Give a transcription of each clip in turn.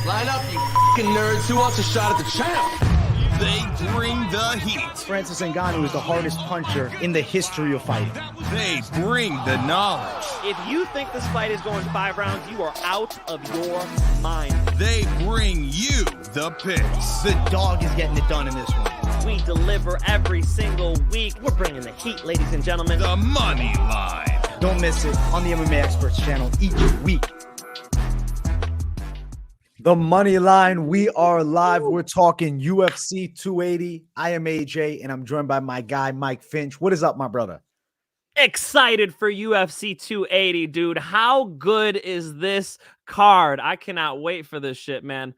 Line up, you fucking nerds. Who wants a shot at the champ? They bring the heat. Francis Ngannou is the hardest puncher in the history of fighting. They bring the knowledge. If you think this fight is going 5 rounds, you are out of your mind. They bring you the picks. The dog is getting it done in this one. We deliver every single week. We're bringing the heat, ladies and gentlemen. The money line. Don't miss it on the MMA Experts channel each week. The Money Line, we are live. We're talking UFC 280. I am AJ, and I'm joined by my guy, Mike Finch. What is up, my brother? Excited for UFC 280, dude. How good is this card? I cannot wait for this shit, man.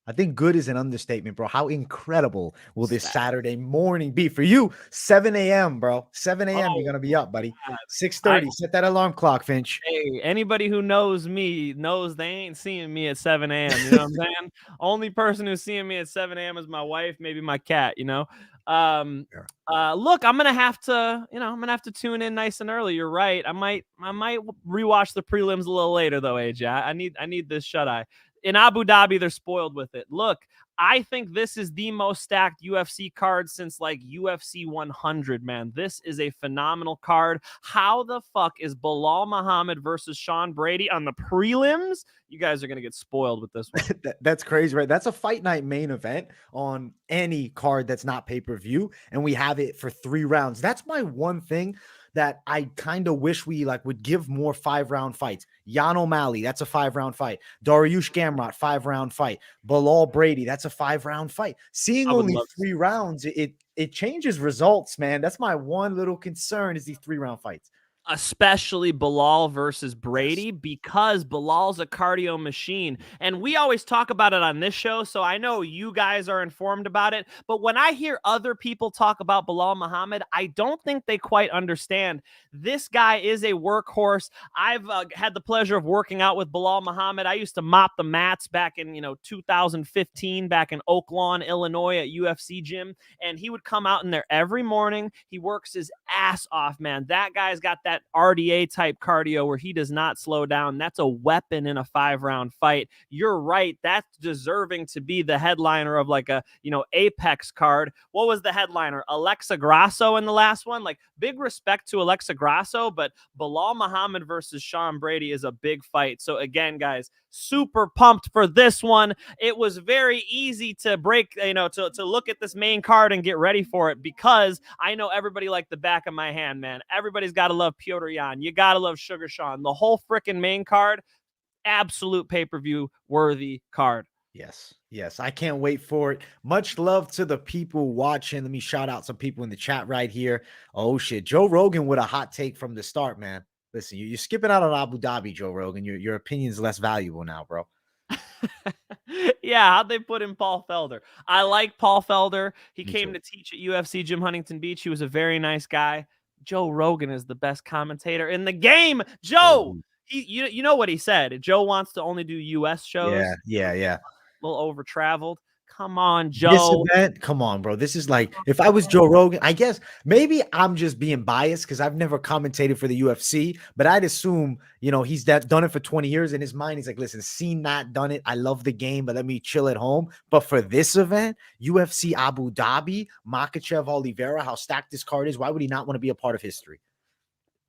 I think good is an understatement, bro. How incredible will this Saturday morning be for you? 7 a.m., bro. 7 a.m. You're going to be up, buddy. 6:30. Set that alarm clock, Finch. Hey, anybody who knows me knows they ain't seeing me at 7 a.m. You know what I'm saying? Only person who's seeing me at 7 a.m. is my wife, maybe my cat, you know? Look, I'm going to have to tune in nice and early. You're right. I might rewatch the prelims a little later, though, AJ. I need this shut-eye. In Abu Dhabi, they're spoiled with it. Look, I think this is the most stacked UFC card since like UFC 100, man. This is a phenomenal card. How the fuck is Belal Muhammad versus Sean Brady on the prelims? You guys are going to get spoiled with this one. That's crazy, right? That's a fight night main event on any card that's not pay-per-view, and we have it for 3 rounds. That's my one thing that I kind of wish we would give more 5-round fights. Jan O'Malley, that's a 5-round fight. Dariush Gamrot, 5-round fight. Belal Brady, that's a 5-round fight. Seeing only 3 rounds, it changes results, man. That's my one little concern is these 3-round fights. Especially Belal versus Brady, because Belal's a cardio machine. And we always talk about it on this show, so I know you guys are informed about it. But when I hear other people talk about Belal Muhammad, I don't think they quite understand. This guy is a workhorse. I've had the pleasure of working out with Belal Muhammad. I used to mop the mats back in 2015, back in Oak Lawn, Illinois at UFC gym. And he would come out in there every morning. He works his ass off, man. That guy's got that RDA type cardio where he does not slow down. That's a weapon in a 5-round fight. You're right. That's deserving to be the headliner of like a, Apex card. What was the headliner? Alexa Grasso in the last one? Like, big respect to Alexa Grasso, but Belal Muhammad versus Sean Brady is a big fight. So again, guys, super pumped for this one. It was very easy to break, to look at this main card and get ready for it, because I know everybody like the back of my hand, man. Everybody's got to love Petrosyan. You got to love Sugar Sean. The whole freaking main card, absolute pay-per-view worthy card. Yes. I can't wait for it. Much love to the people watching. Let me shout out some people in the chat right here. Oh, shit. Joe Rogan with a hot take from the start, man. Listen, you're skipping out on Abu Dhabi, Joe Rogan. Your opinion's less valuable now, bro. Yeah, how'd they put in Paul Felder? I like Paul Felder. He came to teach at UFC Gym Huntington Beach. He was a very nice guy. Joe Rogan is the best commentator in the game. Joe, you know what he said. Joe wants to only do U.S. shows. Yeah. A little over-traveled. Come on, Joe. This event, come on, bro. This is like, if I was Joe Rogan, I guess maybe I'm just being biased because I've never commentated for the UFC, but I'd assume, he's done it for 20 years. In his mind, he's like, listen, seen that, done it. I love the game, but let me chill at home. But for this event, UFC Abu Dhabi, Makhachev, Oliveira, how stacked this card is, why would he not want to be a part of history?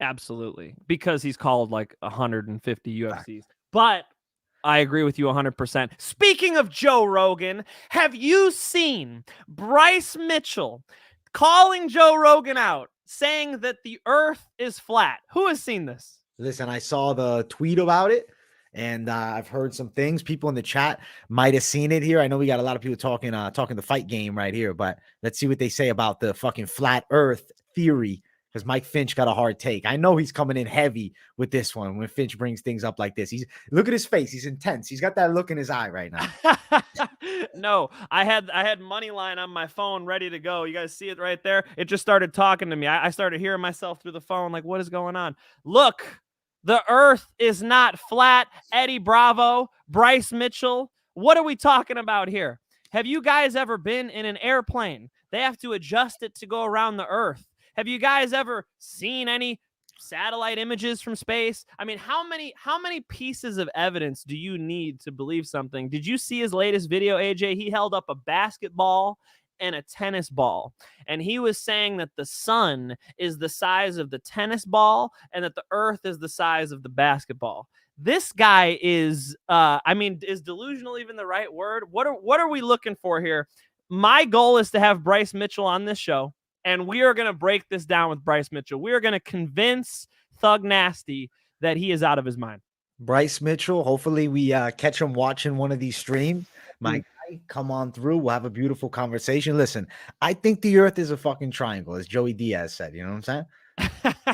Absolutely. Because he's called like 150 UFCs. But I agree with you 100%. Speaking of Joe Rogan, have you seen Bryce Mitchell calling Joe Rogan out, saying that the earth is flat? Who has seen this? Listen, I saw the tweet about it, and I've heard some things. People in the chat might have seen it here. I know we got a lot of people talking the fight game right here, but let's see what they say about the fucking flat earth theory, because Mike Finch got a hard take. I know he's coming in heavy with this one when Finch brings things up like this. Look at his face. He's intense. He's got that look in his eye right now. No, I had Moneyline on my phone ready to go. You guys see it right there? It just started talking to me. I started hearing myself through the phone like, what is going on? Look, the earth is not flat. Eddie Bravo, Bryce Mitchell. What are we talking about here? Have you guys ever been in an airplane? They have to adjust it to go around the earth. Have you guys ever seen any satellite images from space. I mean, how many pieces of evidence do you need to believe something? Did you see his latest video, AJ? He held up a basketball and a tennis ball, and he was saying that the sun is the size of the tennis ball and that the earth is the size of the basketball. This guy is I mean, is delusional even the right word? What are we looking for here? My goal is to have Bryce Mitchell on this show, and we are going to break this down with Bryce Mitchell. We are going to convince Thug Nasty that he is out of his mind. Bryce Mitchell, hopefully we catch him watching one of these streams. My guy, come on through. We'll have a beautiful conversation. Listen, I think the earth is a fucking triangle, as Joey Diaz said. You know what I'm saying?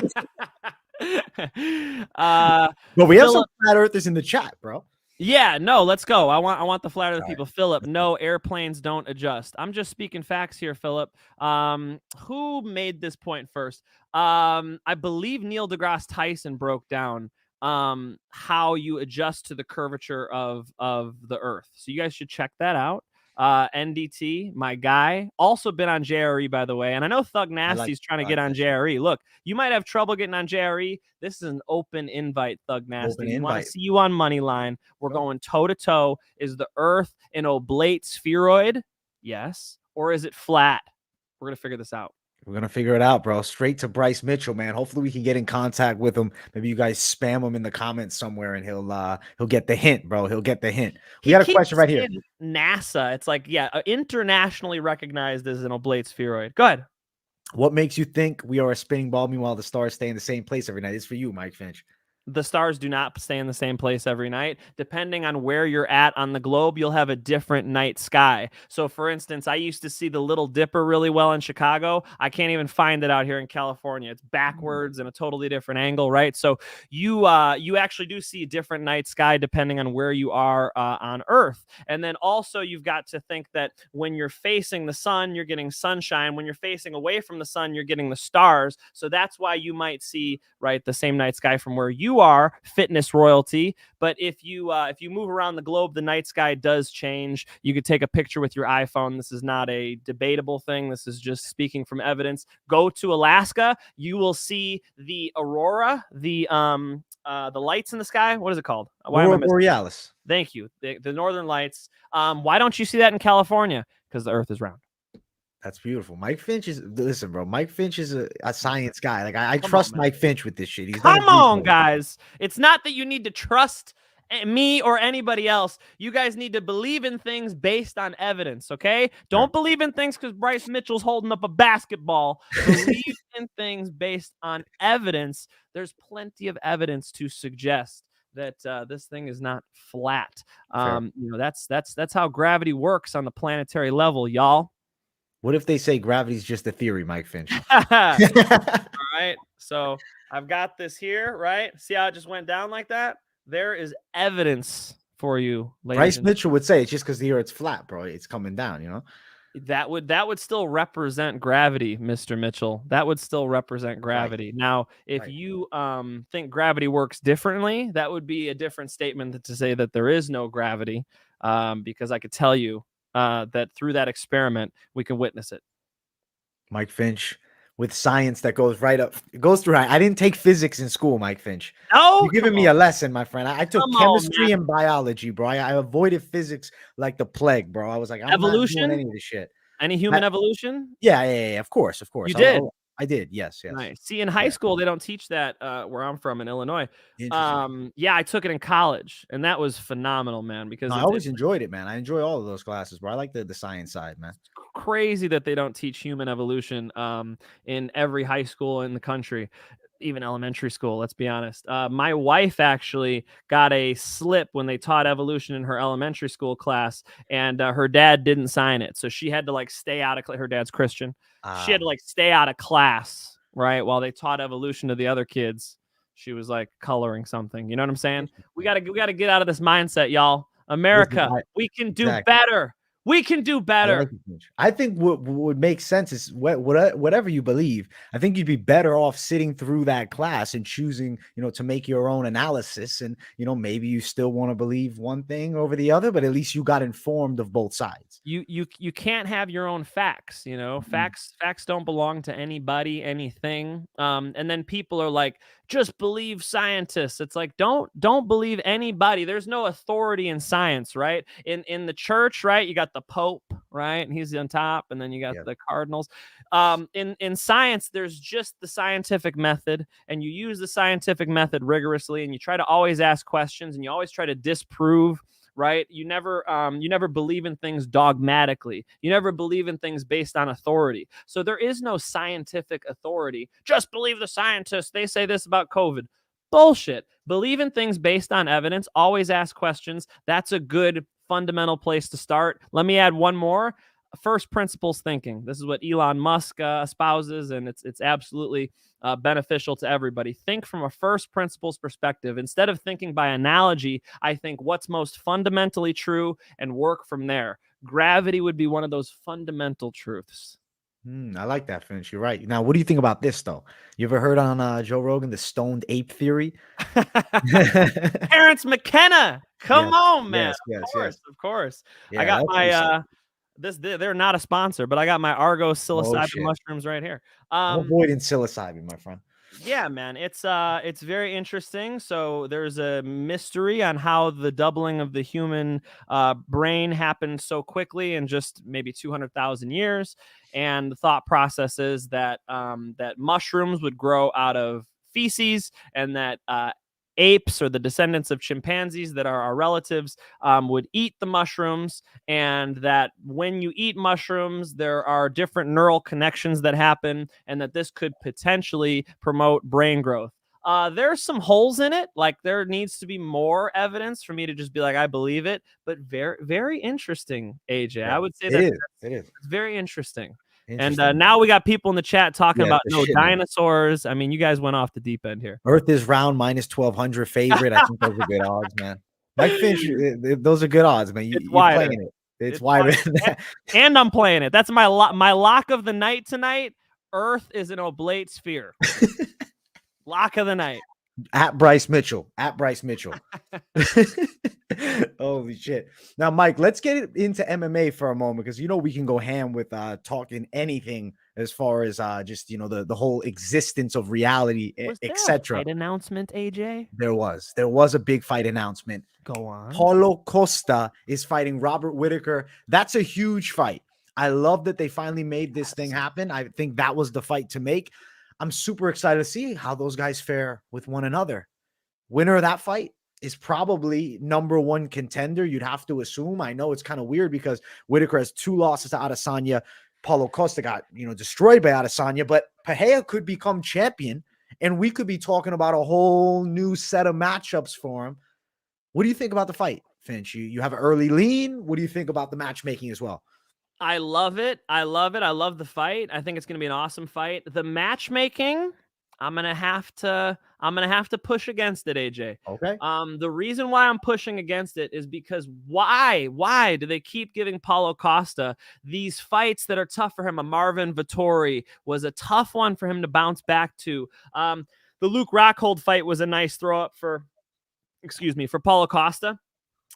But we have some flat earthers in the chat, bro. Yeah, no, let's go. I want the flat earth people. Philip, no, airplanes don't adjust. I'm just speaking facts here, Philip. Who made this point first? I believe Neil deGrasse Tyson broke down how you adjust to the curvature of the earth. So you guys should check that out. NDT, my guy, also been on JRE, by the way. And I know Thug Nasty's trying to get on JRE. Look, you might have trouble getting on JRE. This is an open invite, Thug Nasty. We want to see you on Moneyline. We're going toe-to-toe. Is the earth an oblate spheroid? Yes. Or is it flat? We're going to figure this out. We're going to figure it out, bro. Straight to Bryce Mitchell, man. Hopefully we can get in contact with him. Maybe you guys spam him in the comments somewhere and he'll get the hint, bro. He'll get the hint. We got a question right here. NASA. It's like, yeah, internationally recognized as an oblate spheroid. Go ahead. What makes you think we are a spinning ball? Meanwhile, the stars stay in the same place every night. It's for you, Mike Finch. The stars do not stay in the same place every night. Depending on where you're at on the globe, you'll have a different night sky. So, for instance, I used to see the Little Dipper really well in Chicago. I can't even find it out here in California. It's backwards and a totally different angle, right? So you actually do see a different night sky depending on where you are on Earth. And then also you've got to think that when you're facing the sun, you're getting sunshine. When you're facing away from the sun, you're getting the stars. So that's why you might see, right, the same night sky from where you are, fitness royalty. But if you move around the globe, the night sky does change. You could take a picture with your iPhone. This is not a debatable thing. This is just speaking from evidence. Go to Alaska, you will see the aurora, the lights in the sky. What is it called? Aurora Borealis. Thank you. The northern lights. Why don't you see that in California? Because the earth is round. That's beautiful. Mike Finch is, listen, bro. Mike Finch is a science guy. Like I trust Mike Finch with this shit. He's Come on, guys. It's not that you need to trust me or anybody else. You guys need to believe in things based on evidence, okay? Don't believe in things because Bryce Mitchell's holding up a basketball. Believe in things based on evidence. There's plenty of evidence to suggest that this thing is not flat. You know, that's how gravity works on the planetary level, y'all. What if they say gravity's just a theory, Mike Finch? All right. So I've got this here, right? See how it just went down like that? There is evidence for you, ladies. Bryce Mitchell would say it's just because the earth's flat, bro. It's coming down, you know? That would still represent gravity, Mr. Mitchell. That would still represent gravity. Right. Now, if you think gravity works differently, that would be a different statement to say that there is no gravity, because I could tell you that through that experiment, we can witness it. Mike Finch with science that goes right up. It goes through. I didn't take physics in school, Mike Finch. No, you're giving me a lesson, my friend. I took chemistry and biology, bro. I avoided physics like the plague, bro. I was like, I'm evolution? not doing any of this shit. Any human evolution? Yeah. Of course. You did. I did. Yes. Nice. See, in high school, they don't teach that where I'm from in Illinois. Yeah, I took it in college, and that was phenomenal, man, because I always enjoyed it, man. I enjoy all of those classes, bro. I like the science side, man. It's crazy that they don't teach human evolution in every high school in the country, even elementary school, let's be honest. My wife actually got a slip when they taught evolution in her elementary school class, and her dad didn't sign it. So she had to like stay out of her dad's Christian. She had to like stay out of class, right? While they taught evolution to the other kids. She was like coloring something. You know what I'm saying? We gotta get out of this mindset, y'all. America, we can do better. We can do I better. like it, Finch. I think what would make sense is whatever you believe. I think you'd be better off sitting through that class and choosing, to make your own analysis. And, maybe you still want to believe one thing over the other, but at least you got informed of both sides. You can't have your own facts, facts don't belong to anybody, anything. And then people are like, just believe scientists. It's like, don't believe anybody. There's no authority in science, right? In the church, right? You got the Pope, right? And he's on top, and then you got the cardinals. In science, there's just the scientific method, and you use the scientific method rigorously, and you try to always ask questions, and you always try to disprove. Right? You never believe in things dogmatically. You never believe in things based on authority. So there is no scientific authority. Just believe the scientists. They say this about COVID. Bullshit. Believe in things based on evidence. Always ask questions. That's a good fundamental place to start. Let me add one more. First principles thinking. This is what Elon Musk espouses, and it's absolutely beneficial to everybody. Think from a first principles perspective. Instead of thinking by analogy, I think what's most fundamentally true and work from there. Gravity would be one of those fundamental truths. I like that, Finch. You're right. Now, what do you think about this, though? You ever heard on Joe Rogan the stoned ape theory? Terrence McKenna. Come on, man. Yes, of course. Yeah, I got my they're not a sponsor, but I got my Argo psilocybin mushrooms right here. I'm avoiding psilocybin, my friend. Yeah, man, it's very interesting. So there's a mystery on how the doubling of the human brain happened so quickly in just maybe 200,000 years, and the thought process is that that mushrooms would grow out of feces, and that apes, or the descendants of chimpanzees that are our relatives, would eat the mushrooms, and that when you eat mushrooms, there are different neural connections that happen, and that this could potentially promote brain growth. There's some holes in it. Like, there needs to be more evidence for me to just be like, I believe it. But very, very interesting, AJ. Yeah, I would say it is. It's very interesting. And now we got people in the chat talking about dinosaurs. I mean, you guys went off the deep end here. Earth is round minus 1,200 favorite. I think those are good odds, man. Mike Finch, those are good odds, man. You're playing it. It's wider. And I'm playing it. That's my lock of the night tonight. Earth is an oblate sphere. Lock of the night. At Bryce Mitchell. Holy shit. Now, Mike, let's get into MMA for a moment, because we can go ham with talking anything as far as just the whole existence of reality, etc. Fight announcement, AJ? There was a big fight announcement. Go on. Paulo Costa is fighting Robert Whitaker. That's a huge fight. I love that they finally made this thing happen. I think that was the fight to make. I'm super excited to see how those guys fare with one another. Winner of that fight is probably number one contender, you'd have to assume. I know it's kind of weird because Whitaker has 2 losses to Adesanya. Paulo Costa got, destroyed by Adesanya, but Pereira could become champion, and we could be talking about a whole new set of matchups for him. What do you think about the fight, Finch? You have an early lean. What do you think about the matchmaking as well? I love it. I love the fight. I think it's going to be an awesome fight. The matchmaking, I'm going to have to push against it, AJ. Okay. The reason why I'm pushing against it is because why do they keep giving Paulo Costa these fights that are tough for him? A Marvin Vettori was a tough one for him to bounce back to. The Luke Rockhold fight was a nice throw up for Paulo Costa.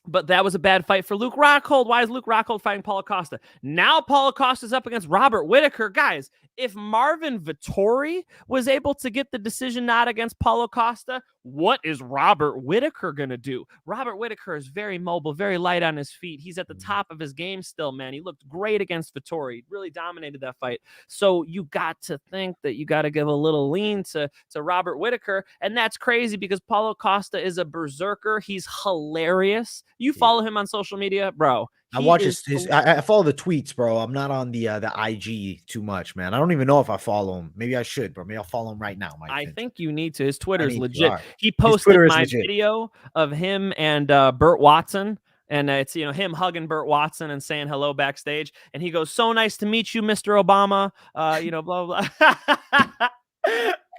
But that was a bad fight for Luke Rockhold. Why is Luke Rockhold fighting Paulo Costa? Now Paulo Costa's up against Robert Whitaker. Guys, if Marvin Vettori was able to get the decision nod against Paulo Costa, what is Robert Whitaker going to do? Robert Whitaker is very mobile, very light on his feet. He's at the top of his game still, man. He looked great against Vettori. He really dominated that fight. So you got to think that you got to give a little lean to Robert Whitaker. And that's crazy because Paulo Costa is a berserker. He's hilarious. You follow him on social media, bro. I watch I follow the tweets, bro. I'm not on the IG too much, man. I don't even know if I follow him. Maybe I should, bro. Maybe I'll follow him right now, Mike. I think you need to. His Twitter's legit. He posted my video of him and Burt Watson. And it's, him hugging Burt Watson and saying hello backstage. And he goes, "So nice to meet you, Mr. Obama." Blah, blah.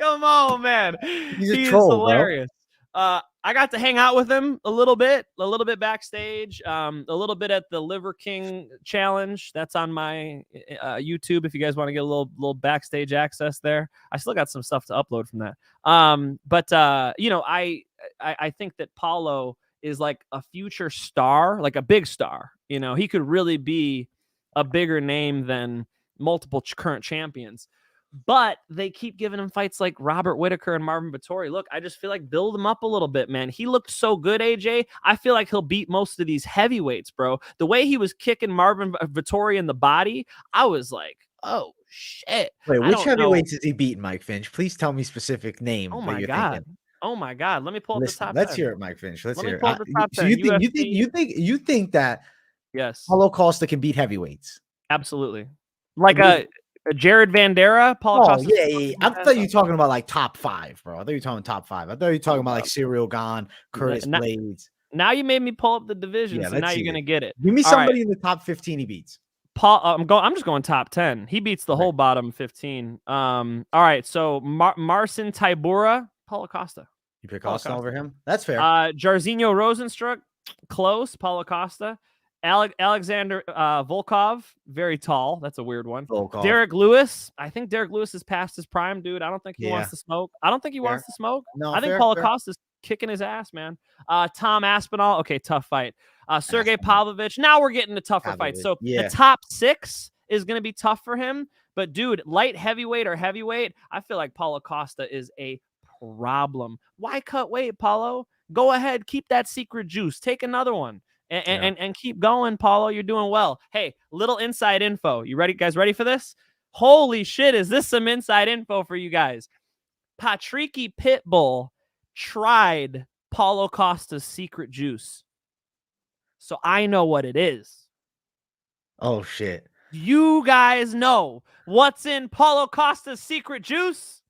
Come on, man. He's a troll, hilarious. Bro. I got to hang out with him a little bit backstage, a little bit at the Liver King Challenge. That's on my YouTube if you guys want to get a little backstage access there. I still got some stuff to upload from that. But you know, I think that Paulo is like a future star, like a big star. You know, he could really be a bigger name than multiple current champions. But they keep giving him fights like Robert Whitaker and Marvin Vettori. Look, I just feel like build him up a little bit, man. He looked so good, AJ. I feel like he'll beat most of these heavyweights, bro. The way he was kicking Marvin Vettori in the body, I was like, oh, shit. Wait, which heavyweights is he beating, Mike Finch? Please tell me specific name. Oh, my God. Thinking. Oh, my God. Let me pull up the top 10. Let's hear it, Mike Finch. Let's hear it. Pull up the top 10. So you think that Paulo Costa can beat heavyweights? Absolutely. Like a Jared Vandera, Paulo Costa. Yeah. I thought you were talking about like top 5, bro. I thought you were talking top 5. I thought you were talking about like Cyril Gane, Curtis Blades. Now you made me pull up the division, so now you're gonna get it. Give me somebody in the top 15 he beats. I'm just going top 10. He beats the whole bottom 15. All right, so Marcin Tybura, Paulo Costa. You pick Costa over him? That's fair. Jairzinho Rosenstruck, close. Paulo Costa. Alexander Volkov, very tall. That's a weird one. Volkov. Derek Lewis. I think Derek Lewis is past his prime, dude. I don't think he wants to smoke. I don't think he wants to smoke. No, I think Paulo Costa's kicking his ass, man. Tom Aspinall. Okay, tough fight. Sergey Pavlovich. Now we're getting to tougher fights. So the top 6 is going to be tough for him. But, dude, light heavyweight or heavyweight, I feel like Paulo Costa is a problem. Why cut weight, Paulo? Go ahead. Keep that secret juice. Take another one. And keep going, Paulo. You're doing well. Hey, little inside info. You ready, guys? Ready for this? Holy shit, is this some inside info for you guys? Patricky Pitbull tried Paulo Costa's secret juice. So I know what it is. Oh, shit. You guys know what's in Paulo Costa's secret juice?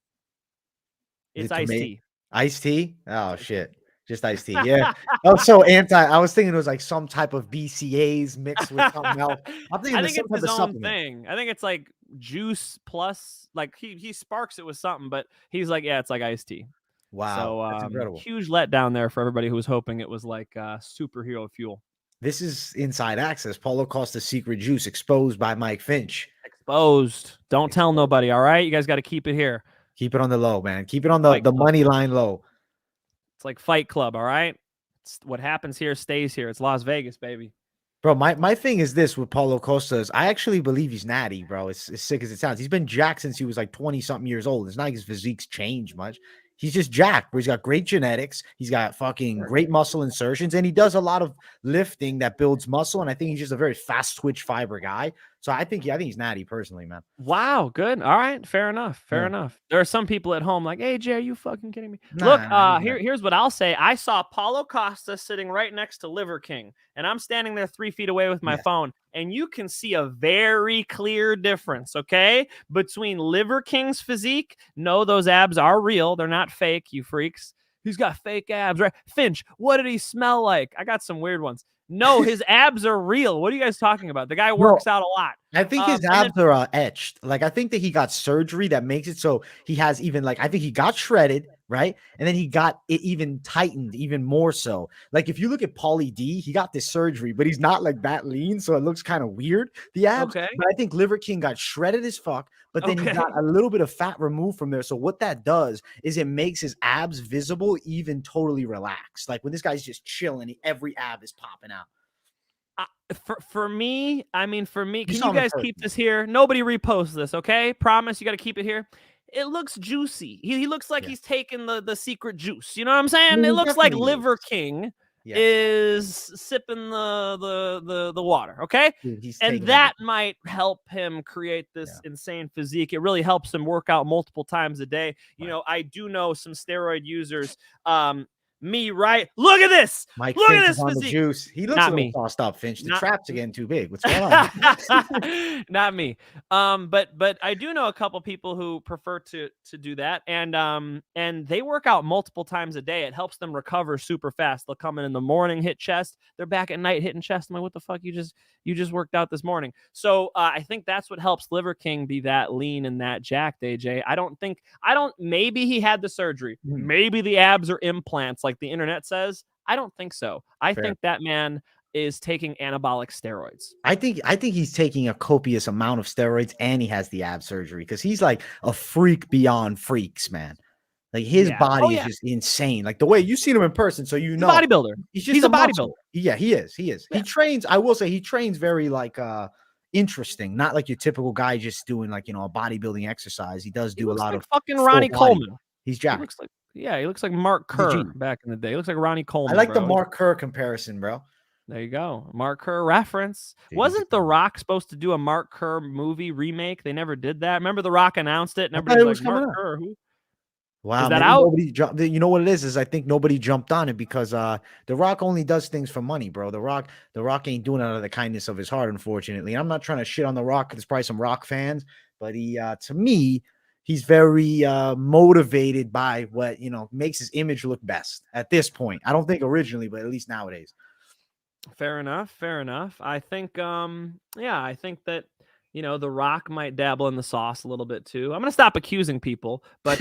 It's iced tea. Iced tea? Oh, shit. Just iced tea. Yeah. I was so I was thinking it was like some type of BCAAs mixed with something else. I'm thinking it's his own thing. I think it's like juice plus, like he sparks it with something, but he's like, yeah, it's like iced tea. Wow. So that's incredible. Huge letdown there for everybody who was hoping it was like superhero fuel. This is inside access. Paulo Costa's secret juice exposed by Mike Finch. Exposed. Don't tell nobody. All right. You guys got to keep it here. Keep it on the low, man. Keep it on the money line low. It's like Fight Club, all right? It's what happens here stays here. It's Las Vegas, baby. Bro, my thing is this with Paulo Costa is I actually believe he's natty, bro. It's as sick as it sounds. He's been jacked since he was like 20-something years old. It's not like his physique's changed much. He's just jacked, bro. He's got great genetics. He's got fucking great muscle insertions, and he does a lot of lifting that builds muscle, and I think he's just a very fast twitch fiber guy. So I think he's natty personally, man. Wow, good. All right, fair enough. Fair enough. There are some people at home like, hey, Jay, are you fucking kidding me? Look, here's what I'll say. I saw Paulo Costa sitting right next to Liver King, and I'm standing there 3 feet away with my phone, and you can see a very clear difference, okay, between Liver King's physique. No, those abs are real. They're not fake, you freaks. He's got fake abs, right? Finch, what did he smell like? I got some weird ones. No, his abs are real. What are you guys talking about? The guy works out a lot. I think his abs are etched. Like, I think that he got surgery that makes it so he has even, like, I think he got shredded, right? And then he got it even tightened, even more so. Like, if you look at Paulie D, he got this surgery, but he's not like that lean, so it looks kind of weird, the abs. Okay. But I think Liver King got shredded as fuck, but then he got a little bit of fat removed from there. So what that does is it makes his abs visible, even totally relaxed. Like, when this guy's just chilling, every ab is popping out. For me, can you guys keep this here? Nobody repost this, okay? Promise, you got to keep it here. It looks juicy. He looks like he's taking the secret juice. You know what I'm saying? It looks like Liver King is sipping the water, okay? Dude, and that might help him create this insane physique. It really helps him work out multiple times a day. You know, I do know some steroid users. Me, right? Look at this. Mike Look Finch at this on physique. the juice. He looks Not a little me. tossed up, Finch. The Not- traps are getting too big. What's going on? Not me. But I do know a couple people who prefer to do that, and they work out multiple times a day. It helps them recover super fast. They'll come in the morning, hit chest. They're back at night hitting chest. I'm like, what the fuck? You just worked out this morning. So I think that's what helps Liver King be that lean and that jacked, AJ. Maybe he had the surgery. Maybe the abs are implants. like the internet says? I don't think so. I think that man is taking anabolic steroids. I think he's taking a copious amount of steroids, and he has the ab surgery because he's like a freak beyond freaks, man. Like his body is just insane. Like the way you've seen him in person, so you know, bodybuilder. He's a bodybuilder. Yeah, he is. Yeah. He trains. I will say he trains very like interesting, not like your typical guy just doing like, you know, a bodybuilding exercise. He does do a lot of fucking Ronnie Coleman. He's jacked. He looks like Mark Kerr back in the day. He looks like Ronnie Coleman. I like the Mark Kerr comparison, bro. There you go. Mark Kerr reference. Wasn't The Rock supposed to do a Mark Kerr movie remake? They never did that. Remember The Rock announced it and everybody was like, Mark Kerr, who? Wow. Is that out? You know what it is I think nobody jumped on it because The Rock only does things for money, bro. The Rock ain't doing it out of the kindness of his heart, unfortunately. And I'm not trying to shit on The Rock. There's probably some Rock fans, but he to me, he's very motivated by what, you know, makes his image look best at this point. I don't think originally, but at least nowadays. Fair enough. I think I think that, you know, The Rock might dabble in the sauce a little bit too. I'm going to stop accusing people, but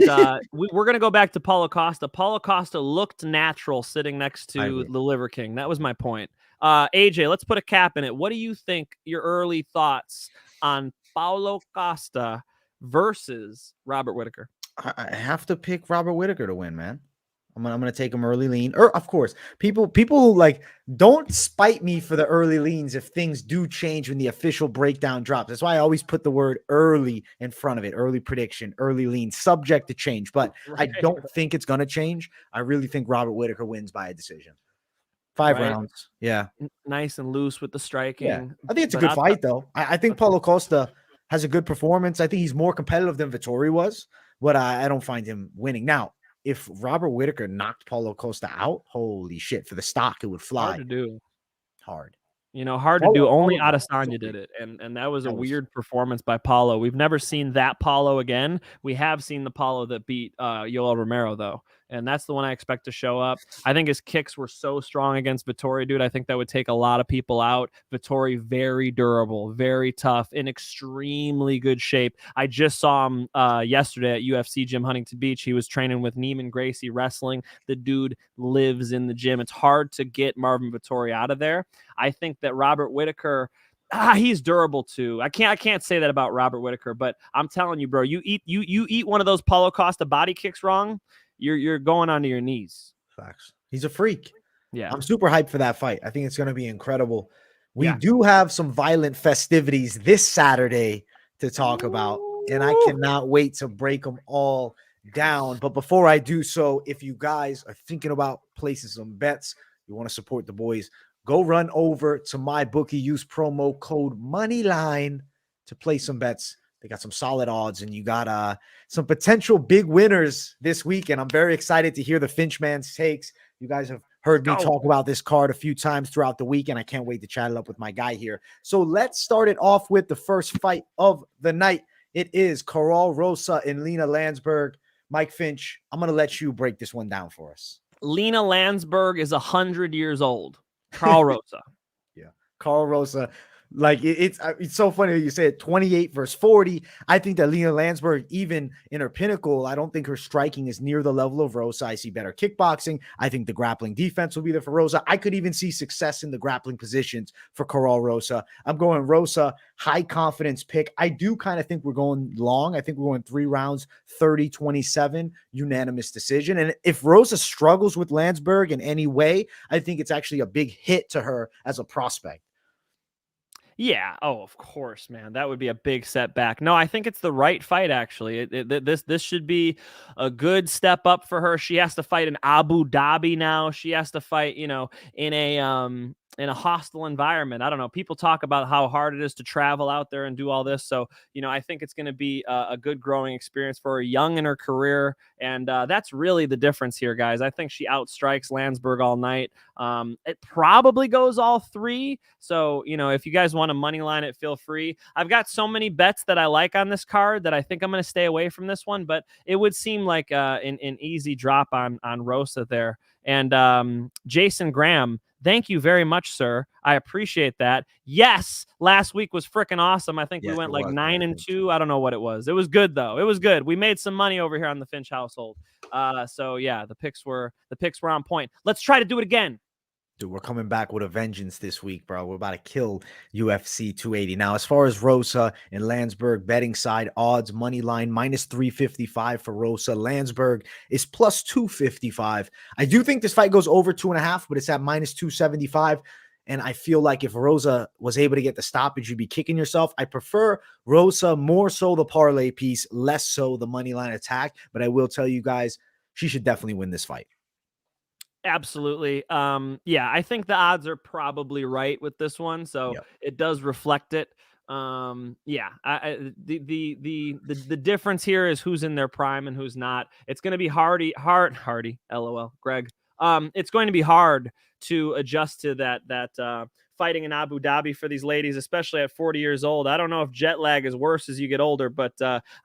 we're going to go back to Paulo Costa. Paulo Costa looked natural sitting next to the Liver King. That was my point. AJ, let's put a cap in it. What do you think your early thoughts on Paulo Costa versus Robert Whitaker? I have to pick Robert Whitaker to win, man. I'm gonna take him early lean. Or of course, people who like don't spite me for the early leans if things do change when the official breakdown drops. That's why I always put the word early in front of it. Early prediction, early lean, subject to change. But I don't think it's gonna change. I really think Robert Whitaker wins by a decision. 5 rounds. Yeah. Nice and loose with the striking. Yeah. I think it's a good fight, though. I think Paulo Costa has a good performance. I think he's more competitive than Vettori was, but I don't find him winning. Now, if Robert Whitaker knocked Paulo Costa out, holy shit, for the stock, it would fly. Hard to do. Hard. You know, hard to do. Only Adesanya did it. And that was a weird performance by Paulo. We've never seen that Paulo again. We have seen the Paulo that beat Yoel Romero, though. And that's the one I expect to show up. I think his kicks were so strong against Vettori, dude. I think that would take a lot of people out. Vettori, very durable, very tough, in extremely good shape. I just saw him yesterday at UFC Gym Huntington Beach. He was training with Neiman Gracie wrestling. The dude lives in the gym. It's hard to get Marvin Vettori out of there. I think that Robert Whitaker, he's durable too. I can't say that about Robert Whitaker, but I'm telling you, bro, you eat one of those Paulo Costa body kicks wrong, you're going onto your knees. Facts. He's a freak. Yeah. I'm super hyped for that fight. I think it's going to be incredible. We do have some violent festivities this Saturday to talk about, and I cannot wait to break them all down. But before I do so, if you guys are thinking about placing some bets, you want to support the boys, go run over to my bookie, use promo code Moneyline to play some bets. They got some solid odds, and you got some potential big winners this week. And I'm very excited to hear the Finch man's takes. You guys have heard me talk about this card a few times throughout the week, and I can't wait to chat it up with my guy here. So let's start it off with the first fight of the night. It is Rosa and Lena Landsberg. Mike Finch, I'm going to let you break this one down for us. Lena Landsberg is 100 years old. Carl Rosa. Yeah. Carl Rosa. Like it's so funny that you say it, 28 versus 40. I think that Lena Landsberg, even in her pinnacle, I don't think her striking is near the level of Rosa. I see better kickboxing. I think the grappling defense will be there for Rosa. I could even see success in the grappling positions for Carl Rosa. I'm going Rosa, high confidence pick. I do kind of think we're going long. I think we're going 3 rounds, 30-27, unanimous decision. And if Rosa struggles with Landsberg in any way, I think it's actually a big hit to her as a prospect. Yeah. Oh, of course, man. That would be a big setback. No, I think it's the right fight, actually. This should be a good step up for her. She has to fight in Abu Dhabi now. She has to fight, you know, in a hostile environment. I don't know. People talk about how hard it is to travel out there and do all this. So, you know, I think it's going to be a good growing experience for her, young in her career. And that's really the difference here, guys. I think she outstrikes Landsberg all night. It probably goes all 3. So, you know, if you guys want to money line it, feel free. I've got so many bets that I like on this card that I think I'm going to stay away from this one, but it would seem like an easy drop on Rosa there. And Jason Graham, thank you very much, sir. I appreciate that. Yes, last week was freaking awesome. I think we Yes, went it like was, bro. 9-2. I don't know what it was. It was good though. It was good. We made some money over here on the Finch household. So yeah, the picks were on point. Let's try to do it again. Dude, we're coming back with a vengeance this week, bro. We're about to kill UFC 280. Now, as far as Rosa and Landsberg betting side odds, money line -355 for Rosa. Landsberg is +255. I do think this fight goes over 2.5, but it's at -275. And I feel like if Rosa was able to get the stoppage, you'd be kicking yourself. I prefer Rosa more so the parlay piece, less so the money line attack. But I will tell you guys, she should definitely win this fight. Absolutely. Yeah, I think the odds are probably right with this one, so Yep. it does reflect it. Yeah, the difference here is who's in their prime and who's not. It's going to be hardy, LOL, Greg. It's going to be hard to adjust to that fighting in Abu Dhabi for these ladies, especially at 40 years old. I don't know if jet lag is worse as you get older, but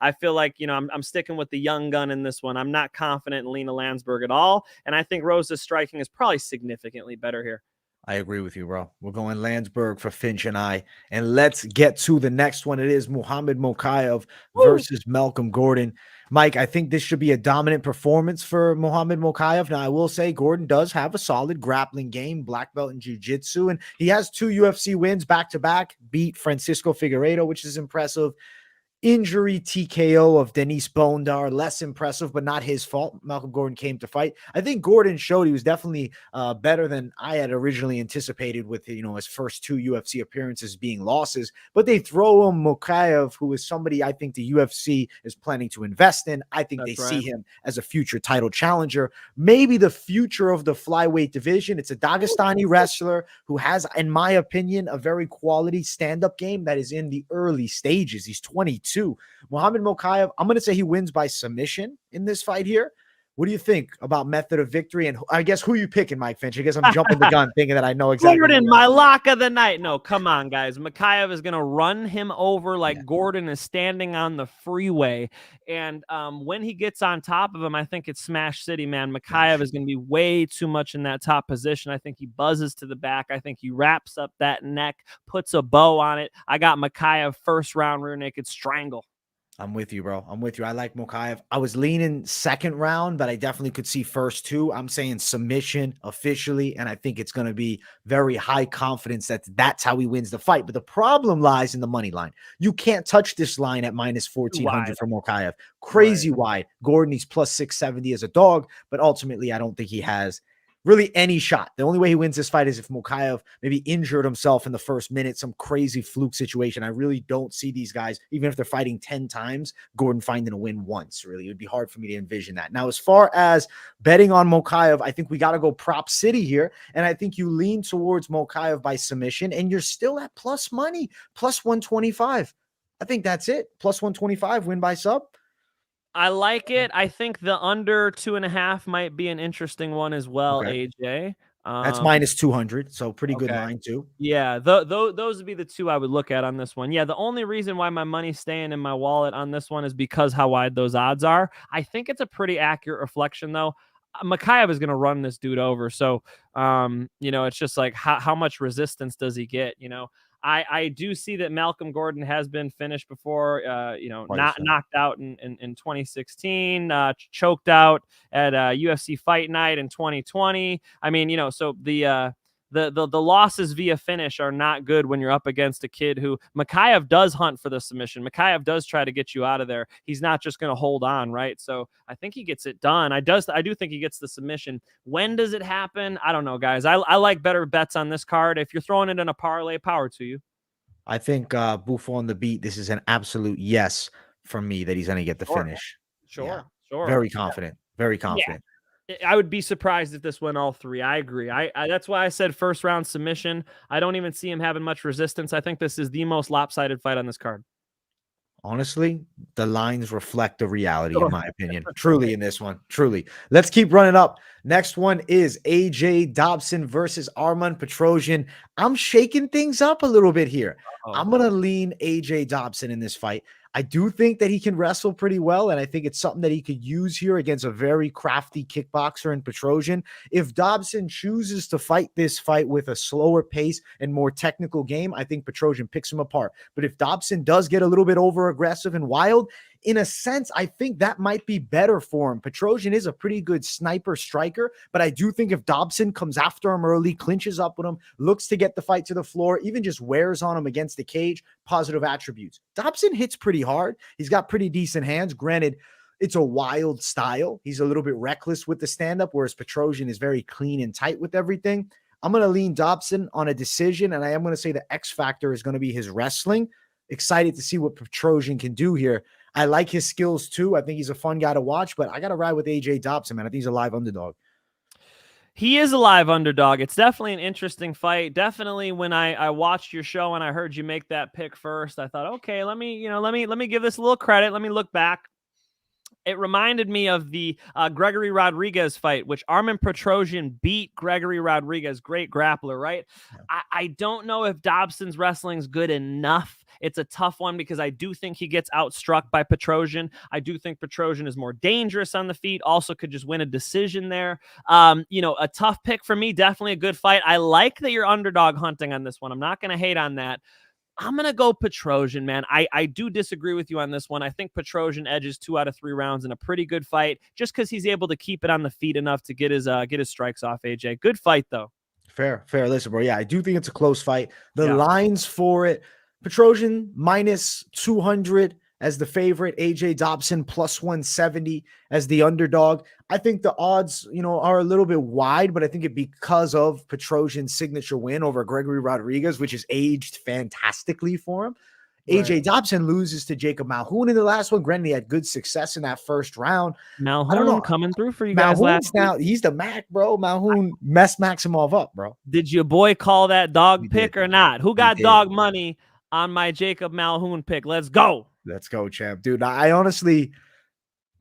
I feel like, I'm sticking with the young gun in this one. I'm not confident in Lena Landsberg at all. And I think Rosa's striking is probably significantly better here. I agree with you, bro. We're going Landsberg for Finch and I. And let's get to the next one. It is Muhammad Mokayev versus Malcolm Gordon. Mike, I think this should be a dominant performance for Muhammad Mokayev. Now, I will say Gordon does have a solid grappling game, black belt in jiu-jitsu, and he has 2 UFC wins back-to-back, beat Francisco Figueiredo, which is impressive. Injury TKO of Denise Bondar, less impressive, but not his fault. Malcolm Gordon came to fight. I think Gordon showed he was definitely better than I had originally anticipated with, his first 2 UFC appearances being losses. But they throw him Mokayev, who is somebody I think the UFC is planning to invest in. I think they see him as a future title challenger, maybe the future of the flyweight division. It's a Dagestani wrestler who has, in my opinion, a very quality stand-up game that is in the early stages. He's 22. Muhammad Mokayev, I'm going to say he wins by submission in this fight here. What do you think about method of victory? And I guess who you picking, Mike Finch? I guess I'm jumping the gun thinking that I know exactly. Gordon, my lock of the night. No, come on, guys. Mokayev is going to run him over like Gordon is standing on the freeway. And when he gets on top of him, I think it's Smash City, man. Mokayev is going to be way too much in that top position. I think he buzzes to the back. I think he wraps up that neck, puts a bow on it. I got Mokayev first round rear naked strangle. I'm with you, bro. I'm with you. I like Mokayev. I was leaning second round, but I definitely could see first 2. I'm saying submission officially, and I think it's going to be very high confidence that that's how he wins the fight. But the problem lies in the money line. You can't touch this line at -1400 for Mokayev. Crazy wide. Gordon, he's +670 as a dog, but ultimately I don't think he has really any shot. The only way he wins this fight is if Mokayev maybe injured himself in the first minute, some crazy fluke situation. I really don't see these guys, even if they're fighting 10 times, Gordon finding a win once. Really, it would be hard for me to envision that. Now, as far as betting on Mokayev, I think we got to go prop city here. And I think you lean towards Mokayev by submission, and you're still at plus money, +125. I think that's it. +125 win by sub. I like it. I think the under 2.5 might be an interesting one as well, AJ. That's -200, so pretty good line too. Yeah, those would be the 2 I would look at on this one. Yeah, the only reason why my money's staying in my wallet on this one is because how wide those odds are. I think it's a pretty accurate reflection, though. Mokayev is going to run this dude over. So, it's just like how much resistance does he get? I do see that Malcolm Gordon has been finished before, not knocked out in 2016, choked out at UFC Fight Night in 2020. I mean, so the losses via finish are not good when you're up against a kid who Mokayev does hunt for the submission. Mokayev does try to get you out of there. He's not just going to hold on, right? So I think he gets it done. I do think he gets the submission. When does it happen? I don't know, guys. I like better bets on this card. If you're throwing it in a parlay, power to you. I think Buffo on the beat, this is an absolute yes for me that he's going to get the finish. Sure. Very confident. Very confident. I would be surprised if this went all 3. I agree. I that's why I said first round submission. I don't even see him having much resistance. I think this is the most lopsided fight on this card. Honestly, the lines reflect the reality, in my opinion. Truly in this one. Truly. Let's keep running up. Next one is AJ Dobson versus Arman Petrosyan. I'm shaking things up a little bit here. I'm going to lean AJ Dobson in this fight. I do think that he can wrestle pretty well, and I think it's something that he could use here against a very crafty kickboxer in Petrosyan. If Dobson chooses to fight this fight with a slower pace and more technical game, I think Petrosyan picks him apart. But if Dobson does get a little bit over aggressive and wild, in a sense, I think that might be better for him. Petrosyan is a pretty good sniper striker, but I do think if Dobson comes after him early, clinches up with him, looks to get the fight to the floor, even just wears on him against the cage, positive attributes. Dobson hits pretty hard. He's got pretty decent hands. Granted, it's a wild style. He's a little bit reckless with the stand-up, whereas Petrosyan is very clean and tight with everything. I'm going to lean Dobson on a decision, and I am going to say the X factor is going to be his wrestling. Excited to see what Petrosyan can do here. I like his skills too. I think he's a fun guy to watch, but I got to ride with AJ Dobson, man. I think he's a live underdog. He is a live underdog. It's definitely an interesting fight. Definitely when I watched your show and I heard you make that pick first, I thought, okay, let me give this a little credit. Let me look back. It reminded me of the Gregory Rodriguez fight, which Armen Petrosyan beat Gregory Rodriguez, great grappler, right? Yeah. I don't know if Dobson's wrestling's good enough. It's a tough one because I do think he gets outstruck by Petrosyan. I do think Petrosyan is more dangerous on the feet, also could just win a decision there. A tough pick for me, definitely a good fight. I like that you're underdog hunting on this one. I'm not going to hate on that. I'm going to go Petrosyan, man. I do disagree with you on this one. I think Petrosyan edges 2 out of 3 rounds in a pretty good fight just because he's able to keep it on the feet enough to get his strikes off, AJ. Good fight, though. Fair. Listen, bro. Yeah, I do think it's a close fight. The lines for it, Petrosyan minus 200 as the favorite, AJ Dobson plus 170 as the underdog. I think the odds, are a little bit wide, but I think it because of Petrosyan's signature win over Gregory Rodriguez, which has aged fantastically for him. Right. AJ Dobson loses to Jacob Malhoun in the last one. Granted, he had good success in that first round. Malhoun coming through for you guys last now. He's the Mac, bro. Malhoun messed Maximov up, bro. Did your boy call that dog pick or not? Who got dog money on my Jacob Malhoun pick? Let's go. Let's go, champ. Dude, I honestly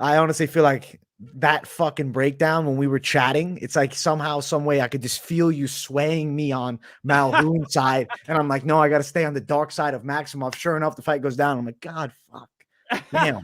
feel like that fucking breakdown when we were chatting, it's like somehow, some way I could just feel you swaying me on Malhoun's side. And I'm like, no, I got to stay on the dark side of Maximov. Sure enough, the fight goes down. I'm like, God, fuck. Damn.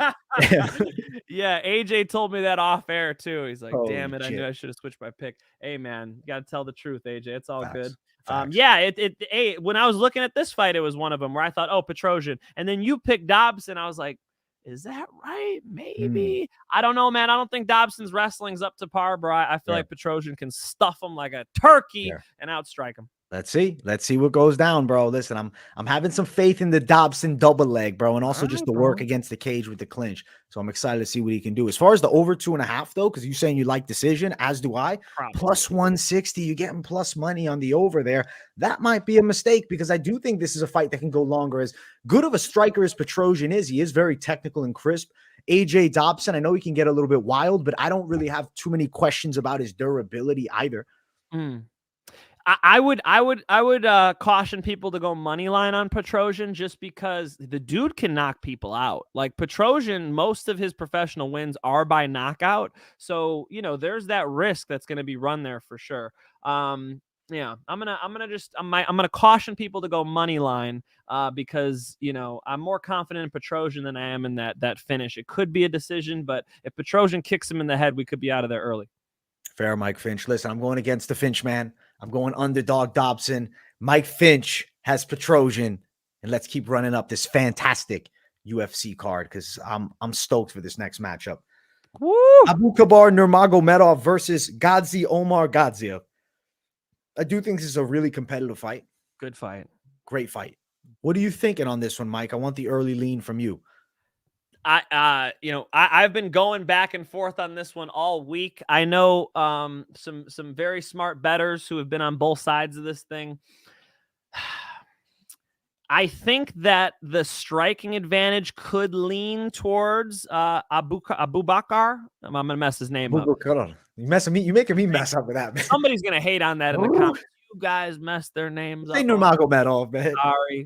Yeah, AJ told me that off air too. He's like, damn it, I knew I should have switched my pick. Hey, man, you got to tell the truth, AJ. It's all good. When I was looking at this fight, it was one of them where I thought, Petrosyan. And then you picked Dobson. I was like, is that right? Maybe. I don't know, man. I don't think Dobson's wrestling's up to par, bro. I feel like Petrosyan can stuff him like a turkey and outstrike him. Let's see what goes down, bro. Listen, I'm having some faith in the Dobson double leg, bro, and also just the work against the cage with the clinch. So I'm excited to see what he can do. As far as the over 2.5, though, because you're saying you like decision, as do I. Probably. Plus 160, you're getting plus money on the over there. That might be a mistake because I do think this is a fight that can go longer. As good of a striker as Petrosyan is, he is very technical and crisp. AJ Dobson, I know he can get a little bit wild, but I don't really have too many questions about his durability either. I would caution people to go money line on Petrosyan just because the dude can knock people out. Like Petrosyan, most of his professional wins are by knockout. So, there's that risk that's going to be run there for sure. I'm going to caution people to go money line because, I'm more confident in Petrosyan than I am in that finish. It could be a decision, but if Petrosyan kicks him in the head, we could be out of there early. Fair, Mike Finch. Listen, I'm going against the Finch, man. I'm going underdog Dobson. Mike Finch has Petrosyan, and let's keep running up this fantastic UFC card because I'm stoked for this next matchup. Woo! Abubakar Nurmagomedov versus Godzi Omar Godziev. I do think this is a really competitive fight. Good fight. Great fight. What are you thinking on this one, Mike? I want the early lean from you. I've been going back and forth on this one all week. I know some very smart bettors who have been on both sides of this thing. I think that the striking advantage could lean towards Abubakar. I'm gonna mess his name up. You making me mess up with that, man. Somebody's gonna hate on that in the comments. You guys messed their names up. Nurmagomedov, man.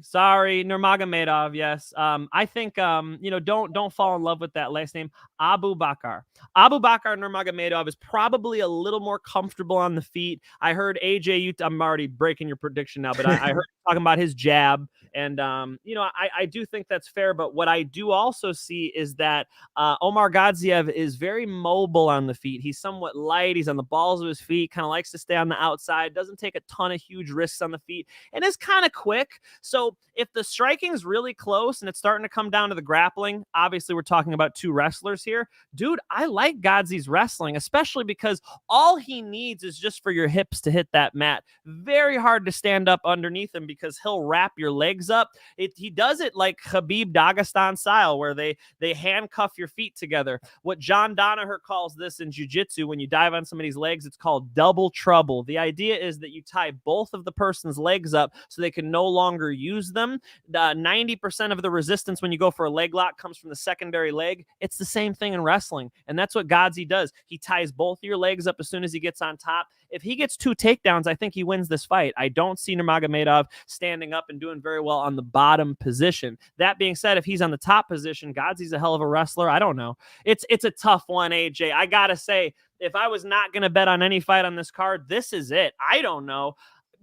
Sorry, Nurmagomedov. Yes. I think don't fall in love with that last name, Abubakar Nurmagomedov is probably a little more comfortable on the feet. I heard AJ. I'm already breaking your prediction now, but I heard you talking about his jab. And, I do think that's fair. But what I do also see is that Omar Godzi is very mobile on the feet. He's somewhat light. He's on the balls of his feet, kind of likes to stay on the outside, doesn't take a ton of huge risks on the feet, and is kind of quick. So if the striking's really close and it's starting to come down to the grappling, obviously we're talking about two wrestlers here. Dude, I like Godzi's wrestling, especially because all he needs is just for your hips to hit that mat. Very hard to stand up underneath him because he'll wrap your legs up. He does it like Khabib Dagestan style, where they handcuff your feet together. What John Danaher calls this in jiu-jitsu, when you dive on somebody's legs, it's called double trouble. The idea is that you tie both of the person's legs up so they can no longer use them. 90% of the resistance when you go for a leg lock comes from the secondary leg. It's the same thing in wrestling, and that's what Godzi does. He ties both of your legs up as soon as he gets on top. If he gets 2 takedowns, I think he wins this fight. I don't see Nurmagomedov standing up and doing very well on the bottom position. That being said, if he's on the top position, Godzi's a hell of a wrestler. I don't know. It's a tough one, AJ. I gotta say, if I was not going to bet on any fight on this card, this is it. I don't know.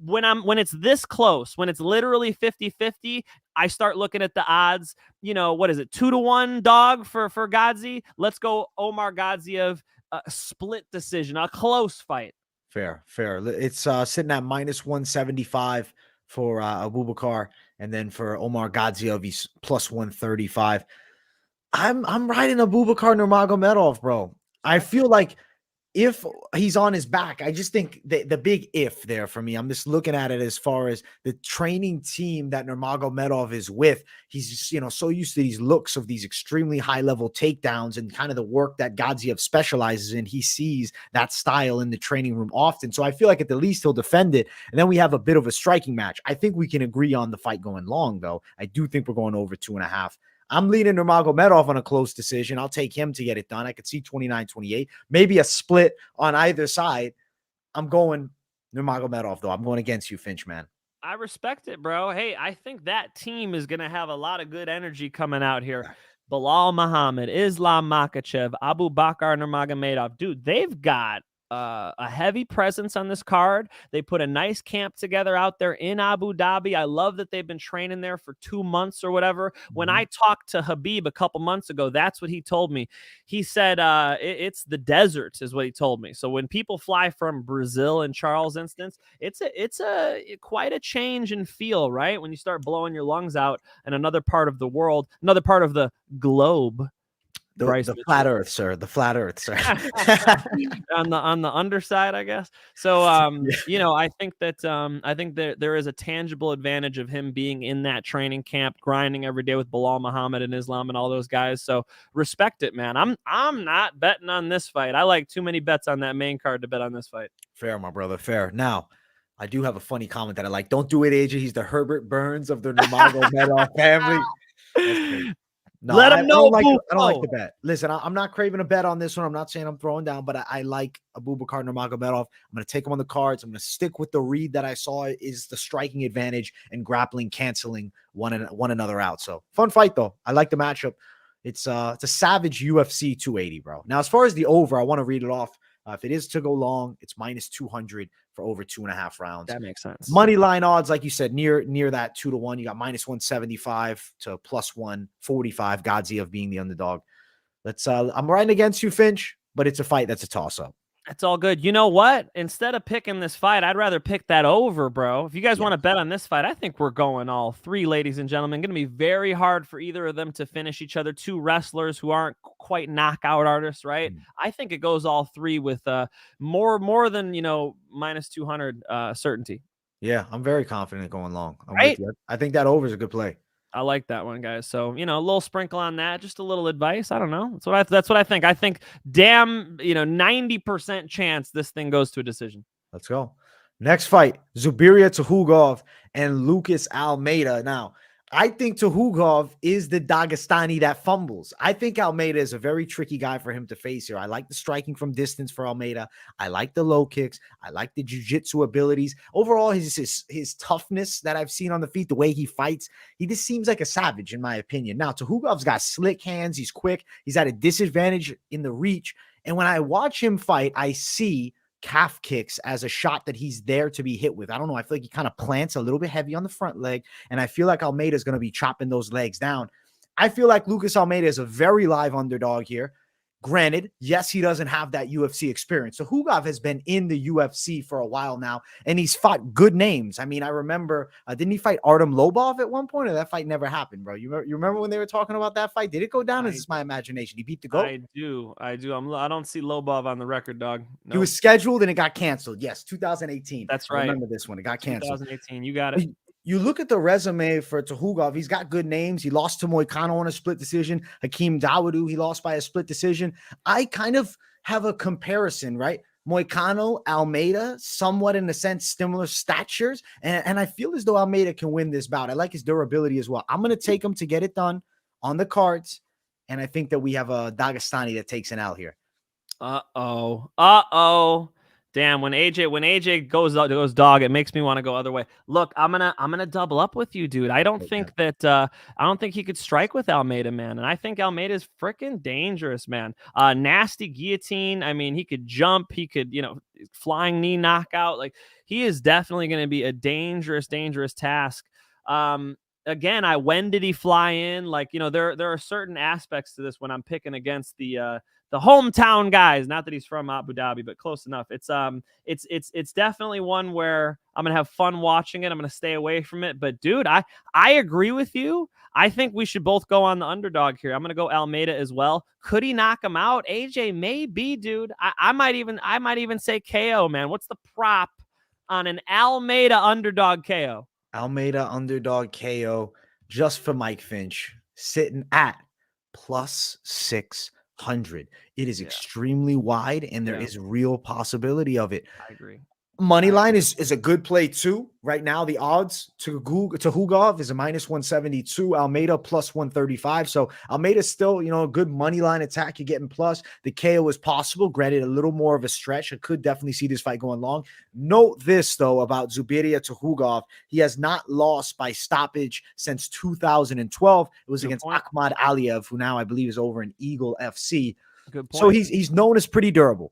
When it's this close, when it's literally 50-50, I start looking at the odds. What is it? 2-1 dog for Godzi. Let's go Omar Godzi, a split decision, a close fight. Fair. It's sitting at -175 for Abubakar, and then for Omar Godzi, he's +135. I'm riding Abubakar Nurmagomedov, bro. I feel like if he's on his back, I just think the big if there for me, I'm just looking at it as far as the training team that Nurmagomedov is with. He's just, so used to these looks of these extremely high level takedowns and kind of the work that Godzi specializes in. He sees that style in the training room often. So I feel like at the least he'll defend it. And then we have a bit of a striking match. I think we can agree on the fight going long, though. I do think we're going over 2.5. I'm leaning Nurmagomedov on a close decision. I'll take him to get it done. I could see 29-28, maybe a split on either side. I'm going Nurmagomedov, though. I'm going against you, Finch, man. I respect it, bro. Hey, I think that team is going to have a lot of good energy coming out here. Bilal Muhammad, Islam Makhachev, Abubakar Nurmagomedov. Dude, they've got a heavy presence on this card. They put a nice camp together out there in Abu Dhabi. I love that they've been training there for 2 months or whatever. When I talked to Khabib a couple months ago, that's what he told me. He said it's the desert is what he told me. So when people fly from Brazil, in Charles' instance, it's quite a change in feel, right? When you start blowing your lungs out in another part of the world, another part of the globe. The flat earth, sir. The flat earth, sir. on the underside, I guess. So, I think that there is a tangible advantage of him being in that training camp, grinding every day with Bilal Muhammad and Islam and all those guys. So respect it, man. I'm not betting on this fight. I like too many bets on that main card to bet on this fight. Fair, my brother. Fair. Now, I do have a funny comment that I like. Don't do it, AJ. He's the Herbert Burns of the Nurmagomedov family. No, Let him know. I don't like the bet. Listen, I'm not craving a bet on this one. I'm not saying I'm throwing down, but I like Abubakar Nurmagomedov. I'm going to take him on the cards. I'm going to stick with the read that I saw is the striking advantage and grappling canceling one another out. So fun fight, though. I like the matchup. It's a savage UFC 280, bro. Now, as far as the over, I want to read it off. If it is to go long, it's -200 for over 2.5 rounds. That makes sense. Money line odds, like you said, near that 2-1. You got -175 to +145. Godzi of being the underdog. I'm riding against you, Finch, but it's a fight that's a toss-up. It's all good. You know what? Instead of picking this fight, I'd rather pick that over, bro. If you guys want to bet on this fight, I think we're going all three, ladies and gentlemen. Going to be very hard for either of them to finish each other. Two wrestlers who aren't quite knockout artists, right? I think it goes all three with more than, -200 certainty. Yeah, I'm very confident going long. Right? I think that over is a good play. I like that one, guys. So, a little sprinkle on that, just a little advice. I don't know. That's what I think. I think 90% chance this thing goes to a decision. Let's go. Next fight, Zubaira Tuhugov and Lucas Almeida. Now, I think Tuhugov is the Dagestani that fumbles. I think Almeida is a very tricky guy for him to face here. I like the striking from distance for Almeida. I like the low kicks. I like the jiu-jitsu abilities. Overall, his toughness that I've seen on the feet, the way he fights, he just seems like a savage, in my opinion. Now, Tuhugov's got slick hands. He's quick. He's at a disadvantage in the reach. And when I watch him fight, I see calf kicks as a shot that he's there to be hit with. I don't know. I feel like he kind of plants a little bit heavy on the front leg, and I feel like Almeida is going to be chopping those legs down. I feel like Lucas Almeida is a very live underdog here. Granted, yes, he doesn't have that UFC experience. So Tuhugov has been in the UFC for a while now, and he's fought good names. I mean, I remember, didn't he fight Artem Lobov at one point, or that fight never happened, bro? You remember when they were talking about that fight? Did it go down? Is this my imagination? He beat the GOAT? I do. I don't see Lobov on the record, dog. He was scheduled and it got canceled. Yes, 2018. That's right. I remember this one. It got canceled. 2018. You got it. You look at the resume for Tuhugov, he's got good names. He lost to Moicano on a split decision. Hakeem Dawodu, he lost by a split decision. I kind of have a comparison, right? Moicano, Almeida, somewhat in a sense, similar statures. And I feel as though Almeida can win this bout. I like his durability as well. I'm going to take him to get it done on the cards. And I think that we have a Dagestani that takes an L here. Uh-oh. Damn, when AJ goes dog, it makes me want to go other way. Look, I'm gonna double up with you, dude. I don't think he could strike with Almeida, man. And I think Almeida is freaking dangerous, man. Nasty guillotine. I mean, he could jump, he could, flying knee knockout. Like, he is definitely going to be a dangerous task. Again, when did he fly in? Like, there are certain aspects to this when I'm picking against the hometown guys. Not that he's from Abu Dhabi, but close enough. It's definitely one where I'm gonna have fun watching it. I'm gonna stay away from it. But dude, I agree with you. I think we should both go on the underdog here. I'm gonna go Almeida as well. Could he knock him out? AJ maybe, dude. I might even say KO, man. What's the prop on an Almeida underdog KO? Almeida underdog KO just for Mike Finch, sitting at +600. It is extremely wide, and there is real possibility of it. I agree. Moneyline is a good play too. Right now, the odds to Tuhugov is a -172, Almeida +135. So Almeida still, a good moneyline attack. You're getting plus. The KO is possible. Granted, a little more of a stretch. I could definitely see this fight going long. Note this though about Zubaira Tuhugov. He has not lost by stoppage since 2012. It was against Akhmad Aliyev, who now I believe is over in Eagle FC. Good point. So he's known as pretty durable.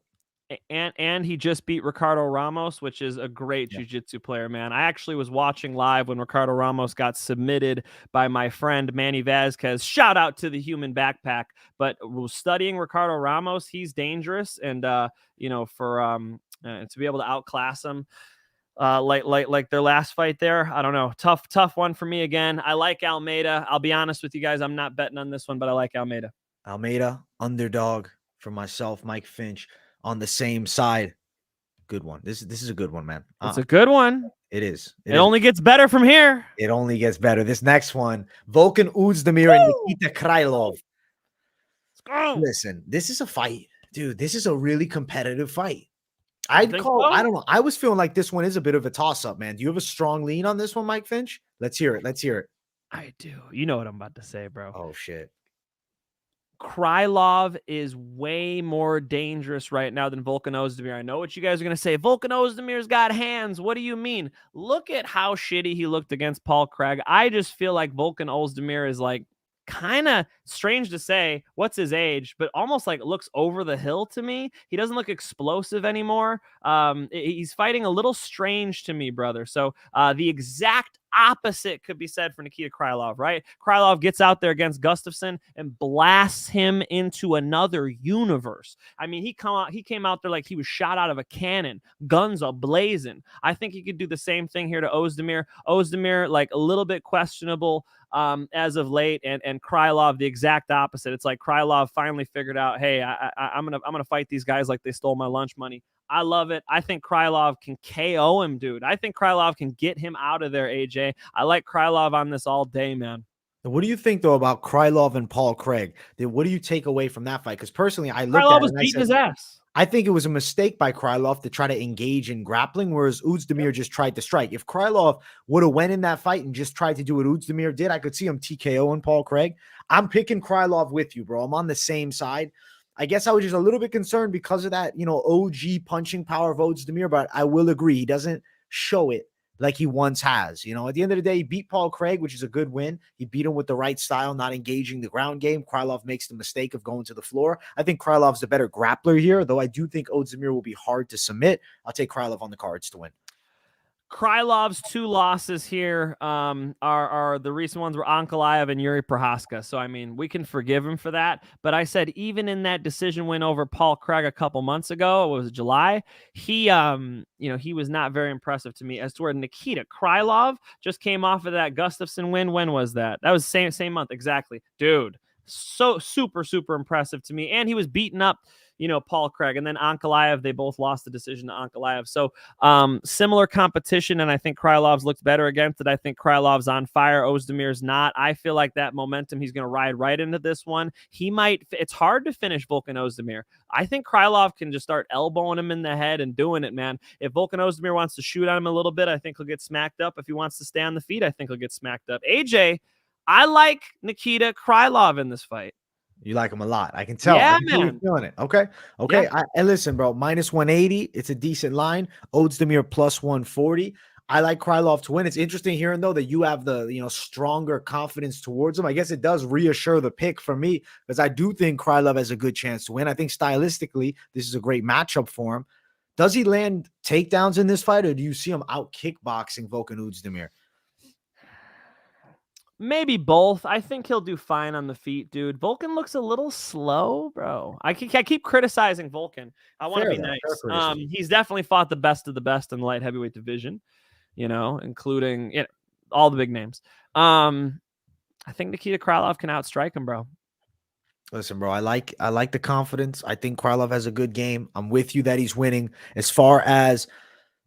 And he just beat Ricardo Ramos, which is a great jiu-jitsu player, man. I actually was watching live when Ricardo Ramos got submitted by my friend Manny Vazquez. Shout out to the human backpack. But studying Ricardo Ramos, he's dangerous, and to be able to outclass him, like their last fight there, I don't know. Tough one for me again. I like Almeida. I'll be honest with you guys, I'm not betting on this one, but I like Almeida. Almeida underdog for myself, Mike Finch. On the same side. Good one. This is a good one, man. It's a good one. It is. It only gets better from here. It only gets better. This next one, Volkan Oezdemir and Nikita Krylov. Listen, this is a fight. Dude, this is a really competitive fight. I don't know. I was feeling like this one is a bit of a toss-up, man. Do you have a strong lean on this one, Mike Finch? Let's hear it. I do. You know what I'm about to say, bro. Oh, shit. Krylov is way more dangerous right now than Volkan Oezdemir. I know what you guys are going to say. Volkan Ozdemir's got hands. What do you mean? Look at how shitty he looked against Paul Craig. I just feel like Volkan Oezdemir is like kind of strange to say. What's his age? But almost like looks over the hill to me. He doesn't look explosive anymore. He's fighting a little strange to me, brother. So the exact opposite could be said for Nikita Krylov, right? Krylov gets out there against Gustafsson and blasts him into another universe. I mean, he came out there like he was shot out of a cannon, guns a-blazing. I think he could do the same thing here to Oezdemir. Oezdemir, like a little bit questionable as of late, and Krylov the exact opposite. It's like Krylov finally figured out, hey, I'm gonna fight these guys like they stole my lunch money. I love it. I think Krylov can KO him, dude. I think Krylov can get him out of there, AJ. I like Krylov on this all day, man. What do you think, though, about Krylov and Paul Craig? What do you take away from that fight? Because personally, Krylov was beating his ass. I think it was a mistake by Krylov to try to engage in grappling, whereas Oezdemir just tried to strike. If Krylov would have went in that fight and just tried to do what Oezdemir did, I could see him TKO and Paul Craig. I'm picking Krylov with you, bro. I'm on the same side. I guess I was just a little bit concerned because of that, OG punching power of Oezdemir, but I will agree. He doesn't show it like he once has. You know, at the end of the day, he beat Paul Craig, which is a good win. He beat him with the right style, not engaging the ground game. Krylov makes the mistake of going to the floor. I think Krylov's the better grappler here, though I do think Oezdemir will be hard to submit. I'll take Krylov on the cards to win. Krylov's 2 losses here are the recent ones were Ankalaev and Yuri Prohaska. So, I mean, we can forgive him for that. But I said even in that decision win over Paul Craig a couple months ago, it was July, he was not very impressive to me. As to where Nikita Krylov just came off of that Gustafsson win. When was that? That was same month. Exactly. Dude, so super, super impressive to me. And he was beaten up, Paul Craig, and then Ankalaev, they both lost the decision to Ankalaev. So similar competition, and I think Krylov's looked better against it. I think Krylov's on fire. Ozdemir's not. I feel like that momentum, he's going to ride right into this one. It's hard to finish Volkan Oezdemir. I think Krylov can just start elbowing him in the head and doing it, man. If Volkan Oezdemir wants to shoot on him a little bit, I think he'll get smacked up. If he wants to stay on the feet, I think he'll get smacked up. AJ, I like Nikita Krylov in this fight. You like him a lot. I can tell. Yeah, man. man. Feeling it. Okay. Yeah. And listen, bro, minus 180. It's a decent line. Oezdemir plus 140. I like Krylov to win. It's interesting hearing, though, that you have the, stronger confidence towards him. I guess it does reassure the pick for me because I do think Krylov has a good chance to win. I think stylistically, this is a great matchup for him. Does he land takedowns in this fight, or do you see him out kickboxing Volkan Oezdemir? Maybe both. I think he'll do fine on the feet, dude. Volkan looks a little slow, bro. I keep criticizing Volkan. I want to be nice. He's definitely fought the best of the best in the light heavyweight division, including all the big names. I think Nikita Krylov can outstrike him, bro. Listen, bro, I like the confidence. I think Krylov has a good game. I'm with you that he's winning. As far as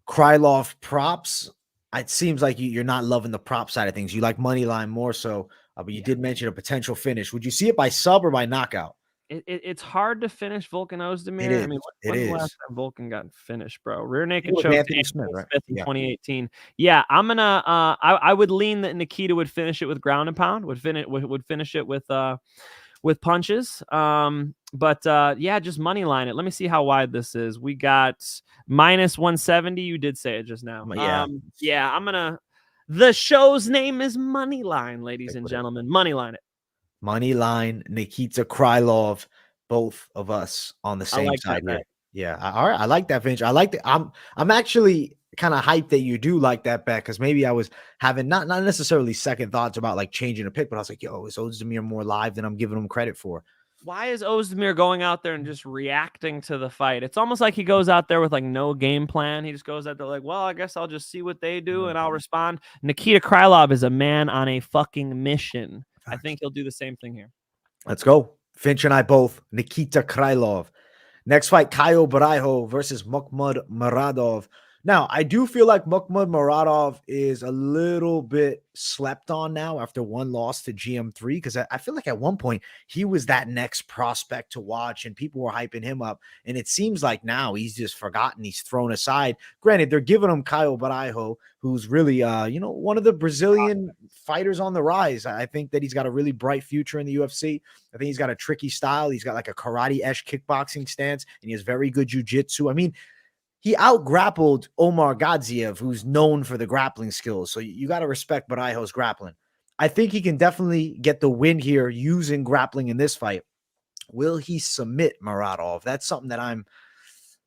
Krylov props, it seems like you're not loving the prop side of things. You like Moneyline more so, but you did mention a potential finish. Would you see it by sub or by knockout? It's hard to finish Volkan Oezdemir. It is. I mean, when's the last time Volkan got finished, bro? Rear naked choke Anthony Smith, right? in 2018. Yeah, I'm gonna. I would lean that Nikita would finish it with ground and pound. Would finish it with punches. But just money line it. Let me see how wide this is. We got minus 170. You did say it just now. Yeah. I'm gonna. The show's name is Moneyline, ladies and gentlemen. Moneyline it. Moneyline, Nikita Krylov, both of us on the same side here. Yeah. All right. I like that, Finch. I like that. I'm actually kind of hyped that you do like that bet because maybe I was having not necessarily second thoughts about like changing a pick, but I was like, yo, is Oezdemir more live than I'm giving him credit for? Why is Oezdemir going out there and just reacting to the fight? It's almost like he goes out there with like no game plan. He just goes out there like, well, I guess I'll just see what they do and I'll respond. Nikita Krylov is a man on a fucking mission. I think he'll do the same thing here. Let's go. Finch and I both. Nikita Krylov. Next fight, Caio Barriault versus Muradov. Now, I do feel like Muradov is a little bit slept on now after one loss to GM3 because I feel like at one point he was that next prospect to watch and people were hyping him up. And it seems like now he's just forgotten. He's thrown aside. Granted, they're giving him Caio Barriault, who's really, one of the Brazilian fighters on the rise. I think that he's got a really bright future in the UFC. I think he's got a tricky style. He's got like a karate-esque kickboxing stance and he has very good jiu-jitsu. I mean, he out-grappled Omar Godziev, who's known for the grappling skills. So you got to respect Barriault's grappling. I think he can definitely get the win here using grappling in this fight. Will he submit Muradov? That's something that I'm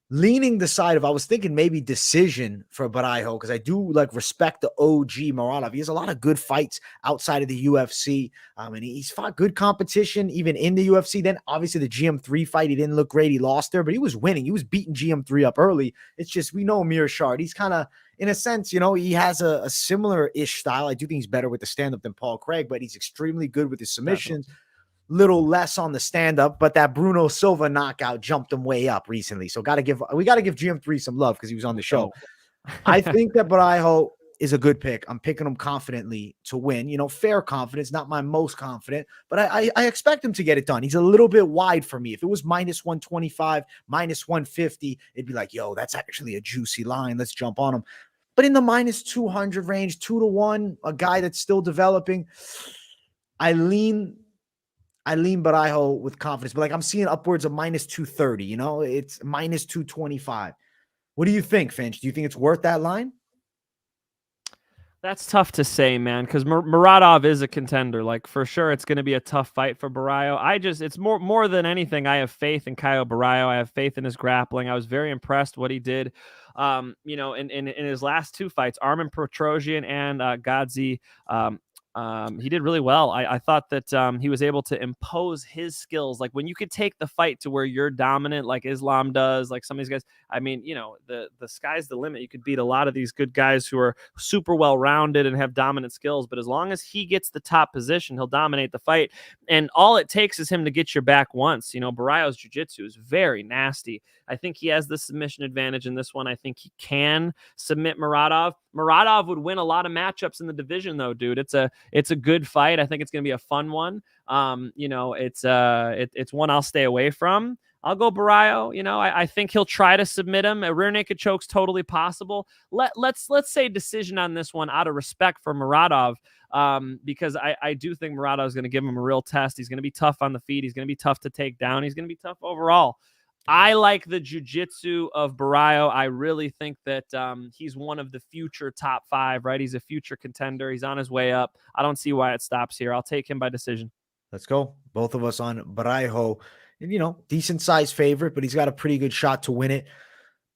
leaning the side of. I was thinking maybe decision for Barriault because I do respect the OG Muradov. He has a lot of good fights outside of the UFC, and he's fought good competition even in the UFC. Then obviously the GM3 fight, he didn't look great. He lost there, but he was winning. He was beating GM3 up early. It's just we know Amir Shard. He's kind of, in a sense, he has a similar-ish style. I do think he's better with the stand-up than Paul Craig, but he's extremely good with his submissions. Little less on the stand-up, but that Bruno Silva knockout jumped him way up recently. So we got to give GM3 some love because he was on the show. I think that Barriault is a good pick. I'm picking him confidently to win. Fair confidence, not my most confident, but I expect him to get it done. He's a little bit wide for me. If it was minus 125, minus 150, it'd be like, yo, that's actually a juicy line. Let's jump on him. But in the minus 200 range, 2-1, a guy that's still developing, I lean Barriault with confidence, but I'm seeing upwards of minus 230, it's minus 225. What do you think, Finch? Do you think it's worth that line? That's tough to say, man, because Muradov is a contender. Like, for sure, it's going to be a tough fight for Barriault. It's more than anything, I have faith in Caio Barriault. I have faith in his grappling. I was very impressed what he did, in his last 2 fights, Armin Petrosyan and Godzi. He did really well. I thought that he was able to impose his skills. Like, when you could take the fight to where you're dominant, like Islam does, like some of these guys. I mean, the sky's the limit. You could beat a lot of these good guys who are super well rounded and have dominant skills. But as long as he gets the top position, he'll dominate the fight. And all it takes is him to get your back once. Barriault's jiu-jitsu is very nasty. I think he has the submission advantage in this one. I think he can submit Muradov. Muradov would win a lot of matchups in the division, though, dude. It's a good fight. I think it's going to be a fun one. It's one I'll stay away from. I'll go Barriault. I think he'll try to submit him. A rear naked choke's totally possible. Let's say decision on this one out of respect for Muradov, because I do think Muradov is going to give him a real test. He's going to be tough on the feet. He's going to be tough to take down. He's going to be tough overall. I like the jiu-jitsu of Barriault. I really think that he's one of the future top 5, right? He's a future contender. He's on his way up. I don't see why it stops here. I'll take him by decision. Let's go. Both of us on Barriault. And, decent size favorite, but he's got a pretty good shot to win it.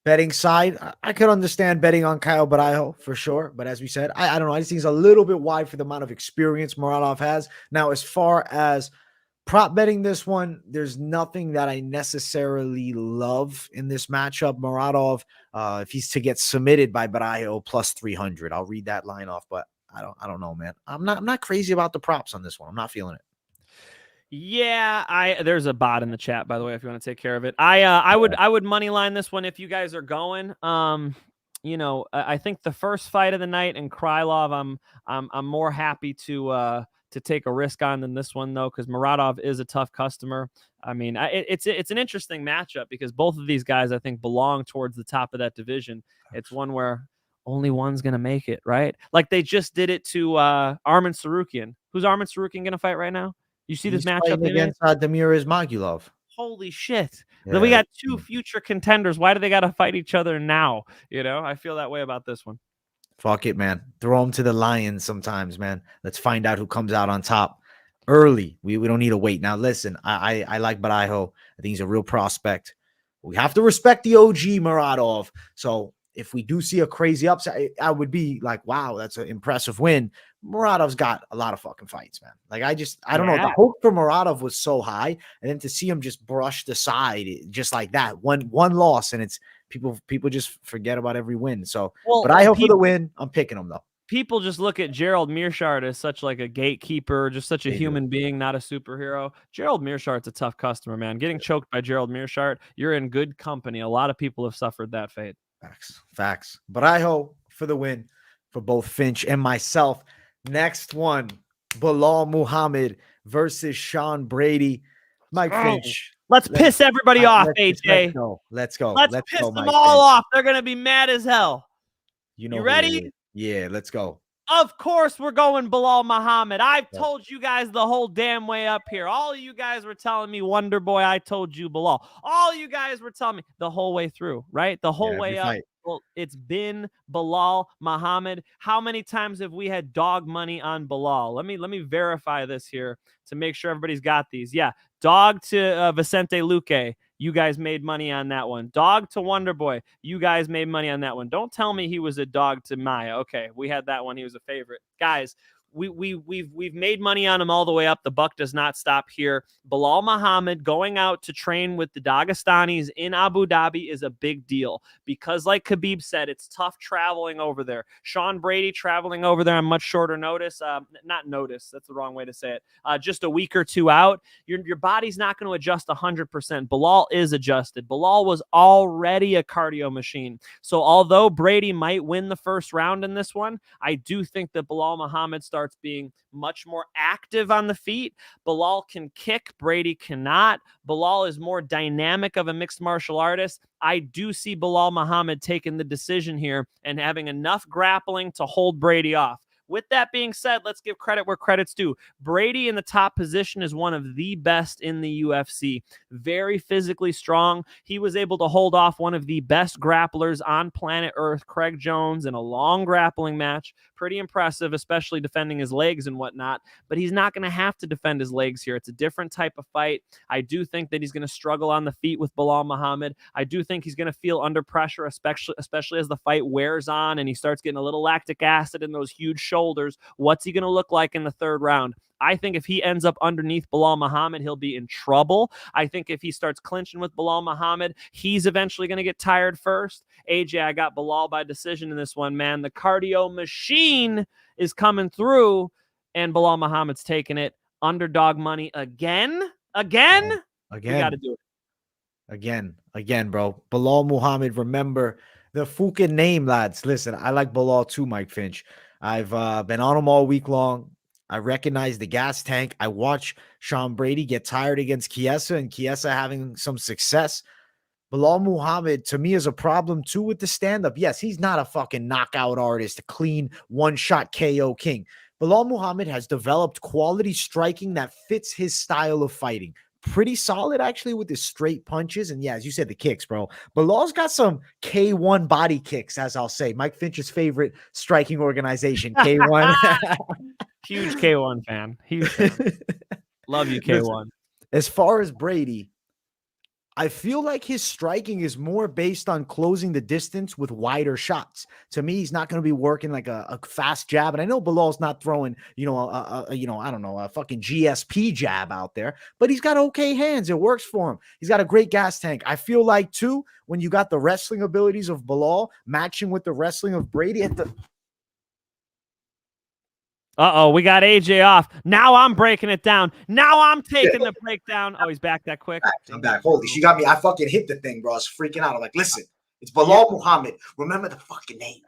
Betting side, I could understand betting on Caio Barriault for sure. But as we said, I don't know. I just think he's a little bit wide for the amount of experience Muradov has. Now, as far as prop betting this one, there's nothing that I necessarily love in this matchup. Muradov, if he's to get submitted by Barriault, plus 300, I'll read that line off, but I don't know, man. I'm not crazy about the props on this one. I'm not feeling it. Yeah, there's a bot in the chat, by the way, if you want to take care of it. I would money line this one if you guys are going. I think the first fight of the night in Krylov, I'm more happy to take a risk on than this one, though, because Muradov is a tough customer. I mean, it's an interesting matchup because both of these guys, I think, belong towards the top of that division. It's one where only one's going to make it, right? Like they just did it to Armin Tsarukyan. Who's Armin Tsarukyan going to fight right now? You see this matchup against Oezdemir Ismagulov. Holy shit. Yeah. Then we got 2 future contenders. Why do they got to fight each other now? I feel that way about this one. Fuck it, man. Throw them to the lions sometimes, man. Let's find out who comes out on top early. We don't need to wait. Now, listen, I like Barriault. I think he's a real prospect. We have to respect the OG Muradov. So if we do see a crazy upset, I would be like, wow, that's an impressive win. Muradov's got a lot of fucking fights, man. Like, I don't know. The hope for Muradov was so high. And then to see him just brushed aside just like that, one loss, and it's people just forget about every win. So, but I hope for the win. I'm picking him, though. People just look at Gerald Meerschaert as such like a gatekeeper, just such a human being, not a superhero. Gerald Meerschaert's a tough customer, man. Getting choked by Gerald Meerschaert, you're in good company. A lot of people have suffered that fate. Facts. But I hope for the win for both Finch and myself. Next one, Belal Muhammad versus Sean Brady. Mike Finch. Let's piss everybody off, AJ. Let's go. Let's piss them all off. They're going to be mad as hell. You ready? Yeah, let's go. Of course, we're going Belal Muhammad. I've told you guys the whole damn way up here. All of you guys were telling me Wonder Boy. I told you Belal. All you guys were telling me the whole way through, right? The whole way up. Well, it's been Belal Muhammad. How many times have we had dog money on Belal? Let me verify this here to make sure everybody's got these. Yeah, dog to Vicente Luque. You guys made money on that one. Dog to Wonder Boy. You guys made money on that one. Don't tell me he was a dog to Maya. Okay, we had that one. He was a favorite. Guys, we've made money on him all the way up. The buck does not stop here. Belal Muhammad going out to train with the Dagestanis in Abu Dhabi is a big deal because, like Khabib said, it's tough traveling over there. Sean Brady traveling over there on much shorter notice. Not notice. That's the wrong way to say it. Just a week or two out. Your body's not going to adjust 100%. Belal is adjusted. Belal was already a cardio machine. So although Brady might win the first round in this one, I do think that Belal Muhammad starts being much more active on the feet. Belal can kick. Brady cannot. Belal is more dynamic of a mixed martial artist. I do see Belal Muhammad taking the decision here and having enough grappling to hold Brady off. With that being said, let's give credit where credit's due. Brady in the top position is one of the best in the UFC. Very physically strong. He was able to hold off one of the best grapplers on planet Earth, Craig Jones, in a long grappling match pretty impressive, especially defending his legs and whatnot, but he's not going to have to defend his legs here. It's a different type of fight. I do think that he's going to struggle on the feet with Belal Muhammad. I do think he's going to feel under pressure, especially as the fight wears on and he starts getting a little lactic acid in those huge shoulders. What's he going to look like in the third round? I think if he ends up underneath Belal Muhammad, he'll be in trouble. I think if he starts clinching with Belal Muhammad, he's eventually going to get tired first. AJ, I got Belal by decision in this one, man. The cardio machine is coming through, and Belal Muhammad's taking it. Underdog money again. We got to do it. Again, bro. Belal Muhammad, remember the fucking name, lads. Listen, I like Belal too, Mike Finch. I've been on him all week long. I recognize the gas tank. I watch Sean Brady get tired against Chiesa and Chiesa having some success. Belal Muhammad, to me, is a problem too with the stand-up. Yes, he's not a fucking knockout artist, a clean one-shot KO king. Belal Muhammad has developed quality striking that fits his style of fighting. Pretty solid, actually, with his straight punches. And yeah, as you said, the kicks, bro. Belal's got some K1 body kicks, as I'll say. Mike Finch's favorite striking organization, K1. Huge K1 fan. Huge fan. Love you, K1. Listen, as far as Brady, I feel like his striking is more based on closing the distance with wider shots. To me, he's not going to be working like a fast jab. And I know Belal's not throwing, a fucking GSP jab out there, but he's got okay hands. It works for him. He's got a great gas tank. I feel like too, when you got the wrestling abilities of Belal matching with the wrestling of Brady at the... Uh-oh, we got AJ off. Now I'm breaking it down. Now I'm taking the breakdown. Oh, he's back that quick. I'm back. Holy, she got me. I fucking hit the thing, bro. I was freaking out. I'm like, listen, it's Belal Muhammad. Remember the fucking name.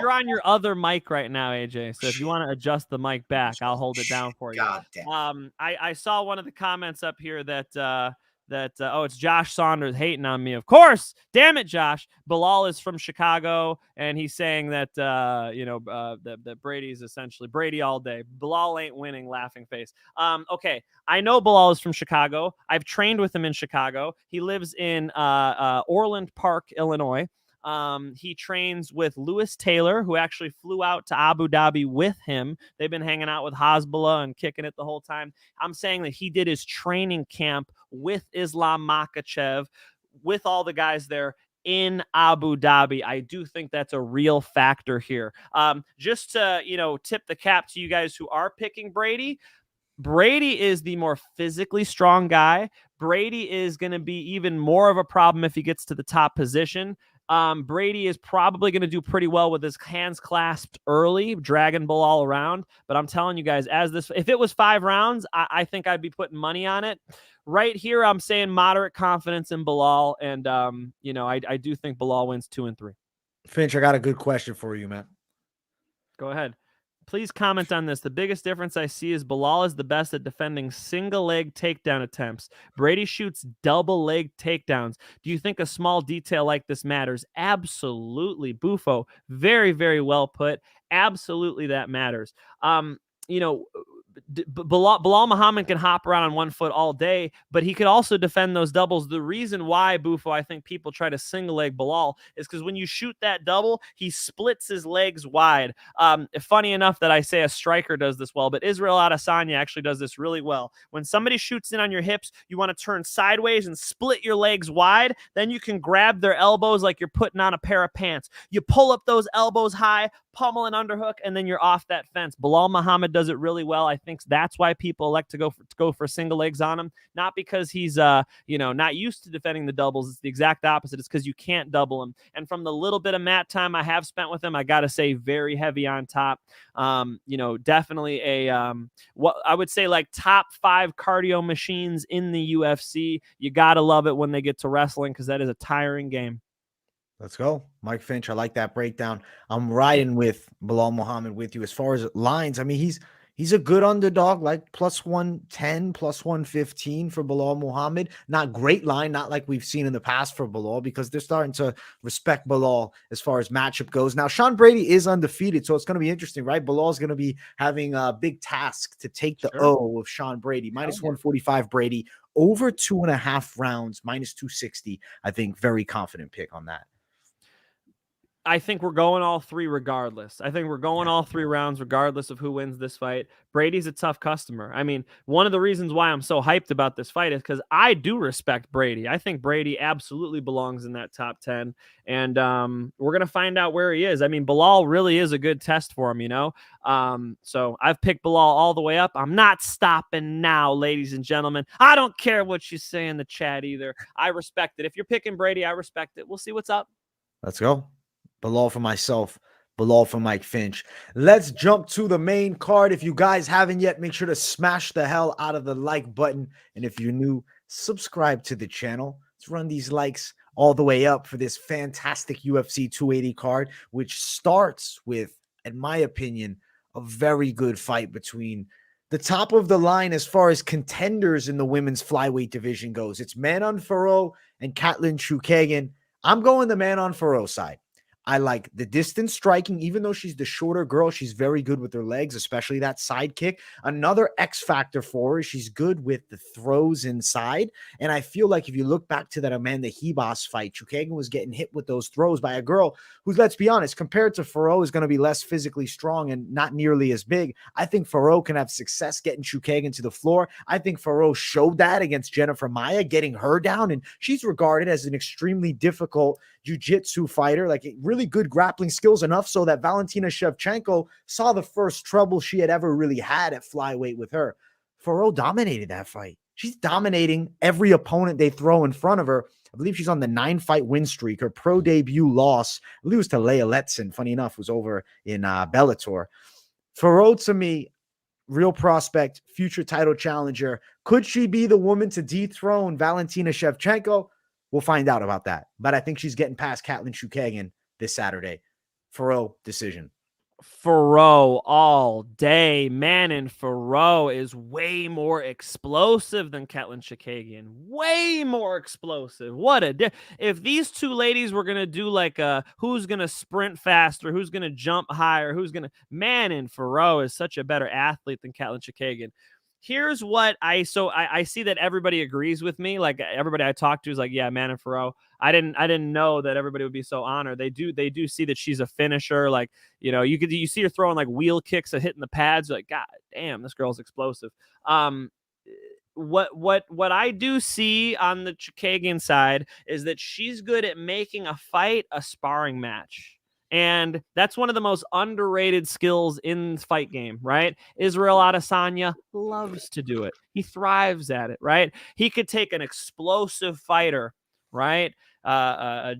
You're on your other mic right now, AJ. So if you want to adjust the mic back, I'll hold it down for you. God damn. I saw one of the comments up here that it's Josh Saunders hating on me. Of course, damn it, Josh. Belal is from Chicago, and he's saying that that Brady's essentially Brady all day. Belal ain't winning. Laughing face. Okay, I know Belal is from Chicago. I've trained with him in Chicago. He lives in Orland Park, Illinois. He trains with Lewis Taylor, who actually flew out to Abu Dhabi with him. They've been hanging out with Hezbollah and kicking it the whole time. I'm saying that he did his training camp with Islam Makhachev, with all the guys there in Abu Dhabi. I do think that's a real factor here. Just to, tip the cap to you guys who are picking Brady. Brady is the more physically strong guy. Brady is going to be even more of a problem if he gets to the top position. Brady is probably going to do pretty well with his hands clasped early, dragging Belal around. But I'm telling you guys, if it was 5 rounds, I think I'd be putting money on it. Right here, I'm saying moderate confidence in Belal, and I do think Belal wins 2 and 3. Finch, I got a good question for you, man. Go ahead. Please comment on this. The biggest difference I see is Belal is the best at defending single leg takedown attempts. Brady shoots double leg takedowns. Do you think a small detail like this matters? Absolutely. Bufo, very, very well put. Absolutely, that matters. Belal Muhammad can hop around on one foot all day, but he could also defend those doubles. The reason why, Bufo, I think people try to single leg Belal is because when you shoot that double, he splits his legs wide. Funny enough that I say a striker does this well, but Israel Adesanya actually does this really well. When somebody shoots in on your hips, you want to turn sideways and split your legs wide. Then you can grab their elbows like you're putting on a pair of pants. You pull up those elbows high, pummel an underhook, and then you're off that fence. Belal Muhammad does it really well. I think that's why people elect to go for single legs on him, not because he's not used to defending the doubles. It's the exact opposite. It's because you can't double him. And from the little bit of mat time I have spent with him, I gotta say, very heavy on top. Definitely what I would say like top 5 cardio machines in the UFC. You gotta love it when they get to wrestling because that is a tiring game. Let's go. Mike Finch, I like that breakdown. I'm riding with Belal Muhammad with you. As far as lines, I mean, he's a good underdog, like +110, +115 for Belal Muhammad. Not great line, not like we've seen in the past for Belal, because they're starting to respect Belal as far as matchup goes. Now, Sean Brady is undefeated, so it's going to be interesting, right? Belal's going to be having a big task to take the O of Sean Brady. -145 Brady, over 2.5 rounds, -260. I think very confident pick on that. I think we're going all three regardless. I think we're going all 3 rounds regardless of who wins this fight. Brady's a tough customer. I mean, one of the reasons why I'm so hyped about this fight is because I do respect Brady. I think Brady absolutely belongs in that top 10. And we're going to find out where he is. I mean, Belal really is a good test for him, you know? So I've picked Belal all the way up. I'm not stopping now, ladies and gentlemen. I don't care what you say in the chat either. I respect it. If you're picking Brady, I respect it. We'll see what's up. Let's go. Belal for myself. Belal for Mike Finch. Let's jump to the main card. If you guys haven't yet, make sure to smash the hell out of the like button. And if you're new, subscribe to the channel. Let's run these likes all the way up for this fantastic UFC 280 card, which starts with, in my opinion, a very good fight between the top of the line as far as contenders in the women's flyweight division goes. It's Manon Fiorot and Katlyn Chookagian. I'm going the Manon Fiorot side. I like the distance striking. Even though she's the shorter girl, she's very good with her legs, especially that side kick. Another X factor for her, she's good with the throws inside. And I feel like if you look back to that Amanda Hebos fight, Chookagian was getting hit with those throws by a girl who's, let's be honest, compared to Fiorot, is going to be less physically strong and not nearly as big. I think Fiorot can have success getting Chookagian to the floor. I think Fiorot showed that against Jennifer Maia, getting her down. And she's regarded as an extremely difficult jiu-jitsu fighter, like really good grappling skills, enough so that Valentina Shevchenko saw the first trouble she had ever really had at flyweight with her. Fiorot dominated that fight. She's dominating every opponent they throw in front of her. I believe she's on the 9-fight win streak. Her pro debut loss, I believe it was to Leia Letson, funny enough, was over in Bellator. Fiorot, to me, real prospect, future title challenger. Could she be the woman to dethrone Valentina Shevchenko? We'll find out about that. But I think she's getting past Katlyn Chookagian this Saturday. Fiorot decision. Fiorot all day. Manon Fiorot is way more explosive than Katlyn Chookagian. Way more explosive. What a if these two ladies were gonna do like a who's gonna sprint faster, who's gonna jump higher, Manon Fiorot is such a better athlete than Katlyn Chookagian. Here's what I see that everybody agrees with me. Like everybody I talk to is like, yeah, Manon Fiorot. I didn't know that everybody would be so honored. They do see that she's a finisher. Like, you know, you see her throwing like wheel kicks and hitting the pads. You're like, God damn, this girl's explosive. What I do see on the Chookagian side is that she's good at making a fight a sparring match. And that's one of the most underrated skills in the fight game, right? Israel Adesanya loves to do it. He thrives at it, right? He could take an explosive fighter, right? A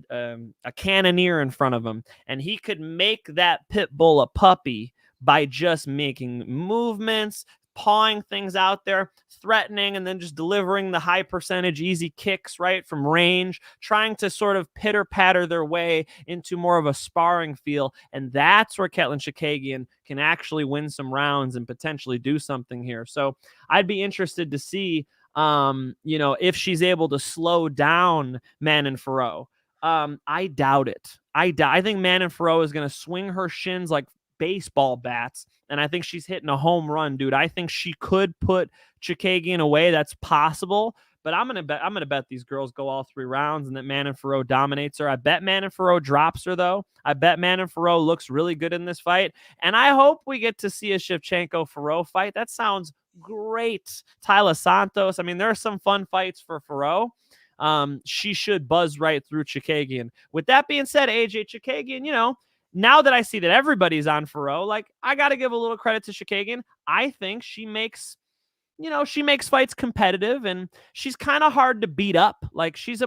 cannoneer in front of him, and he could make that pit bull a puppy by just making movements, pawing things out there, threatening, and then just delivering the high percentage easy kicks, right, from range, trying to sort of pitter patter their way into more of a sparring feel. And that's where Katlyn Chookagian can actually win some rounds and potentially do something here. So I'd be interested to see, you know, if she's able to slow down Manon Fiorot. I doubt it. I think Manon Fiorot is going to swing her shins like baseball bats, and I think she's hitting a home run, dude. I think she could put Chookagian away. That's possible, but I'm gonna bet these girls go all 3 rounds and that Manon Fiorot dominates her. I bet Manon Fiorot drops her though. I bet Manon Fiorot looks really good in this fight, and I hope we get to see a Shevchenko Fiorot fight. That sounds great. Tyler Santos. I mean, there are some fun fights for Fiorot. She should buzz right through Chookagian. With that being said, AJ, Chookagian, you know, now that I see that everybody's on Fiorot, like, I got to give a little credit to Chookagian. I think she makes fights competitive, and she's kind of hard to beat up. Like, she's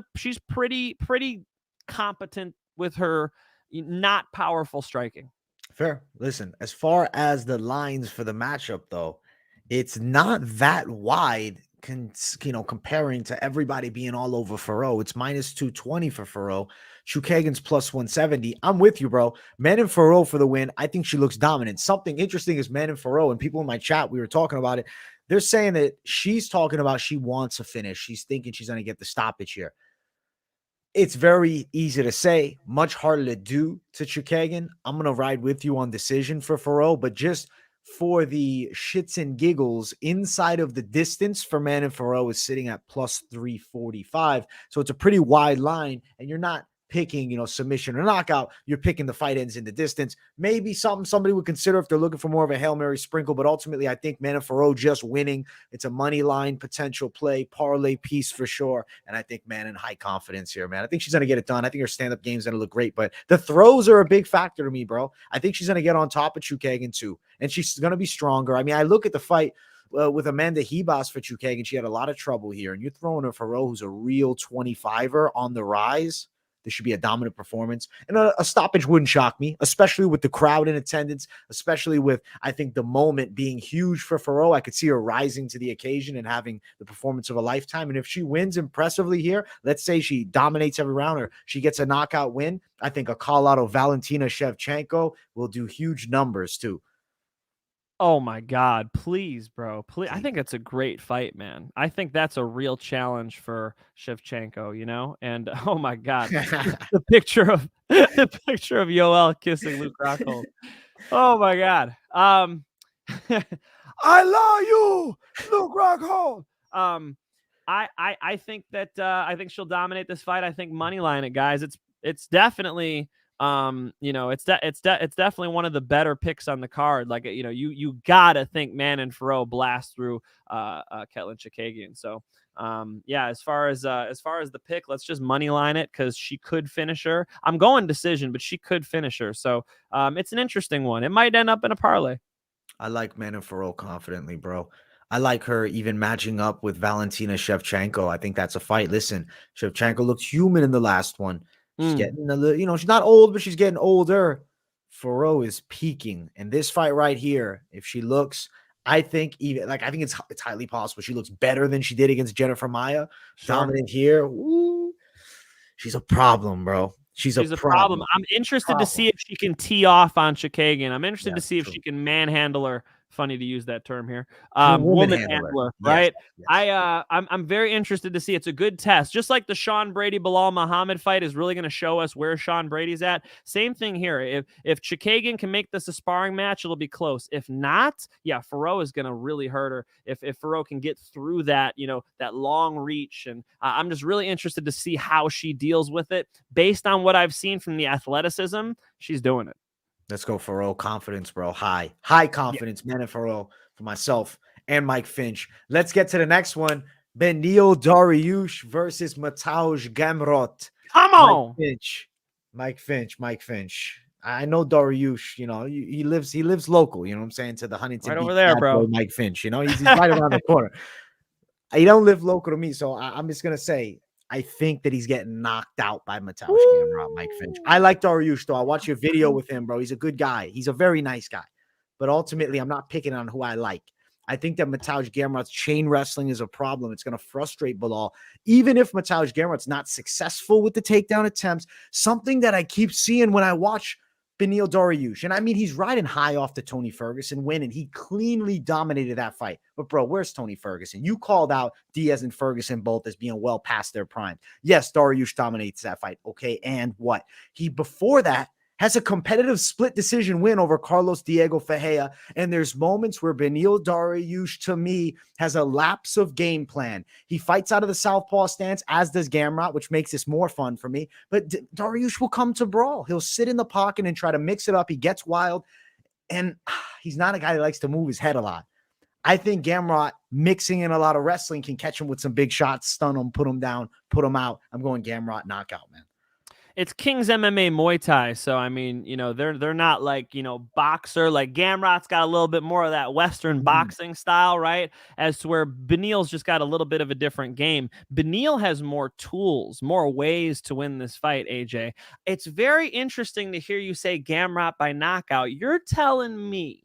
pretty competent with her not powerful striking. Fair. Listen, as far as the lines for the matchup, though, it's not that wide, comparing to everybody being all over Fiorot. It's minus 220 for Fiorot. Chookagian's plus 170. I'm with you, bro. Manon Fiorot for the win. I think she looks dominant. Something interesting is Manon Fiorot, and people in my chat, we were talking about it. They're saying that she's talking about she wants a finish. She's thinking she's going to get the stoppage here. It's very easy to say, much harder to do to Chookagian. I'm going to ride with you on decision for Fiorot, but just for the shits and giggles, inside of the distance for Manon Fiorot is sitting at plus 345. So it's a pretty wide line, and you're not picking, submission or knockout. You're picking the fight ends in the distance. Maybe something somebody would consider if they're looking for more of a Hail Mary sprinkle, but ultimately I think Manon Fiorot just winning. It's a money line potential play, parlay piece for sure. And I think Manon high confidence here, man. I think she's going to get it done. I think her stand-up game's going to look great, but the throws are a big factor to me, bro. I think she's going to get on top of Chookagian too, and she's going to be stronger. I mean, I look at the fight with Amanda Hebos for Chookagian. She had a lot of trouble here, and you're throwing a Fiorot who's a real 25er on the rise. This should be a dominant performance, and a stoppage wouldn't shock me, especially with the crowd in attendance, especially with, I think, the moment being huge for Fiorot. I could see her rising to the occasion and having the performance of a lifetime. And if she wins impressively here, let's say she dominates every round or she gets a knockout win, I think a call-out of Valentina Shevchenko will do huge numbers too. Oh my God, please, bro. Please. I think it's a great fight, man. I think that's a real challenge for Shevchenko, and oh my God, the picture of Yoel kissing Luke Rockhold. Oh my God. I love you, Luke Rockhold. I think that I think she'll dominate this fight. I think Moneyline it, guys. It's definitely it's definitely one of the better picks on the card. Like, you gotta think Manon Fiorot blast through Ketlin Chookagian. So as far as the pick, let's just money line it because she could finish her. I'm going decision, but she could finish her. So it's an interesting one. It might end up in a parlay. I like Manon Fiorot confidently, bro. I like her even matching up with Valentina Shevchenko. I think that's a fight. Listen, Shevchenko looked human in the last one. She's getting a little, she's not old, but she's getting older. Fiorot is peaking. And this fight right here, if she looks, I think it's highly possible she looks better than she did against Jennifer Maia. Sure. Dominant here. Ooh, she's a problem, bro. She's a problem. I'm interested to see if she can tee off on Chookagian. I'm interested to see if she can manhandle her. Funny to use that term here. Woman handler, right? Yes. I'm very interested to see. It's a good test. Just like the Sean Brady Bilal Muhammad fight is really going to show us where Sean Brady's at. Same thing here. If Chookagian can make this a sparring match, it'll be close. If not, Fiorot is going to really hurt her. If Fiorot can get through that, that long reach, and I'm just really interested to see how she deals with it. Based on what I've seen from the athleticism, she's doing it. Let's go, Fiorot. Confidence, bro. High confidence. Manon Fiorot for myself and Mike Finch. Let's get to the next one. Beneil Dariush versus Mateusz Gamrot. Come on. Mike Finch. I know Dariush, he lives local, you know what I'm saying? To the Huntington. Right over there, bro. Mike Finch, he's right around the corner. He don't live local to me, so I'm just going to say, I think that he's getting knocked out by Mateusz Gamrot, Mike Finch. I like Dariush, though. I watch your video with him, bro. He's a good guy. He's a very nice guy. But ultimately, I'm not picking on who I like. I think that Mateusz Gamrot's chain wrestling is a problem. It's going to frustrate Bilal. Even if Mateusz Gamrot's not successful with the takedown attempts, something that I keep seeing when I watch Beneil Dariush, and I mean, he's riding high off the Tony Ferguson win, and he cleanly dominated that fight. But bro, where's Tony Ferguson? You called out Diaz and Ferguson both as being well past their prime. Yes, Dariush dominates that fight. Okay, and what? He, before that, has a competitive split decision win over Carlos Diego Ferreira. And there's moments where Beneil Dariush, to me, has a lapse of game plan. He fights out of the southpaw stance, as does Gamrot, which makes this more fun for me. But Dariush will come to brawl. He'll sit in the pocket and try to mix it up. He gets wild. And he's not a guy that likes to move his head a lot. I think Gamrot mixing in a lot of wrestling can catch him with some big shots, stun him, put him down, put him out. I'm going Gamrot knockout, man. It's King's MMA Muay Thai. So, I mean, they're not like, boxer. Like Gamrot's got a little bit more of that Western boxing style, right? As to where Beneil's just got a little bit of a different game. Beneil has more tools, more ways to win this fight, AJ. It's very interesting to hear you say Gamrot by knockout. You're telling me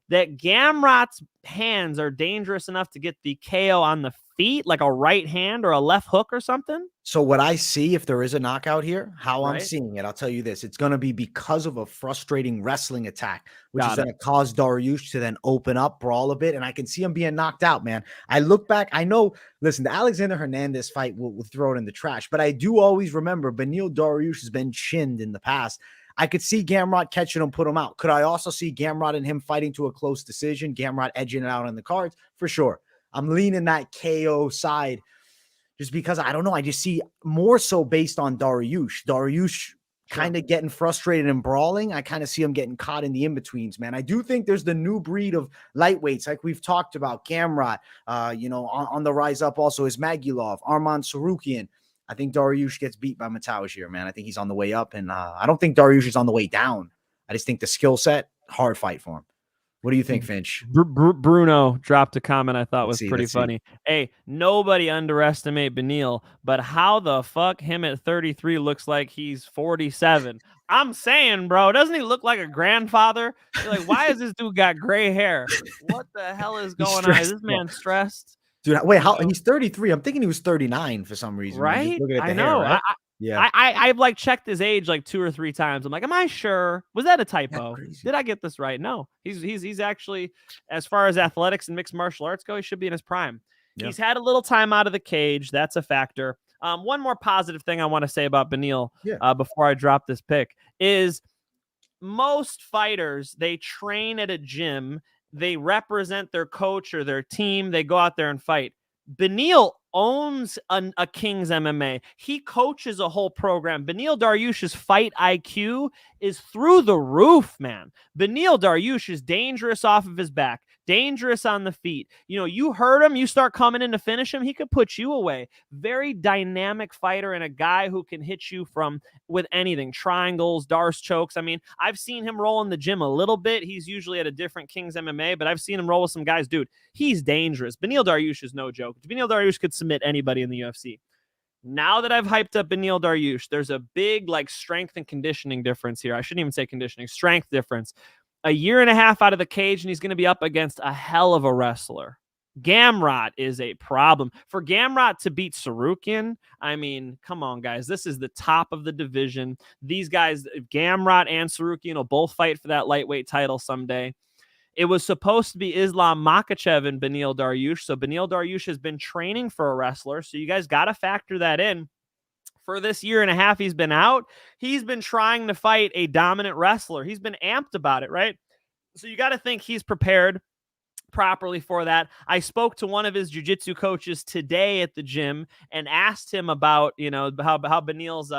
that Gamrot's hands are dangerous enough to get the KO on the feet, like a right hand or a left hook or something? So what I see, if there is a knockout here, how I'm seeing it, I'll tell you this. It's going to be because of a frustrating wrestling attack, which is going to cause Dariush to then open up, brawl a bit, and I can see him being knocked out, man. I look back. I know, listen, the Alexander Hernandez fight will throw it in the trash, but I do always remember Beneil Dariush has been chinned in the past. I could see Gamrot catching him, put him out. Could I also see Gamrot and him fighting to a close decision, Gamrot edging it out on the cards? For sure. I'm leaning that KO side just because I don't know. I just see more so based on Dariush. Dariush kind of getting frustrated and brawling. I kind of see him getting caught in the in-betweens, man. I do think there's the new breed of lightweights, like we've talked about. Gamrot, on the rise up also is Magulov, Arman Sarukian. I think Dariush gets beat by Mataush here, man. I think he's on the way up, and I don't think Dariush is on the way down. I just think the skill set, hard fight for him. What do you think, Finch? Bruno dropped a comment I thought was Let's pretty see. funny. Hey, nobody underestimate Beneil, but how the fuck him at 33 looks like he's 47? I'm saying, bro, doesn't he look like a grandfather? You're like, why is this dude got gray hair? What the hell is going on? Is this man stressed? Dude, wait, he's 33. I'm thinking he was 39 for some reason. Right? I know. Hair, right? Yeah. I've like checked his age like 2 or 3 times. I'm like, am I sure? Was that a typo? Did I get this right? No. He's actually, as far as athletics and mixed martial arts go, he should be in his prime. Yeah. He's had a little time out of the cage. That's a factor. One more positive thing I want to say about Beneil before I drop this pick is most fighters, they train at a gym. They represent their coach or their team. They go out there and fight. Beneil owns a King's MMA. He coaches a whole program. Beneil Dariush's fight IQ is through the roof, man. Beneil Dariush is dangerous off of his back, dangerous on the feet. You hurt him, you start coming in to finish him, he could put you away. Very dynamic fighter and a guy who can hit you with anything, triangles, Darce chokes. I mean, I've seen him roll in the gym a little bit. He's usually at a different King's MMA, but I've seen him roll with some guys. Dude, he's dangerous. Beneil Dariush is no joke. Beneil Dariush could submit anybody in the UFC. Now that I've hyped up Beneil Dariush, there's a big strength and conditioning difference here. I shouldn't even say conditioning, strength difference. A year and a half out of the cage, and he's going to be up against a hell of a wrestler. Gamrot is a problem. For Gamrot to beat Sarukian, I mean, come on, guys. This is the top of the division. These guys, Gamrot and Sarukian, will both fight for that lightweight title someday. It was supposed to be Islam Makhachev and Beneil Dariush. So Beneil Dariush has been training for a wrestler. So you guys got to factor that in. For this year and a half he's been out, he's been trying to fight a dominant wrestler. He's been amped about it, right? So you got to think he's prepared properly for that. I spoke to one of his jiu-jitsu coaches today at the gym and asked him about, how Beneil's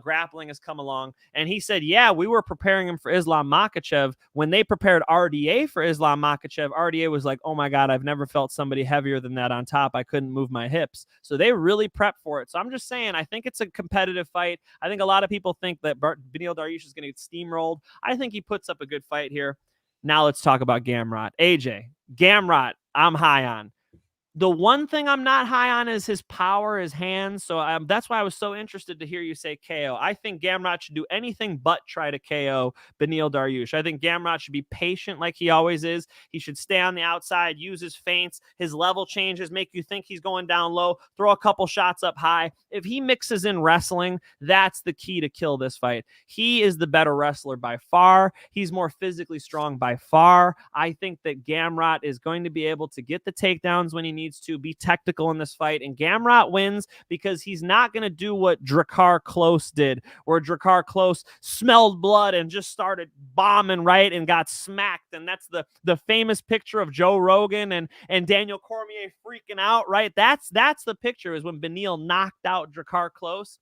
grappling has come along. And he said, yeah, we were preparing him for Islam Makhachev. When they prepared RDA for Islam Makhachev, RDA was like, oh my God, I've never felt somebody heavier than that on top. I couldn't move my hips. So they really prepped for it. So I'm just saying, I think it's a competitive fight. I think a lot of people think that Beneil Dariush is going to get steamrolled. I think he puts up a good fight here. Now let's talk about Gamrot. AJ, Gamrot, I'm high on. The one thing I'm not high on is his power, his hands. So that's why I was so interested to hear you say KO. I think Gamrot should do anything but try to KO Beneil Dariush. I think Gamrot should be patient like he always is. He should stay on the outside, use his feints, his level changes, make you think he's going down low, throw a couple shots up high. If he mixes in wrestling, that's the key to kill this fight. He is the better wrestler by far. He's more physically strong by far. I think that Gamrot is going to be able to get the takedowns when he needs to, be technical in this fight, and Gamrot wins because he's not going to do what Drakkar Klose did, where Drakkar Klose smelled blood and just started bombing, right, and got smacked. And that's the famous picture of Joe Rogan and Daniel Cormier freaking out, right? That's the picture, is when Beneil knocked out Drakkar Klose.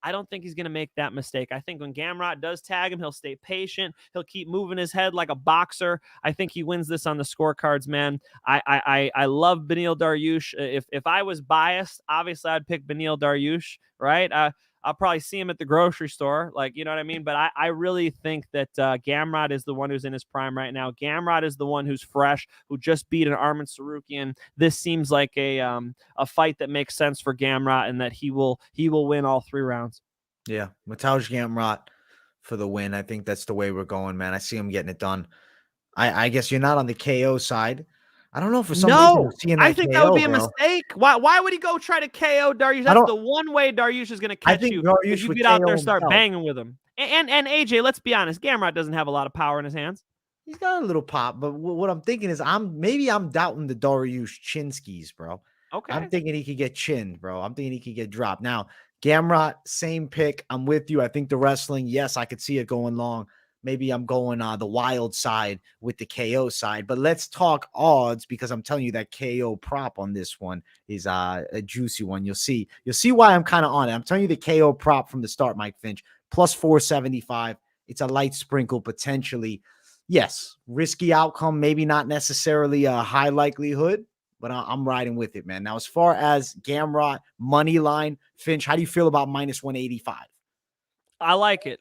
I don't think he's going to make that mistake. I think when Gamrot does tag him, he'll stay patient. He'll keep moving his head like a boxer. I think he wins this on the scorecards, man. I love Beneil Dariush. If I was biased, obviously I'd pick Beneil Dariush, right? I'll probably see him at the grocery store, you know what I mean? But I really think that Gamrot is the one who's in his prime right now. Gamrot is the one who's fresh, who just beat an Arman Sarukian. This seems like a fight that makes sense for Gamrot, and that he will win all 3 rounds. Yeah, Mataush Gamrot for the win. I think that's the way we're going, man. I see him getting it done. I guess you're not on the KO side. I don't know, for some reason I think that would be a mistake. Why would he go try to KO Dariush? That's the one way Dariush is going to catch you. If you get out there and start banging with him. And AJ, let's be honest, Gamrot doesn't have a lot of power in his hands. He's got a little pop, but what I'm thinking is I'm doubting the Dariush chin skis, bro. Okay. I'm thinking he could get chinned, bro. I'm thinking he could get dropped. Now, Gamrot, same pick. I'm with you. I think the wrestling, yes, I could see it going long. maybe I'm going the wild side with the KO side. But let's talk odds, because I'm telling you that KO prop on this one is a juicy one. You'll see why I'm kind of on it. I'm telling you the KO prop from the start, Mike Finch, plus 475. It's a light sprinkle potentially. Yes, risky outcome, maybe not necessarily a high likelihood, but I'm riding with it, man. Now, as far as Gamrot, money line, Finch, how do you feel about minus 185? I like it.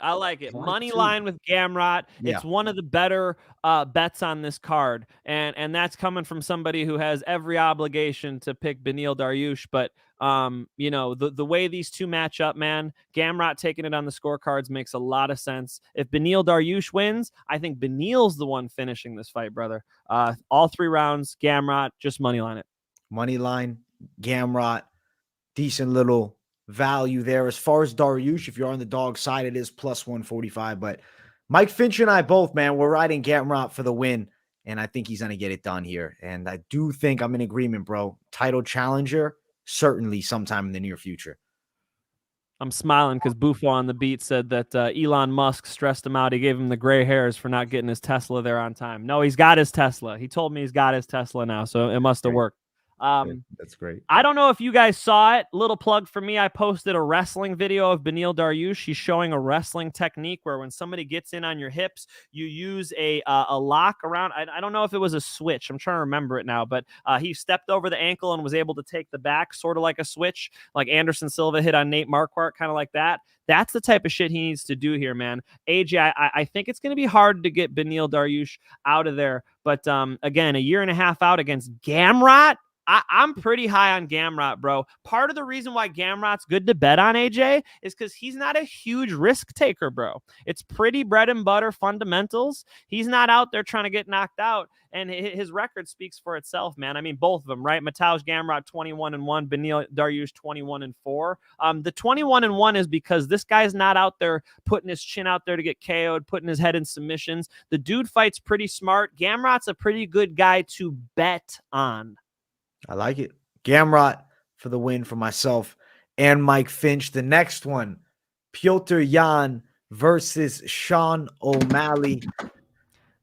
Money line with Gamrot. Yeah. It's one of the better bets on this card. And that's coming from somebody who has every obligation to pick Beneil Dariush. But, you know, the way these two match up, man, Gamrot taking it on the scorecards makes a lot of sense. If Beneil Dariush wins, I think Beneil's the one finishing this fight, brother. All 3 rounds, Gamrot, just money line it. Money line, Gamrot, decent little value there. As far as Dariush, if you're on the dog side, it is plus 145. But Mike Finch and I both, man, we're riding Gamrot for the win, and I think he's going to get it done here. And I do think I'm in agreement, bro. Title challenger, certainly sometime in the near future. I'm smiling because Buffo on the beat said that Elon Musk stressed him out. He gave him the gray hairs for not getting his Tesla there on time. No, he's got his Tesla. He told me he's got his Tesla now, so it must have worked. That's great. I don't know if you guys saw it. Little plug for me. I posted a wrestling video of Beneil Dariush. He's showing a wrestling technique where when somebody gets in on your hips, you use a lock around. I don't know if it was a switch. I'm trying to remember it now, but he stepped over the ankle and was able to take the back, sort of like a switch, like Anderson Silva hit on Nate Marquardt, kind of like that. That's the type of shit he needs to do here, man. AJ, I think it's going to be hard to get Beneil Dariush out of there. But again, a year and a half out against Gamrot, I'm pretty high on Gamrot, bro. Part of the reason why Gamrot's good to bet on, AJ, is because he's not a huge risk taker, bro. It's pretty bread and butter fundamentals. He's not out there trying to get knocked out, and his record speaks for itself, man. I mean, both of them, right? Mateusz Gamrot 21-1, Beneil Dariush 21-4. The 21-1 is because this guy's not out there putting his chin out there to get KO'd, putting his head in submissions. The dude fights pretty smart. Gamrot's a pretty good guy to bet on. I like it. Gamrot for the win for myself and Mike Finch. The next one, Petrosyan versus Sean O'Malley.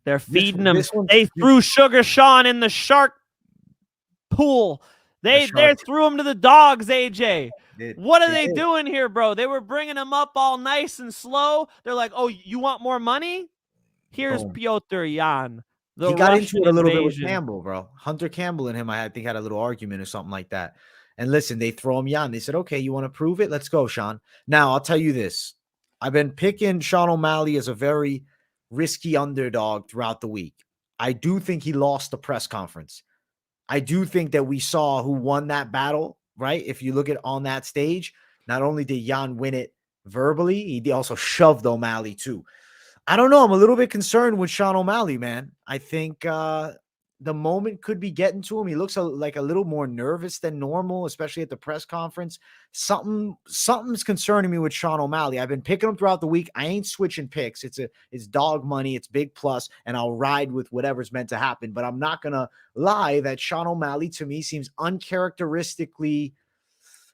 They're feeding him. They threw Sugar Sean in the shark pool. They threw him to the dogs, AJ. What are they doing here, bro? They were bringing him up all nice and slow. They're like, oh, you want more money? Here's Petrosyan. He got into it a little bit with Campbell, bro. Hunter Campbell and him, I think, had a little argument or something like that. And listen, they throw him Yan. They said, okay, you want to prove it? Let's go, Sean. Now, I'll tell you this. I've been picking Sean O'Malley as a very risky underdog throughout the week. I do think he lost the press conference. I do think that we saw who won that battle, right? If you look at on that stage, not only did Yan win it verbally, he also shoved O'Malley too. I don't know. I'm a little bit concerned with Sean O'Malley, man. I think the moment could be getting to him. He looks like a little more nervous than normal, especially at the press conference. Something's concerning me with Sean O'Malley. I've been picking him throughout the week. I ain't switching picks. It's dog money. It's big plus, and I'll ride with whatever's meant to happen. But I'm not going to lie that Sean O'Malley, to me, seems uncharacteristically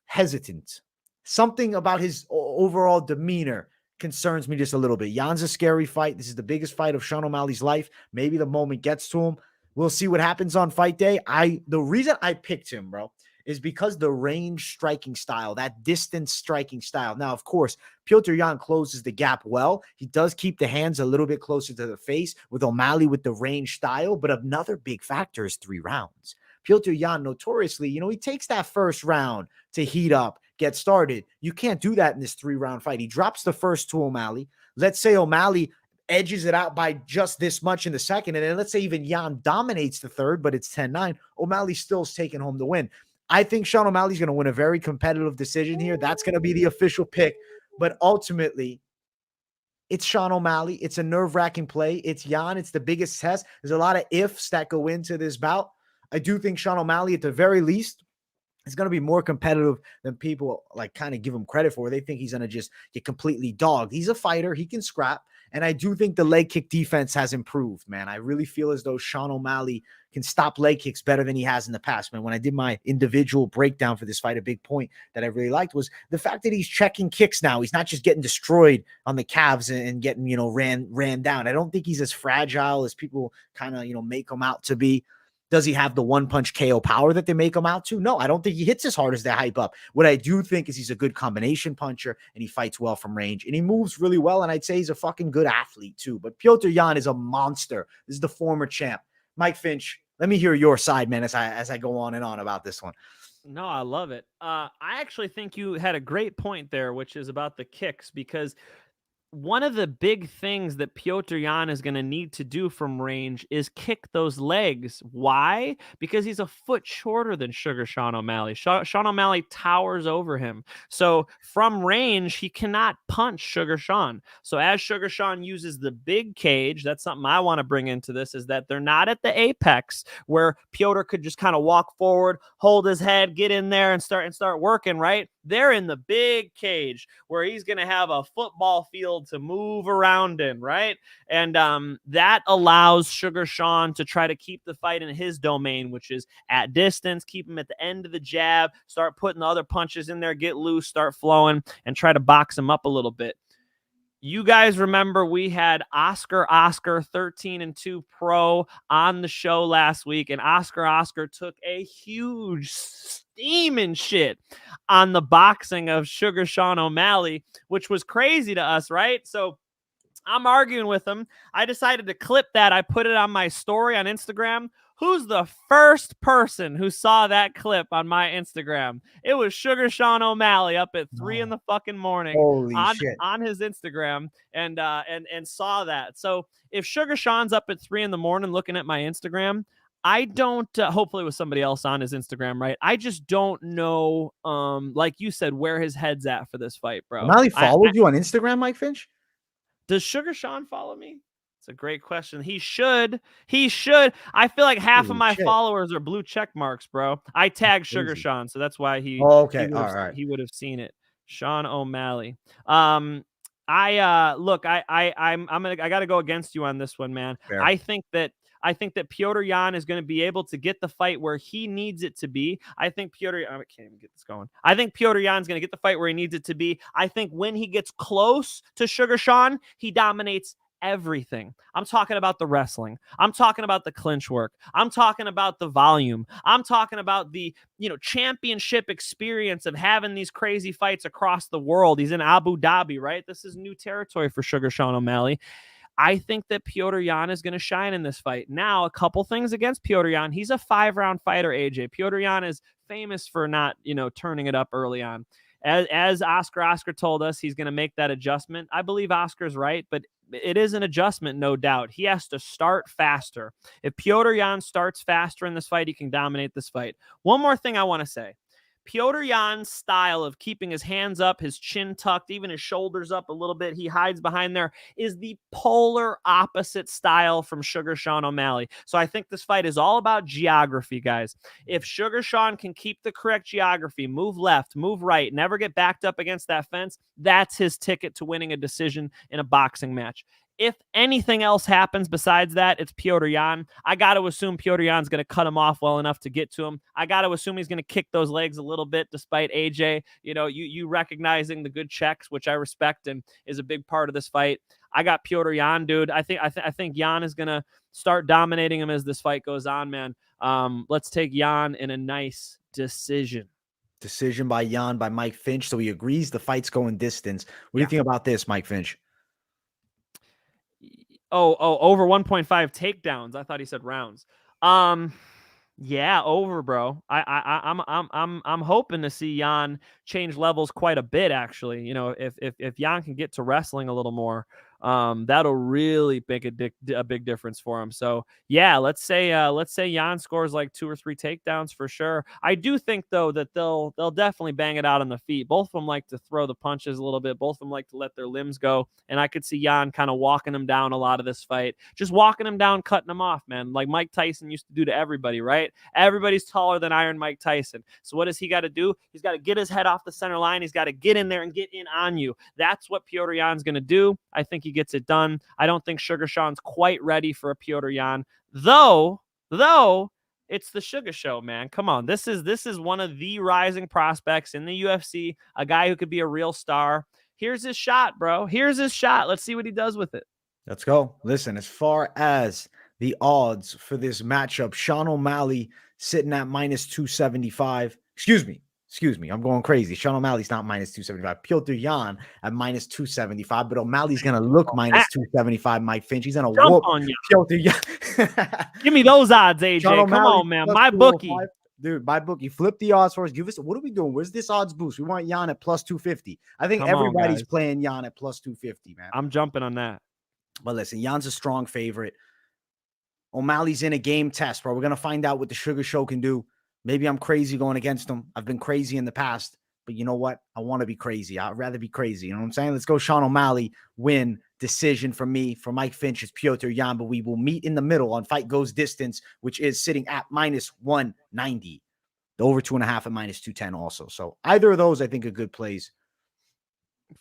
hesitant. Something about his overall demeanor concerns me just a little bit. Yan's a scary fight. This is the biggest fight of Sean O'Malley's life. Maybe the moment gets to him. We'll see what happens on fight day. The reason I picked him, bro, is because the range striking style, that distance striking style. Now, of course, Petrosyan closes the gap well. He does keep the hands a little bit closer to the face with O'Malley with the range style. But another big factor is 3 rounds. Petrosyan notoriously, he takes that first round to heat up, get started. You can't do that in this 3-round fight. He drops the first to O'Malley. Let's say O'Malley edges it out by just this much in the second, and then let's say even Yan dominates the third, but it's 10-9. O'Malley still's taking home the win. I think Sean O'Malley's going to win a very competitive decision here. That's going to be the official pick, but ultimately, it's Sean O'Malley. It's a nerve-wracking play. It's Yan. It's the biggest test. There's a lot of ifs that go into this bout. I do think Sean O'Malley, at the very least, is going to be more competitive than people kind of give him credit for. They think he's going to just get completely dogged. He's a fighter. He can scrap. And I do think the leg kick defense has improved, man. I really feel as though Sean O'Malley can stop leg kicks better than he has in the past, man. When I did my individual breakdown for this fight, a big point that I really liked was the fact that he's checking kicks now. He's not just getting destroyed on the calves and getting, ran down. I don't think he's as fragile as people kind of, make him out to be. Does he have the one punch KO power that they make him out to? No, I don't think he hits as hard as they hype up. What I do think is he's a good combination puncher and he fights well from range and he moves really well. And I'd say he's a fucking good athlete too. But Petr Yan is a monster. This is the former champ. Mike Finch, let me hear your side, man, as I go on and on about this one. No, I love it. I actually think you had a great point there, which is about the kicks, because one of the big things that Petr Yan is going to need to do from range is kick those legs. Why? Because he's a foot shorter than Sugar Sean O'Malley. Sean O'Malley towers over him. So from range, he cannot punch Sugar Sean. So as Sugar Sean uses the big cage, that's something I want to bring into this, is that they're not at the apex where Petr could just kind of walk forward, hold his head, get in there and start working, right? They're in the big cage where he's going to have a football field to move around in, right? And that allows Sugar Sean to try to keep the fight in his domain, which is at distance, keep him at the end of the jab, start putting the other punches in there, get loose, start flowing, and try to box him up a little bit. You guys remember we had Oscar 13-2 pro on the show last week, and Oscar took a huge steaming shit on the boxing of Sugar Sean O'Malley, which was crazy to us, right? So I'm arguing with him. I decided to clip that. I put it on my story on Instagram. Who's the first person who saw that clip on my Instagram? It was Sugar Sean O'Malley up at 3 in the fucking morning. Holy shit. On his Instagram and saw that. So if Sugar Sean's up at 3 in the morning looking at my Instagram, I don't, hopefully it was somebody else on his Instagram, right? I just don't know, like you said, where his head's at for this fight, bro. O'Malley followed you on Instagram, Mike Finch? Does Sugar Sean follow me? It's a great question. He should. I feel like half of my followers are blue check marks, bro. I tagged Sugar Sean, so that's why he. Oh, okay. He would have seen it. Sean O'Malley. I got to go against you on this one, man. Fair. I think that Petr Yan is going to be able to get the fight where he needs it to be. I can't even get this going. I think Petr Yan is going to get the fight where he needs it to be. I think when he gets close to Sugar Sean, he dominates everything. I'm talking about the wrestling. I'm talking about the clinch work. I'm talking about the volume. I'm talking about the, championship experience of having these crazy fights across the world. He's in Abu Dhabi, right? This is new territory for Sugar Sean O'Malley. I think that Petr Yan is going to shine in this fight. Now, a couple things against Petr Yan. He's a 5-round fighter, AJ. Petr Yan is famous for not, turning it up early on. As Oscar told us, he's going to make that adjustment. I believe Oscar's right, but it is an adjustment, no doubt. He has to start faster. If Petr Yan starts faster in this fight, he can dominate this fight. One more thing I want to say. Petr Yan's style of keeping his hands up, his chin tucked, even his shoulders up a little bit, he hides behind there, is the polar opposite style from Sugar Sean O'Malley. So I think this fight is all about geography, guys. If Sugar Sean can keep the correct geography, move left, move right, never get backed up against that fence, that's his ticket to winning a decision in a boxing match. If anything else happens besides that, it's Petr Yan. I got to assume Petr Yan's going to cut him off well enough to get to him. I got to assume he's going to kick those legs a little bit, despite AJ, you recognizing the good checks, which I respect and is a big part of this fight. I got Petr Yan, dude. I think Yan is going to start dominating him as this fight goes on, man. Let's take Yan in a nice decision. Decision by Yan by Mike Finch. So he agrees the fight's going distance. What do you think about this, Mike Finch? Oh, over 1.5 takedowns. I thought he said rounds. Yeah, over, bro. I'm hoping to see Yan change levels quite a bit, actually. If Yan can get to wrestling a little more, that'll really make a big difference for him. So yeah, let's say Yan scores like 2 or 3 takedowns for sure. I do think though that they'll definitely bang it out on the feet. Both of them like to throw the punches a little bit. Both of them like to let their limbs go. And I could see Yan kind of walking him down a lot of this fight, just walking him down, cutting him off, man, like Mike Tyson used to do to everybody, right? Everybody's taller than Iron Mike Tyson. So what does he got to do? He's got to get his head off the center line. He's got to get in there and get in on you. That's what Petr Yan's going to do. I think he he gets it done. I don't think Sugar Sean's quite ready for a Petrosyan, though it's the Sugar Show, man. Come on. This is one of the rising prospects in the UFC, a guy who could be a real star. Here's his shot, bro. Here's his shot. Let's see what he does with it. Let's go. Listen, as far as the odds for this matchup, Sean O'Malley sitting at minus 275. Excuse me. I'm going crazy. Sean O'Malley's not minus 275. Petrosyan at minus 275, but O'Malley's going to look minus 275. Mike Finch, he's going to whoop on you. Petrosyan. Give me those odds, AJ. Sean Come on, man. My bookie. Dude, my bookie. Flip the odds for us. Give us, what are we doing? Where's this odds boost? We want Jan at plus 250. I think everybody's playing Jan at plus 250, man. I'm jumping on that. But listen, Jan's a strong favorite. O'Malley's in a game test, bro. We're going to find out what the Sugar Show can do. Maybe I'm crazy going against him. I've been crazy in the past, but you know what? I want to be crazy. I'd rather be crazy. You know what I'm saying? Let's go Sean O'Malley. Win decision for me. For Mike Finch, it's Petrosyan, but we will meet in the middle on Fight Goes Distance, which is sitting at minus 190. The over 2.5 at minus 210 also. So either of those, I think, are good plays.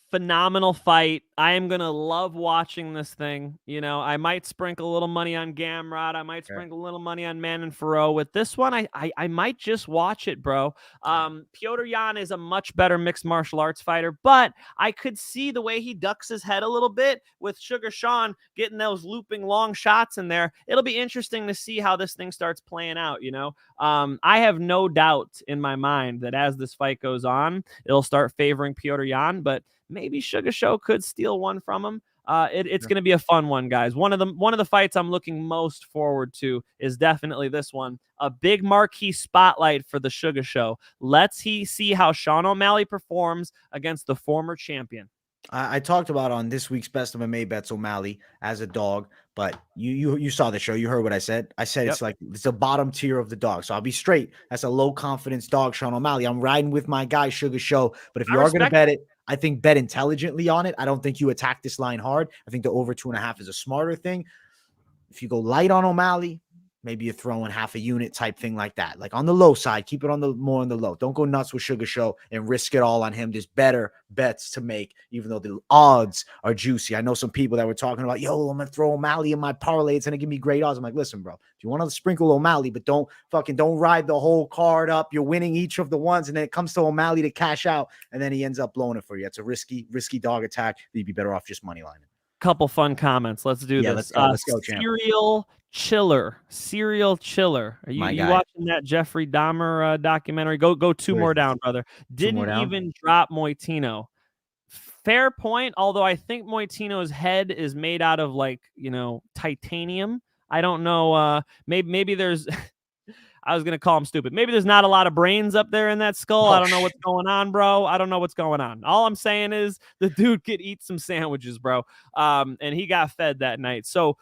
Phenomenal fight. I am going to love watching this thing. You know, I might sprinkle a little money on Gamrot. I might sprinkle a little money on Fiorot. With this one, I might just watch it, bro. Petrosyan is a much better mixed martial arts fighter, but I could see the way he ducks his head a little bit with Sugar Sean getting those looping long shots in there. It'll be interesting to see how this thing starts playing out, you know. I have no doubt in my mind that as this fight goes on, it'll start favoring Petrosyan, but maybe Sugar Show could steal one from him. It's going to be a fun one, guys. One of the fights I'm looking most forward to is definitely this one. A big marquee spotlight for the Sugar Show. Let's see how Sean O'Malley performs against the former champion. I talked about on this week's Best of MMA Bets O'Malley as a dog, but you saw the show. You heard what I said. I said It's like it's a bottom tier of the dog. So I'll be straight. That's a low confidence dog, Sean O'Malley. I'm riding with my guy, Sugar Show. But if you are going to bet it, I think bet intelligently on it. I don't think you attack this line hard. I think the over 2.5 is a smarter thing. If you go light on O'Malley, maybe you're throwing half a unit type thing like that. Like on the low side, keep it more on the low. Don't go nuts with Sugar Show and risk it all on him. There's better bets to make, even though the odds are juicy. I know some people that were talking about, yo, I'm going to throw O'Malley in my parlay. It's going to give me great odds. I'm like, listen, bro, if you want to sprinkle O'Malley, but don't ride the whole card up. You're winning each of the ones, and then it comes to O'Malley to cash out, and then he ends up blowing it for you. It's a risky dog attack. You'd be better off just money lining. Couple fun comments. Let's do this. Let's go, champ. Serial Chiller. Are you watching that Jeffrey Dahmer documentary? Go two more down, brother. Didn't even drop Moitino. Fair point, although I think Moitino's head is made out of titanium. I don't know. Maybe there's I was going to call him stupid. Maybe there's not a lot of brains up there in that skull. I don't know what's going on, bro. I don't know what's going on. All I'm saying is the dude could eat some sandwiches, bro. And he got fed that night. So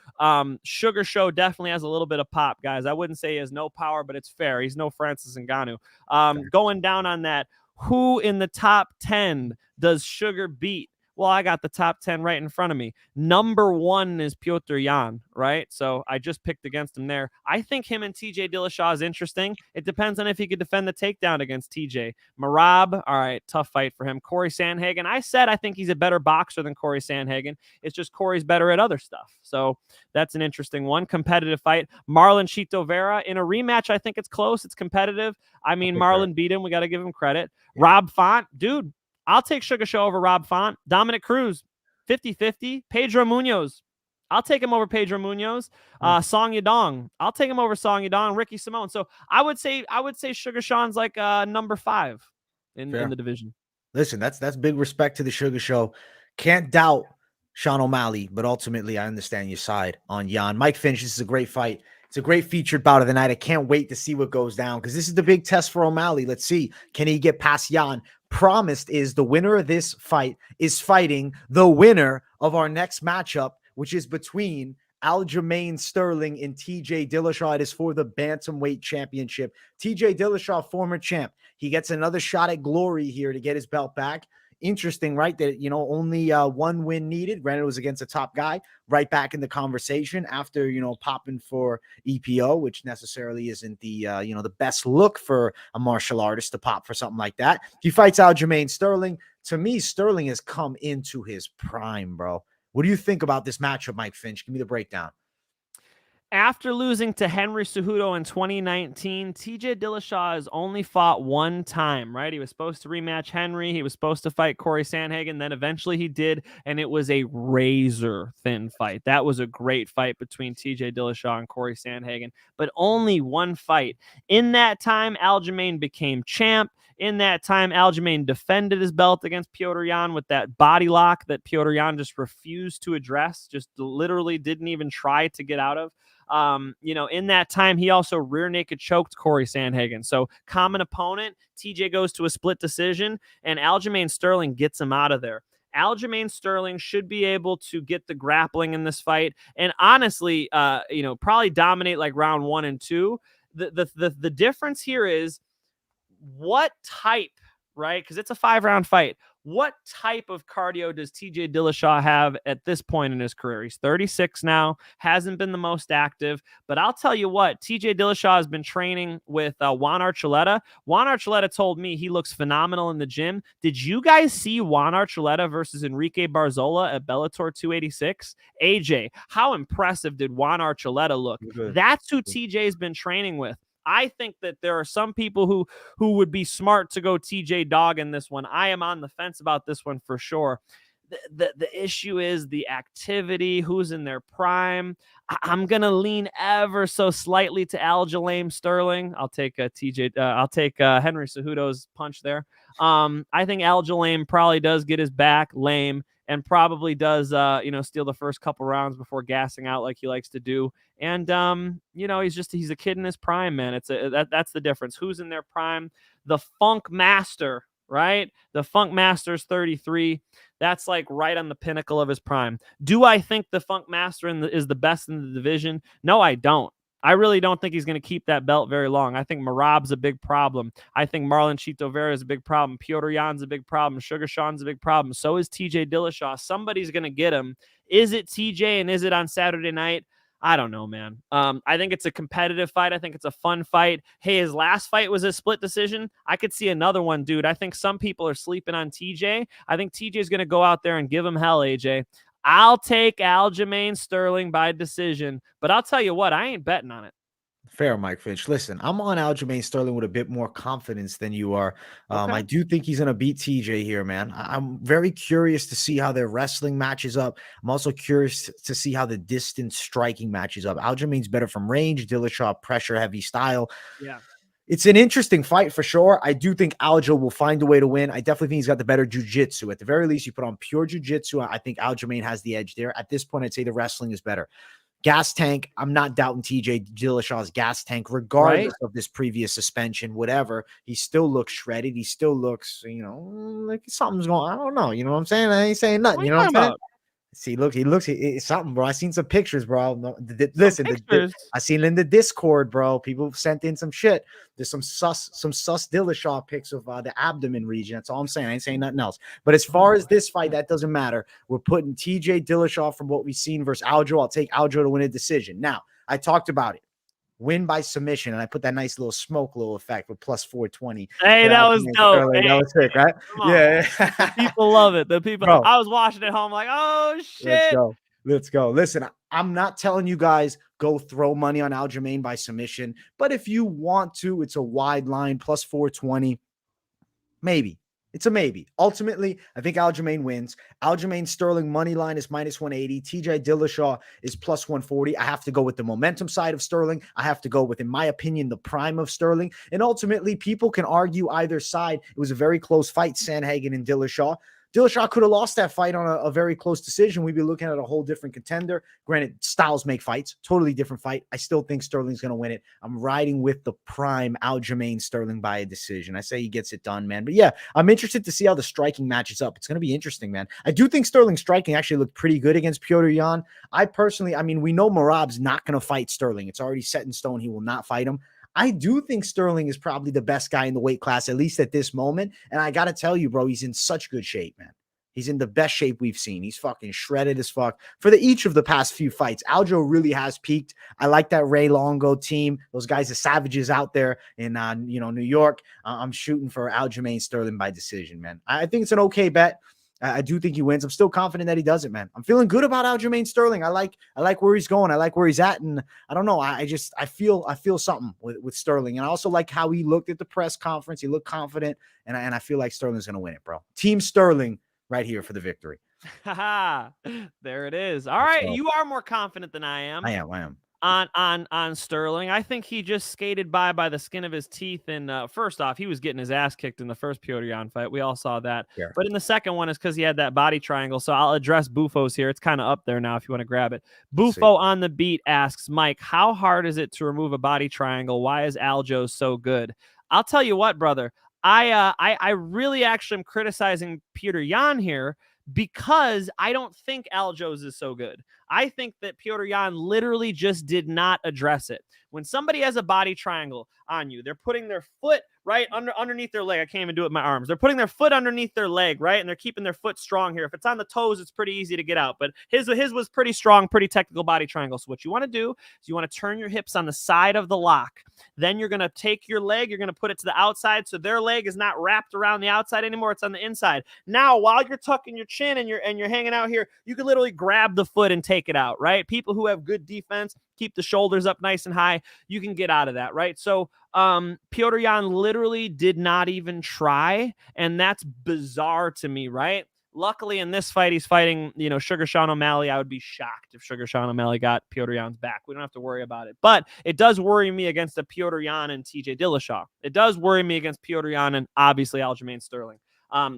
Sugar Show definitely has a little bit of pop, guys. I wouldn't say he has no power, but it's fair. He's no Francis Ngannou. Going down on that, who in the top 10 does Sugar beat? Well, I got the top 10 right in front of me. Number 1 is Petrosyan, right? So I just picked against him there. I think him and TJ Dillashaw is interesting. It depends on if he could defend the takedown against TJ. Muradov, all right, tough fight for him. Corey Sandhagen, I said I think he's a better boxer than Corey Sandhagen. It's just Corey's better at other stuff. So that's an interesting one. Competitive fight. Marlon Chito Vera in a rematch. I think it's close. It's competitive. I mean, Marlon beat him. We got to give him credit. Rob Font, dude. I'll take Sugar Show over Rob Font. Dominic Cruz, 50-50. Pedro Munoz, I'll take him over Pedro Munoz. Song Yadong, I'll take him over Song Yadong. Ricky Simone. So I would say Sugar Sean's like number 5 in the division. Listen, that's big respect to the Sugar Show. Can't doubt Sean O'Malley, but ultimately I understand your side on Jan. Mike Finch, this is a great fight. It's a great featured bout of the night. I can't wait to see what goes down because this is the big test for O'Malley. Let's see. Can he get past Jan? Promised is the winner of this fight is fighting the winner of our next matchup, which is between Aljamain Sterling and TJ Dillashaw. It is for the Bantamweight Championship. TJ Dillashaw, former champ. He gets another shot at glory here to get his belt back. Interesting, right? That, only one win needed. Granted, it was against a top guy. Right back in the conversation after, popping for EPO, which necessarily isn't the, the best look for a martial artist to pop for something like that. He fights Aljamain Sterling. To me, Sterling has come into his prime, bro. What do you think about this matchup, Mike Finch? Give me the breakdown. After losing to Henry Cejudo in 2019, TJ Dillashaw has only fought one time, right? He was supposed to rematch Henry. He was supposed to fight Corey Sandhagen. Then eventually he did, and it was a razor-thin fight. That was a great fight between TJ Dillashaw and Corey Sandhagen, but only one fight. In that time, Aljamain became champ. In that time, Aljamain defended his belt against Petrosyan with that body lock that Petrosyan just refused to address, just literally didn't even try to get out of. In that time, he also rear naked choked Corey Sandhagen. So common opponent, TJ goes to a split decision, and Aljamain Sterling gets him out of there. Aljamain Sterling should be able to get the grappling in this fight, and honestly, probably dominate like round 1 and 2. The difference here is what type, right? Because it's a 5-round fight. What type of cardio does TJ Dillashaw have at this point in his career? He's 36 now, hasn't been the most active, but I'll tell you what, TJ Dillashaw has been training with Juan Archuleta. Juan Archuleta told me he looks phenomenal in the gym. Did you guys see Juan Archuleta versus Enrique Barzola at Bellator 286? AJ, how impressive did Juan Archuleta look? That's who TJ's been training with. I think that there are some people who would be smart to go TJ Dog in this one. I am on the fence about this one for sure. The issue is the activity, who's in their prime. I'm going to lean ever so slightly to Aljamain Sterling. I'll take Henry Cejudo's punch there. I think Aljamain probably does get his back lame and probably does, steal the first couple rounds before gassing out like he likes to do. And, he's a kid in his prime, man. That's the difference. Who's in their prime? The Funk Master, right? The Funk Master's 33. That's like right on the pinnacle of his prime. Do I think the Funk Master is the best in the division? No, I don't. I really don't think he's going to keep that belt very long. I think Muradov's a big problem. I think Marlon Chito Vera is a big problem. Petrosyan's a big problem. Sugar Sean's a big problem. So is TJ Dillashaw. Somebody's going to get him. Is it TJ and is it on Saturday night? I don't know, man. I think it's a competitive fight. I think it's a fun fight. Hey, his last fight was a split decision. I could see another one, dude. I think some people are sleeping on TJ. I think TJ is going to go out there and give him hell, AJ. I'll take Aljamain Sterling by decision, but I'll tell you what, I ain't betting on it. Fair, Mike Finch. Listen, I'm on Aljamain Sterling with a bit more confidence than you are. Okay. I do think he's going to beat TJ here, man. I'm very curious to see how their wrestling matches up. I'm also curious to see how the distance striking matches up. Aljamain's better from range, Dillashaw pressure-heavy style. Yeah. It's an interesting fight for sure. I do think Aljo will find a way to win. I definitely think he's got the better jiu-jitsu. At the very least, you put on pure jiu-jitsu. I think Aljamain has the edge there. At this point, I'd say the wrestling is better. Gas tank, I'm not doubting TJ Dillashaw's gas tank, regardless of this previous suspension, whatever. He still looks shredded. He still looks, like something's going on. I don't know. You know what I'm saying? I ain't saying nothing. You know what I'm saying? See, look, it's something, bro. I seen some pictures, bro. No, listen, I seen in the Discord, bro. People sent in some shit. There's some sus Dillashaw pics of the abdomen region. That's all I'm saying. I ain't saying nothing else. But as far as this fight, that doesn't matter. We're putting TJ Dillashaw from what we've seen versus Aljo. I'll take Aljo to win a decision. Now, I talked about it. Win by submission, and I put that nice little smoke little effect with plus 420. Hey, that was dope. Hey, that was sick, right? Yeah. The people love it. The people. Bro, I was watching at home like, oh shit. Let's go. Listen, I'm not telling you guys go throw money on Aljamain by submission, but if you want to, it's a wide line, plus 420. Maybe. It's a maybe. Ultimately, I think Aljamain wins. Aljamain Sterling money line is minus 180. TJ Dillashaw is plus 140. I have to go with the momentum side of Sterling. I have to go with, in my opinion, the prime of Sterling. And ultimately, people can argue either side. It was a very close fight, Sandhagen and Dillashaw. Dillashaw could have lost that fight on a very close decision. We'd be looking at a whole different contender. Granted, styles make fights. Totally different fight. I still think Sterling's going to win it. I'm riding with the prime Aljamain Sterling by a decision. I say he gets it done, man. But yeah, I'm interested to see how the striking matches up. It's going to be interesting, man. I do think Sterling's striking actually looked pretty good against Petrosyan. We know Muradov's not going to fight Sterling. It's already set in stone. He will not fight him. I do think Sterling is probably the best guy in the weight class, at least at this moment. And I got to tell you, bro, he's in such good shape, man. He's in the best shape we've seen. He's fucking shredded as fuck for each of the past few fights. Aljo really has peaked. I like that Ray Longo team. Those guys are savages out there in, New York. I'm shooting for Aljamain Sterling by decision, man. I think it's an okay bet. I do think he wins. I'm still confident that he does it, man. I'm feeling good about Aljamain Sterling. I like where he's going. I like where he's at. And I don't know. I feel something with Sterling. And I also like how he looked at the press conference. He looked confident. And I feel like Sterling's going to win it, bro. Team Sterling right here for the victory. There it is. All right. You are more confident than I am. I am. On Sterling. I think he just skated by the skin of his teeth. And first off, he was getting his ass kicked in the first Petrosyan fight. We all saw that. Yeah. But in the second one, is because he had that body triangle. So I'll address Bufo's here. It's kind of up there now if you want to grab it. Bufo on the beat asks, Mike, how hard is it to remove a body triangle? Why is Aljo so good? I'll tell you what, brother. I really actually am criticizing Petrosyan here because I don't think Aljo's is so good. I think that Petrosyan literally just did not address it. When somebody has a body triangle on you, they're putting their foot right underneath their leg. I can't even do it with my arms. They're putting their foot underneath their leg, right? And they're keeping their foot strong here. If it's on the toes, it's pretty easy to get out. But his was pretty strong, pretty technical body triangle. So what you want to do is you want to turn your hips on the side of the lock. Then you're going to take your leg, you're going to put it to the outside so their leg is not wrapped around the outside anymore. It's on the inside. Now, while you're tucking your chin and you're hanging out here, you can literally grab the foot and take it out, right? People who have good defense, keep the shoulders up nice and high, you can get out of that, right? So Petrosyan literally did not even try, and that's bizarre to me, right? Luckily, in this fight, he's fighting, Sugar Sean O'Malley. I would be shocked if Sugar Sean O'Malley got Petrosyan's back. We don't have to worry about it. But it does worry me against a Petrosyan and TJ Dillashaw. It does worry me against Petrosyan and obviously Aljamain Sterling.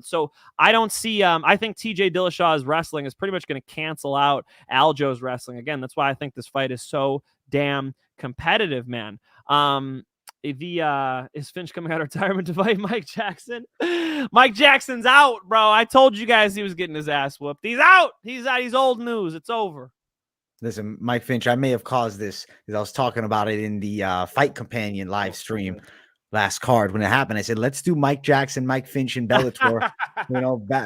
So I don't see, I think TJ Dillashaw's wrestling is pretty much going to cancel out Aljo's wrestling. Again, that's why I think this fight is so damn competitive, man. Is Finch coming out of retirement to fight Mike Jackson? Mike Jackson's out, bro. I told you guys he was getting his ass whooped. He's out. He's out. He's old news. It's over. Listen, Mike Finch, I may have caused this because I was talking about it in the Fight Companion live stream last card when it happened. I said, let's do Mike Jackson, Mike Finch, and Bellator.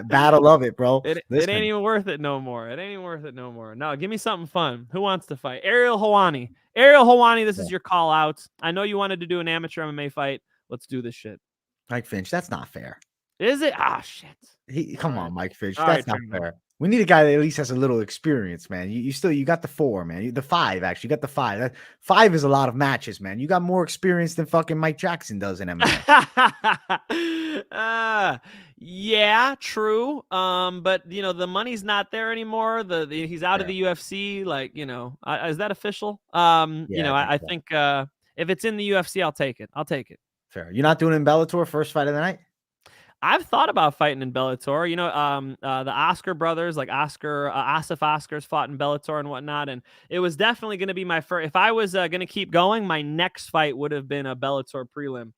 Battle of it, bro. It ain't even worth it no more. It ain't even worth it no more. No, give me something fun. Who wants to fight? Ariel Helwani. Ariel Helwani, this is your call out. I know you wanted to do an amateur MMA fight. Let's do this shit. Mike Finch, that's not fair. Is it? Ah, shit. Come on, Mike Finch. That's not fair. We need a guy that at least has a little experience, man. You got the 4, man. The 5, actually. You got the 5. 5 is a lot of matches, man. You got more experience than fucking Mike Jackson does in MMA. Yeah, true. But the money's not there anymore. He's out of the UFC. Like, is that official? I think if it's in the UFC, I'll take it. Fair. You're not doing it in Bellator, first fight of the night? I've thought about fighting in Bellator. The Oscar brothers, like Asif Oscars fought in Bellator and whatnot. And it was definitely going to be my first. If I was going to keep going, my next fight would have been a Bellator prelim.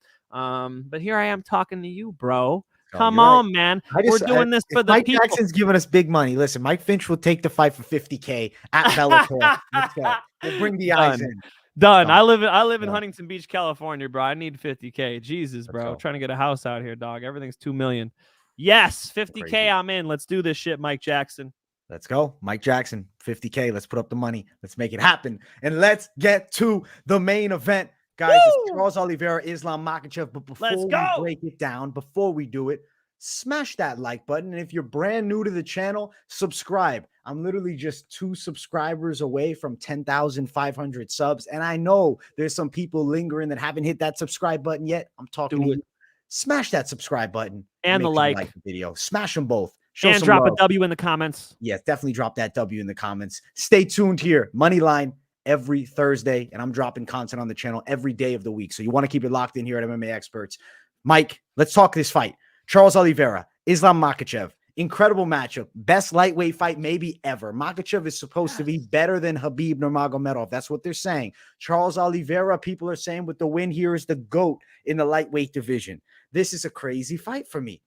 But here I am talking to you, bro. Come on, man. We're doing this for the Mike people. Jackson's giving us big money. Listen, Mike Finch will take the fight for $50K at Bellator. Let's go. We'll bring the eyes in. Done. I live in Huntington Beach, California, bro. I need $50K. Jesus, bro. Trying to get a house out here, dog. Everything's $2 million. Yes, $50K. I'm in. Let's do this shit, Mike Jackson. Let's go. Mike Jackson, $50K. Let's put up the money. Let's make it happen. And let's get to the main event. Guys, it's Charles Oliveira, Islam Makhachev. But before we break it down, before we do it, smash that like button. And if you're brand new to the channel, subscribe. I'm literally just 2 subscribers away from 10,500 subs. And I know there's some people lingering that haven't hit that subscribe button yet. I'm talking to you. Smash that subscribe button. And the like video. Smash them both. Show and some drop love. a W in the comments. Yes, definitely drop that W in the comments. Stay tuned here. Moneyline every Thursday. And I'm dropping content on the channel every day of the week. So you want to keep it locked in here at MMA Experts. Mike, let's talk this fight. Charles Oliveira, Islam Makhachev. Incredible matchup. Best lightweight fight maybe ever. Makhachev is supposed to be better than Khabib Nurmagomedov. That's what they're saying. Charles Oliveira, people are saying with the win here, is the GOAT in the lightweight division. This is a crazy fight for me.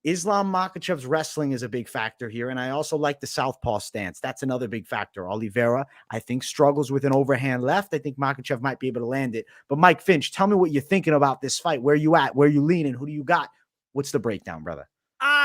Islam Makhachev's wrestling is a big factor here, and I also like the southpaw stance. That's another big factor. Oliveira, I think, struggles with an overhand left. I think Makhachev might be able to land it. But Mike Finch, tell me what you're thinking about this fight. Where you at? Where you leaning? Who do you got? What's the breakdown, brother?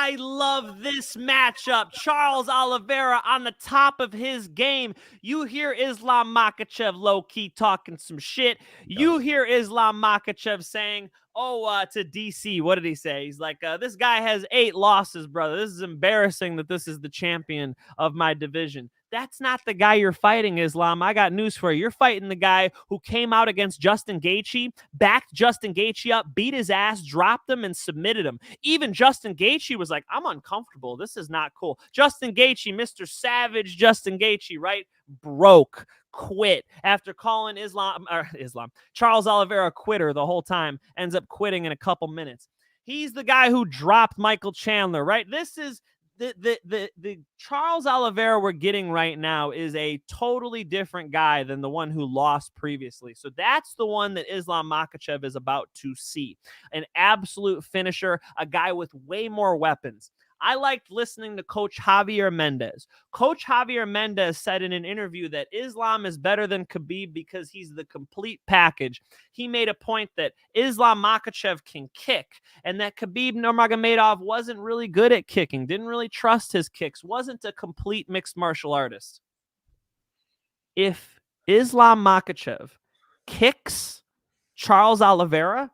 I love this matchup. Charles Oliveira on the top of his game. You hear Islam Makhachev low-key talking some shit. You hear Islam Makhachev saying, to DC, what did he say? He's like, this guy has 8 losses, brother. This is embarrassing that this is the champion of my division. That's not the guy you're fighting, Islam. I got news for you. You're fighting the guy who came out against Justin Gaethje, backed Justin Gaethje up, beat his ass, dropped him, and submitted him. Even Justin Gaethje was like, I'm uncomfortable. This is not cool. Justin Gaethje, Mr. Savage Justin Gaethje, right? Broke, quit after calling Charles Oliveira a quitter the whole time, ends up quitting in a couple minutes. He's the guy who dropped Michael Chandler, right? This is the Charles Oliveira we're getting right now is a totally different guy than the one who lost previously. So that's the one that Islam Makhachev is about to see. An absolute finisher, a guy with way more weapons. I liked listening to Coach Javier Mendez. Coach Javier Mendez said in an interview that Islam is better than Khabib because he's the complete package. He made a point that Islam Makhachev can kick and that Khabib Nurmagomedov wasn't really good at kicking, didn't really trust his kicks, wasn't a complete mixed martial artist. If Islam Makhachev kicks Charles Oliveira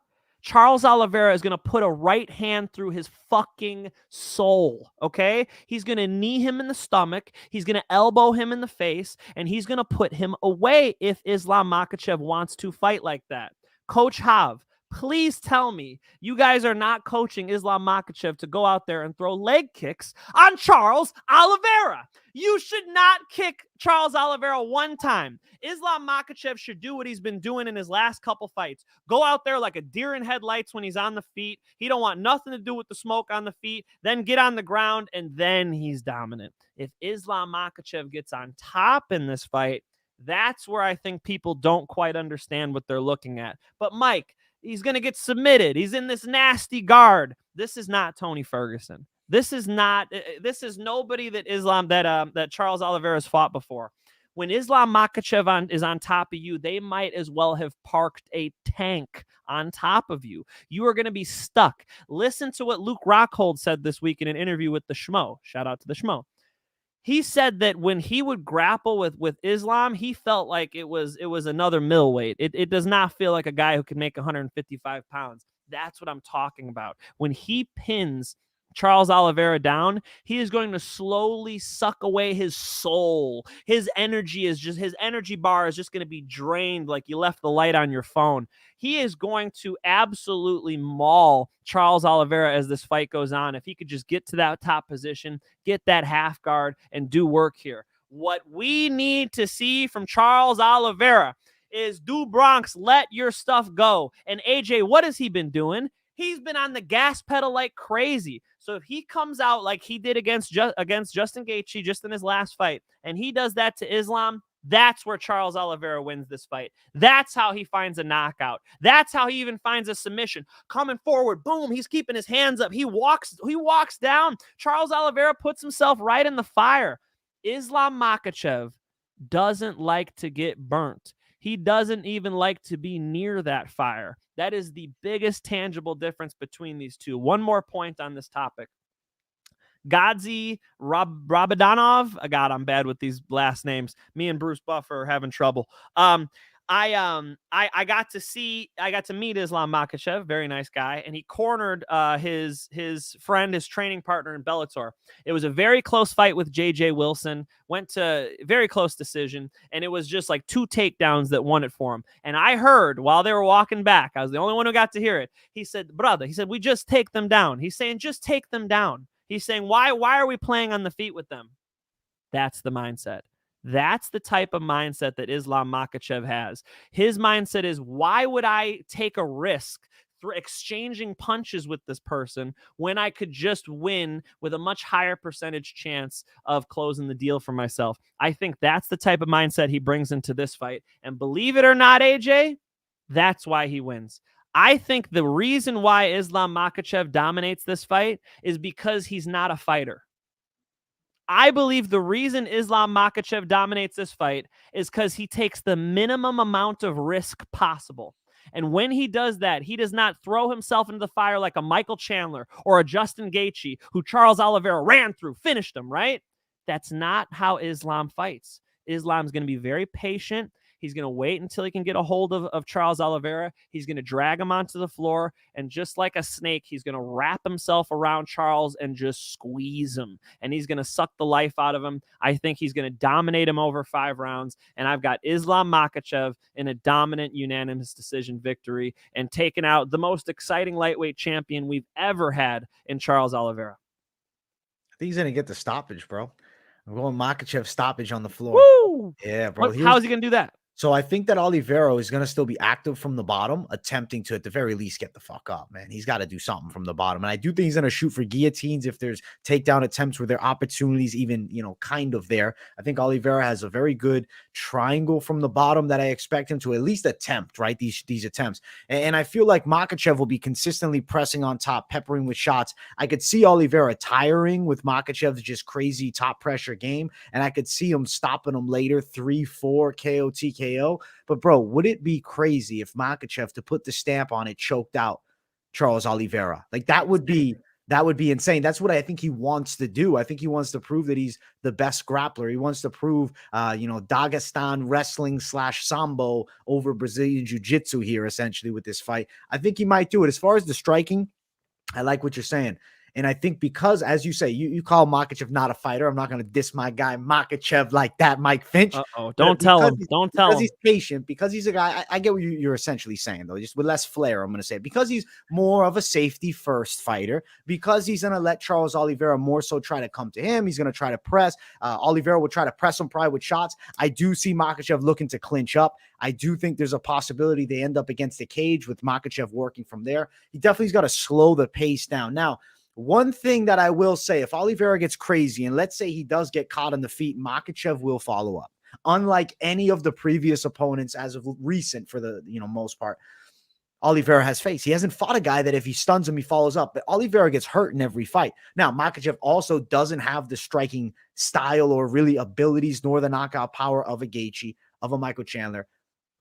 is going to put a right hand through his fucking soul, okay? He's going to knee him in the stomach. He's going to elbow him in the face, and he's going to put him away if Islam Makhachev wants to fight like that. Coach Hav, please tell me you guys are not coaching Islam Makhachev to go out there and throw leg kicks on Charles Oliveira. You should not kick Charles Oliveira one time. Islam Makhachev should do what he's been doing in his last couple fights. Go out there like a deer in headlights when he's on the feet. He don't want nothing to do with the smoke on the feet. Then get on the ground, and then he's dominant. If Islam Makhachev gets on top in this fight, that's where I think people don't quite understand what they're looking at. But Mike, he's going to get submitted. He's in this nasty guard. This is not Tony Ferguson. This is nobody that Charles Oliveira has fought before. When Islam Makhachev is on top of you, they might as well have parked a tank on top of you. You are going to be stuck. Listen to what Luke Rockhold said this week in an interview with the Schmo. Shout out to the Schmo. He said that when he would grapple with Islam, he felt like it was another middleweight. It does not feel like a guy who can make 155 pounds. That's what I'm talking about. When he pins Charles Oliveira down, he is going to slowly suck away his soul. His energy bar is just going to be drained like you left the light on your phone. He is going to absolutely maul Charles Oliveira as this fight goes on. If he could just get to that top position, get that half guard, and do work here. What we need to see from Charles Oliveira is do Bronx, let your stuff go. And AJ, what has he been doing? He's been on the gas pedal like crazy. So if he comes out like he did against Justin Gaethje just in his last fight, and he does that to Islam, that's where Charles Oliveira wins this fight. That's how he finds a knockout. That's how he even finds a submission. Coming forward, boom, he's keeping his hands up. He walks down. Charles Oliveira puts himself right in the fire. Islam Makhachev doesn't like to get burnt. He doesn't even like to be near that fire. That is the biggest tangible difference between these two. One more point on this topic. Godzi Rabadanov. God, I'm bad with these last names. Me and Bruce Buffer are having trouble. I got to meet Islam Makhachev, very nice guy, and he cornered his friend, his training partner in Bellator. It was a very close fight with JJ Wilson, went to very close decision, and it was just like 2 takedowns that won it for him. And I heard while they were walking back, I was the only one who got to hear it. He said, brother, we just take them down. He's saying, just take them down. He's saying, why are we playing on the feet with them? That's the mindset. That's the type of mindset that Islam Makhachev has. His mindset is, why would I take a risk through exchanging punches with this person when I could just win with a much higher percentage chance of closing the deal for myself? I think that's the type of mindset he brings into this fight. And believe it or not, AJ, that's why he wins. I think the reason why Islam Makhachev dominates this fight is because he's not a fighter. I believe the reason Islam Makhachev dominates this fight is because he takes the minimum amount of risk possible. And when he does that, he does not throw himself into the fire like a Michael Chandler or a Justin Gaethje, who Charles Oliveira ran through, finished him, right? That's not how Islam fights. Islam's going to be very patient. He's going to wait until he can get a hold of Charles Oliveira. He's going to drag him onto the floor, and just like a snake, he's going to wrap himself around Charles and just squeeze him, and he's going to suck the life out of him. I think he's going to dominate him over 5 rounds, and I've got Islam Makhachev in a dominant unanimous decision victory and taking out the most exciting lightweight champion we've ever had in Charles Oliveira. I think he's going to get the stoppage, bro. I'm going Makhachev stoppage on the floor. Woo! Yeah, bro. How is he going to do that? So I think that Oliveira is going to still be active from the bottom, attempting to, at the very least, get the fuck up, man. He's got to do something from the bottom. And I do think he's going to shoot for guillotines if there's takedown attempts where there are opportunities even, kind of there. I think Oliveira has a very good triangle from the bottom that I expect him to at least attempt, right? These attempts. And I feel like Makhachev will be consistently pressing on top, peppering with shots. I could see Oliveira tiring with Makhachev's just crazy top pressure game. And I could see him stopping him later, 3-4 KO, TKO. But bro, would it be crazy if Makhachev, to put the stamp on it, choked out Charles Oliveira? Like that would be insane. That's what I think he wants to do. I think he wants to prove that he's the best grappler. He wants to prove, Dagestan wrestling / Sambo over Brazilian jiu-jitsu here, essentially, with this fight. I think he might do it. As far as the striking, I like what you're saying. And I think because, as you say, you call Makhachev not a fighter. I'm not going to diss my guy Makhachev like that, Mike Finch. Don't tell him. Don't tell him. Because he's patient, because he's a guy. I get what you're essentially saying, though, just with less flair, I'm going to say. Because he's more of a safety-first fighter, because he's going to let Charles Oliveira more so try to come to him. He's going to try to press. Oliveira will try to press him probably with shots. I do see Makhachev looking to clinch up. I do think there's a possibility they end up against the cage with Makhachev working from there. He definitely's got to slow the pace down. Now, one thing that I will say, if Oliveira gets crazy, and let's say he does get caught on the feet, Makhachev will follow up. Unlike any of the previous opponents as of recent, for the most part, Oliveira has faced. He hasn't fought a guy that if he stuns him, he follows up. But Oliveira gets hurt in every fight. Now, Makhachev also doesn't have the striking style or really abilities nor the knockout power of a Gaethje, of a Michael Chandler,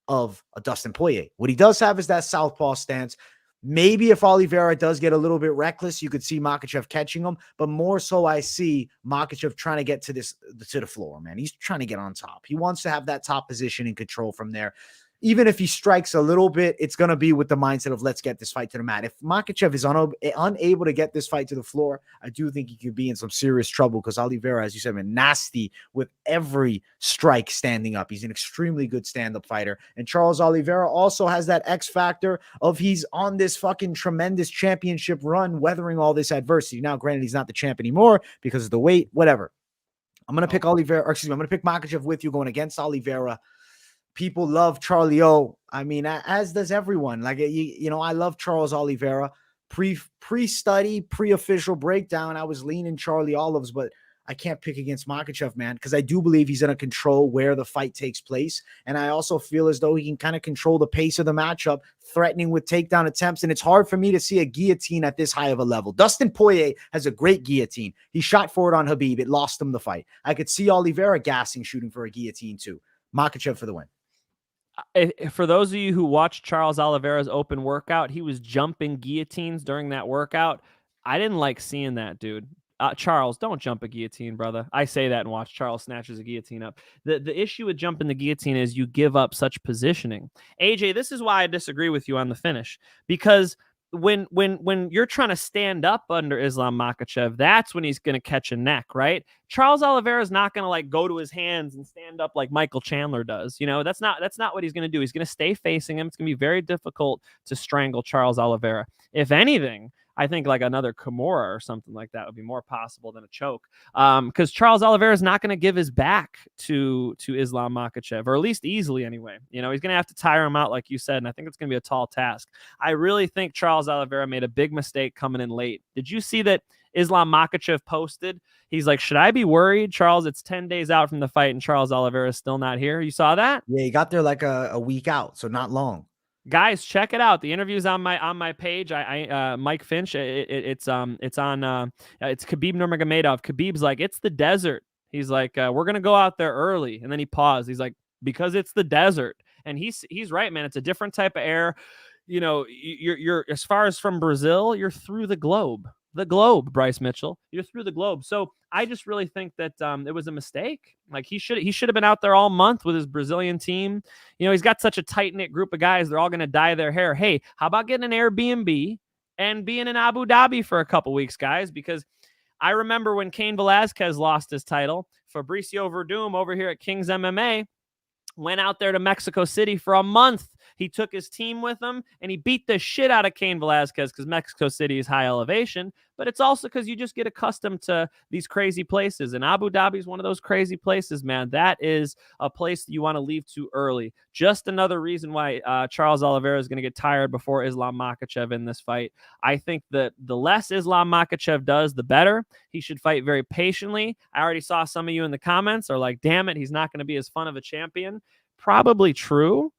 of a Dustin Poirier. What he does have is that southpaw stance. Maybe if Oliveira does get a little bit reckless, you could see Makhachev catching him, but more so I see Makhachev trying to get to the floor, man. He's trying to get on top. He wants to have that top position and control from there. Even if he strikes a little bit, it's going to be with the mindset of let's get this fight to the mat. If Makhachev is unable to get this fight to the floor, I do think he could be in some serious trouble because Oliveira, as you said, man, nasty with every strike standing up. He's an extremely good stand-up fighter. And Charles Oliveira also has that X factor of he's on this fucking tremendous championship run, weathering all this adversity. Now, granted, he's not the champ anymore because of the weight, whatever. I'm going to pick I'm going to pick Makhachev with you going against Oliveira. People love Charlie O. I mean, as does everyone. Like, I love Charles Oliveira. Pre-study, pre-official breakdown, I was leaning Charlie Olives, but I can't pick against Makhachev, man, because I do believe he's going to control where the fight takes place. And I also feel as though he can kind of control the pace of the matchup, threatening with takedown attempts. And it's hard for me to see a guillotine at this high of a level. Dustin Poirier has a great guillotine. He shot for it on Khabib. It lost him the fight. I could see Oliveira gassing, shooting for a guillotine too. Makhachev for the win. For those of you who watched Charles Oliveira's open workout, he was jumping guillotines during that workout. I didn't like seeing that, dude. Charles, don't jump a guillotine, brother. I say that and watch Charles snatches a guillotine up. The issue with jumping the guillotine is you give up such positioning. AJ, this is why I disagree with you on the finish, because when you're trying to stand up under Islam Makhachev, that's when he's going to catch a neck, right? Charles Oliveira is not going to like go to his hands and stand up like Michael Chandler does. That's not what he's going to do. He's going to stay facing him. It's going to be very difficult to strangle Charles Oliveira. If anything, I think like another Kimura or something like that would be more possible than a choke. Because Charles Oliveira is not going to give his back to Islam Makhachev, or at least easily anyway. He's going to have to tire him out, like you said, and I think it's going to be a tall task. I really think Charles Oliveira made a big mistake coming in late. Did you see that Islam Makhachev posted? He's like, should I be worried, Charles? It's 10 days out from the fight, and Charles Oliveira is still not here. You saw that? Yeah, he got there like a week out, so not long. Guys, check it out. The interview's on my page. Mike Finch. It's Khabib Nurmagomedov. Khabib's like, it's the desert. He's like, we're gonna go out there early, and then he paused. He's like, because it's the desert. And he's right, man. It's a different type of air. You know, you're as far as from Brazil, you're through the globe. The globe, Bryce Mitchell. You're through the globe. So I just really think that it was a mistake. Like he should have been out there all month with his Brazilian team. You know, he's got such a tight-knit group of guys. They're all going to dye their hair. Hey, how about getting an Airbnb and being in Abu Dhabi for a couple weeks, guys? Because I remember when Cain Velasquez lost his title, Fabricio Verdum over here at King's MMA went out there to Mexico City for a month. He took his team with him, and he beat the shit out of Cain Velasquez because Mexico City is high elevation, but it's also because you just get accustomed to these crazy places, and Abu Dhabi is one of those crazy places, man. That is a place that you want to leave too early. Just another reason why Charles Oliveira is going to get tired before Islam Makhachev in this fight. I think that the less Islam Makhachev does, the better. He should fight very patiently. I already saw some of you in the comments are like, damn it, he's not going to be as fun of a champion. Probably true.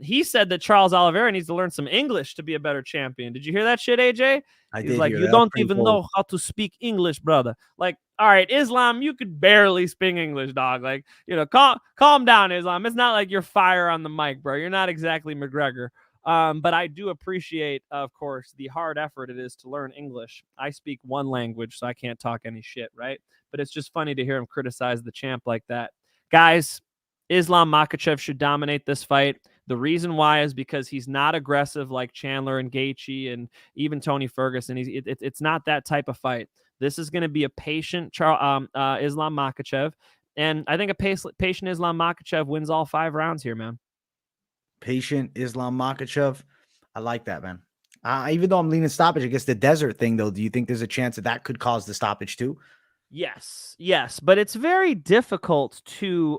He said that Charles Oliveira needs to learn some English to be a better champion. Did you hear that shit, AJ? He's like, you don't even know how to speak English, brother. Like, all right, Islam, you could barely speak English, dog. Like, you know, calm down, Islam. It's not like you're fire on the mic, bro. You're not exactly McGregor. But I do appreciate, of course, the hard effort it is to learn English. I speak one language, so I can't talk any shit, right? But it's just funny to hear him criticize the champ like that. Guys, Islam Makhachev should dominate this fight. The reason why is because he's not aggressive like Chandler and Gaethje and even Tony Ferguson. It's not that type of fight. This is going to be a patient Islam Makhachev. And I think a patient Islam Makhachev wins all 5 rounds here, man. Patient Islam Makhachev. I like that, man. Even though I'm leaning stoppage, I guess the desert thing, though, do you think there's a chance that could cause the stoppage too? Yes, but it's very difficult to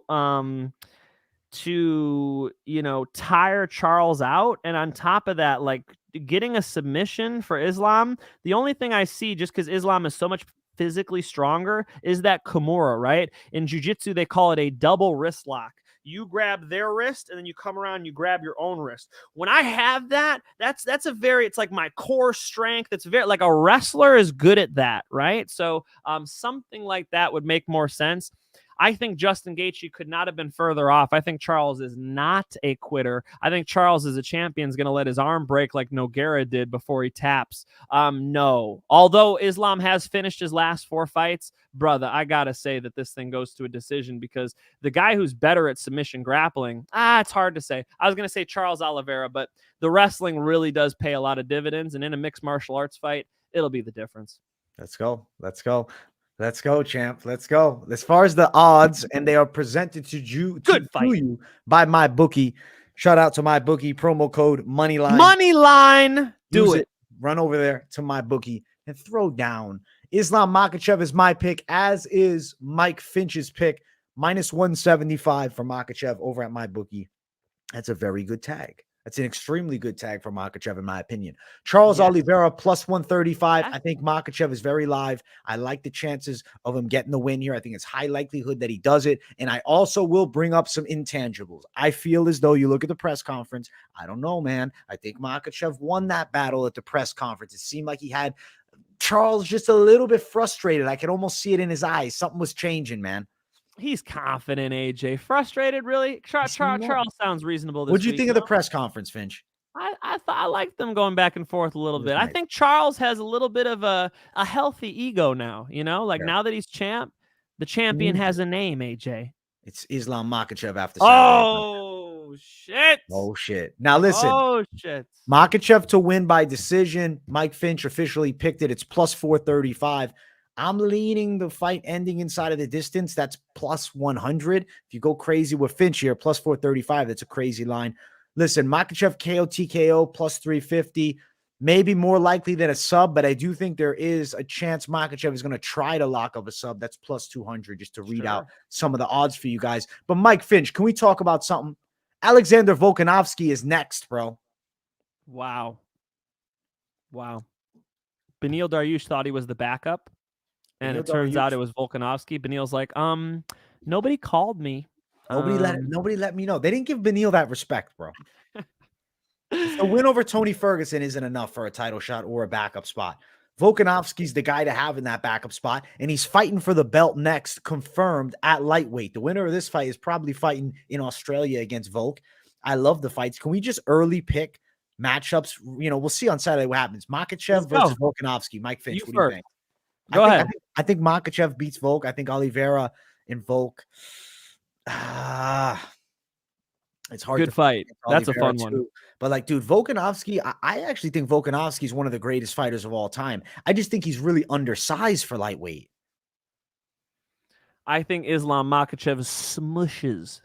tire Charles out, and on top of that, like getting a submission for Islam. The only thing I see, just because Islam is so much physically stronger, is that Kimura, right? In jiu-jitsu, they call it a double wrist lock. You grab their wrist and then you come around and you grab your own wrist. When I have that, it's like my core strength. It's very like a wrestler is good at that, right? So something like that would make more sense. I think Justin Gaethje could not have been further off. I think Charles is not a quitter. I think Charles as a champion is going to let his arm break like Nogueira did before he taps. No. Although Islam has finished his last 4 fights, brother, I got to say that this thing goes to a decision because the guy who's better at submission grappling, it's hard to say. I was going to say Charles Oliveira, but the wrestling really does pay a lot of dividends, and in a mixed martial arts fight, it'll be the difference. Let's go, champ. Let's go. As far as the odds, and they are presented to you by my bookie. Shout out to my bookie. Promo code Moneyline. Moneyline. Do it. Run over there to my bookie and throw down. Islam Makhachev is my pick, as is Mike Finch's pick. -175 for Makhachev over at my bookie. That's a very good tag. That's an extremely good tag for Makhachev, in my opinion. Charles Oliveira +135. I think Makhachev is very live. I like the chances of him getting the win here. I think it's high likelihood that he does it. And I also will bring up some intangibles. I feel as though you look at the press conference. I don't know, man. I think Makhachev won that battle at the press conference. It seemed like he had Charles just a little bit frustrated. I could almost see it in his eyes. Something was changing, man. He's confident, AJ. Frustrated, really? Charles sounds reasonable this What'd you week, think of the press conference, Finch? I thought I liked them going back and forth a little bit. Nice. I think Charles has a little bit of a healthy ego now, now that he's champ, the champion has a name, AJ. It's Islam Makhachev after Saturday. Oh, shit. Now, listen. Oh, shit. Makhachev to win by decision. Mike Finch officially picked it. It's +435. I'm leaning the fight ending inside of the distance. That's +100. If you go crazy with Finch here, +435, that's a crazy line. Listen, Makhachev KO TKO +350, maybe more likely than a sub, but I do think there is a chance Makhachev is going to try to lock up a sub. That's +200, just to read out some of the odds for you guys. But Mike Finch, can we talk about something? Alexander Volkanovski is next, bro. Wow. Beneil Dariush thought he was the backup. And it turns out it was Volkanovski. Beneil's like, nobody called me. Nobody let me know. They didn't give Beneil that respect, bro. The win over Tony Ferguson isn't enough for a title shot or a backup spot. Volkanovski's the guy to have in that backup spot, and he's fighting for the belt next, confirmed at lightweight. The winner of this fight is probably fighting in Australia against Volk. I love the fights. Can we just early pick matchups? We'll see on Saturday what happens. Makhachev versus Volkanovski. Mike Finch, what do you think? Go ahead. I think Makhachev beats Volk. I think Oliveira and Volk. It's hard. Good fight. That's a fun one. But like, dude, Volkanovski, I actually think Volkanovski is one of the greatest fighters of all time. I just think he's really undersized for lightweight. I think Islam Makhachev smushes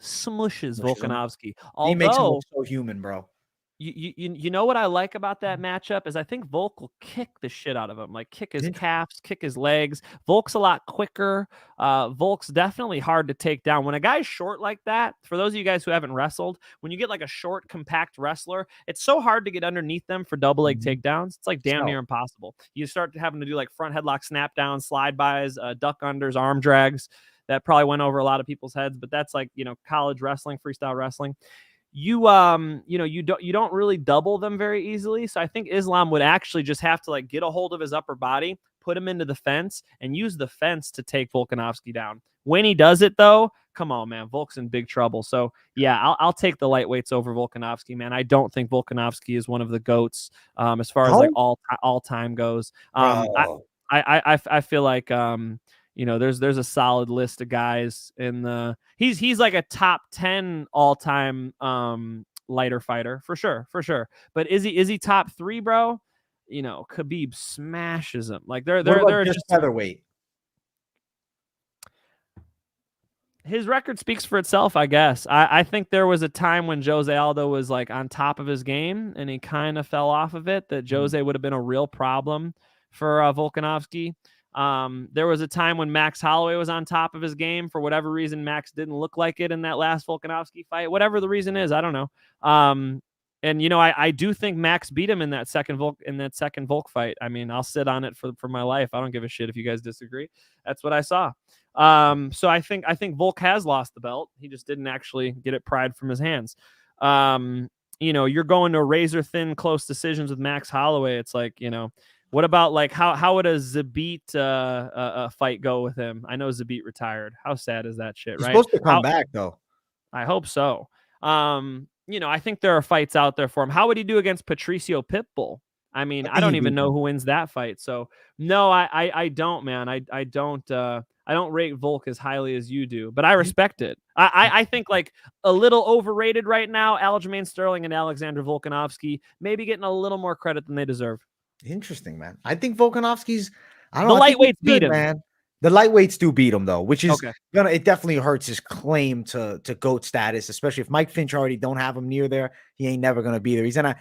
Volkanovski. He makes him look so human, bro. You know what I like about that matchup is I think Volk will kick the shit out of him, like kick his calves, kick his legs. Volk's a lot quicker. Volk's definitely hard to take down. When a guy's short like that, for those of you guys who haven't wrestled, when you get like a short, compact wrestler, it's so hard to get underneath them for double leg takedowns. It's like damn near impossible. You start having to do like front headlock snap downs, slide bys, duck unders, arm drags. That probably went over a lot of people's heads, but that's like, college wrestling, freestyle wrestling. You don't really double them very easily. So I think Islam would actually just have to like get a hold of his upper body, put him into the fence, and use the fence to take Volkanovski down. When he does it, though, come on, man, Volk's in big trouble. So yeah, I'll take the lightweights over Volkanovski, man. I don't think Volkanovski is one of the GOATs as far as like all time goes. I feel like there's a solid list of guys in the he's like a top 10 all-time lighter fighter for sure. But is he top 3, bro? Khabib smashes him. Like they're just featherweight. His record speaks for itself, I guess. I think there was a time when Jose Aldo was like on top of his game and he kind of fell off of it, that Jose would have been a real problem for Volkanovski. There was a time when Max Holloway was on top of his game. For whatever reason, Max didn't look like it in that last Volkanovski fight. Whatever the reason is, I don't know. I do think Max beat him in that second Volk fight. I mean, I'll sit on it for my life. I don't give a shit if you guys disagree. That's what I saw. So I think Volk has lost the belt. He just didn't actually get it pried from his hands. You're going to razor thin close decisions with Max Holloway. It's like, what about like how would a Zabit fight go with him? I know Zabit retired. How sad is that shit, right? He's supposed to come back though. I hope so. I think there are fights out there for him. How would he do against Patricio Pitbull? I mean, I don't even know who wins that fight. So no, I don't, man. I don't rate Volk as highly as you do, but I respect it. I think like a little overrated right now. Aljamain Sterling and Alexander Volkanovski maybe getting a little more credit than they deserve. Interesting, man. I think Volkanovski's. The lightweights beat him, man. The lightweights do beat him though, which is okay. It definitely hurts his claim to GOAT status, especially if Mike Finch already don't have him near there. He ain't never gonna be there. He's gonna,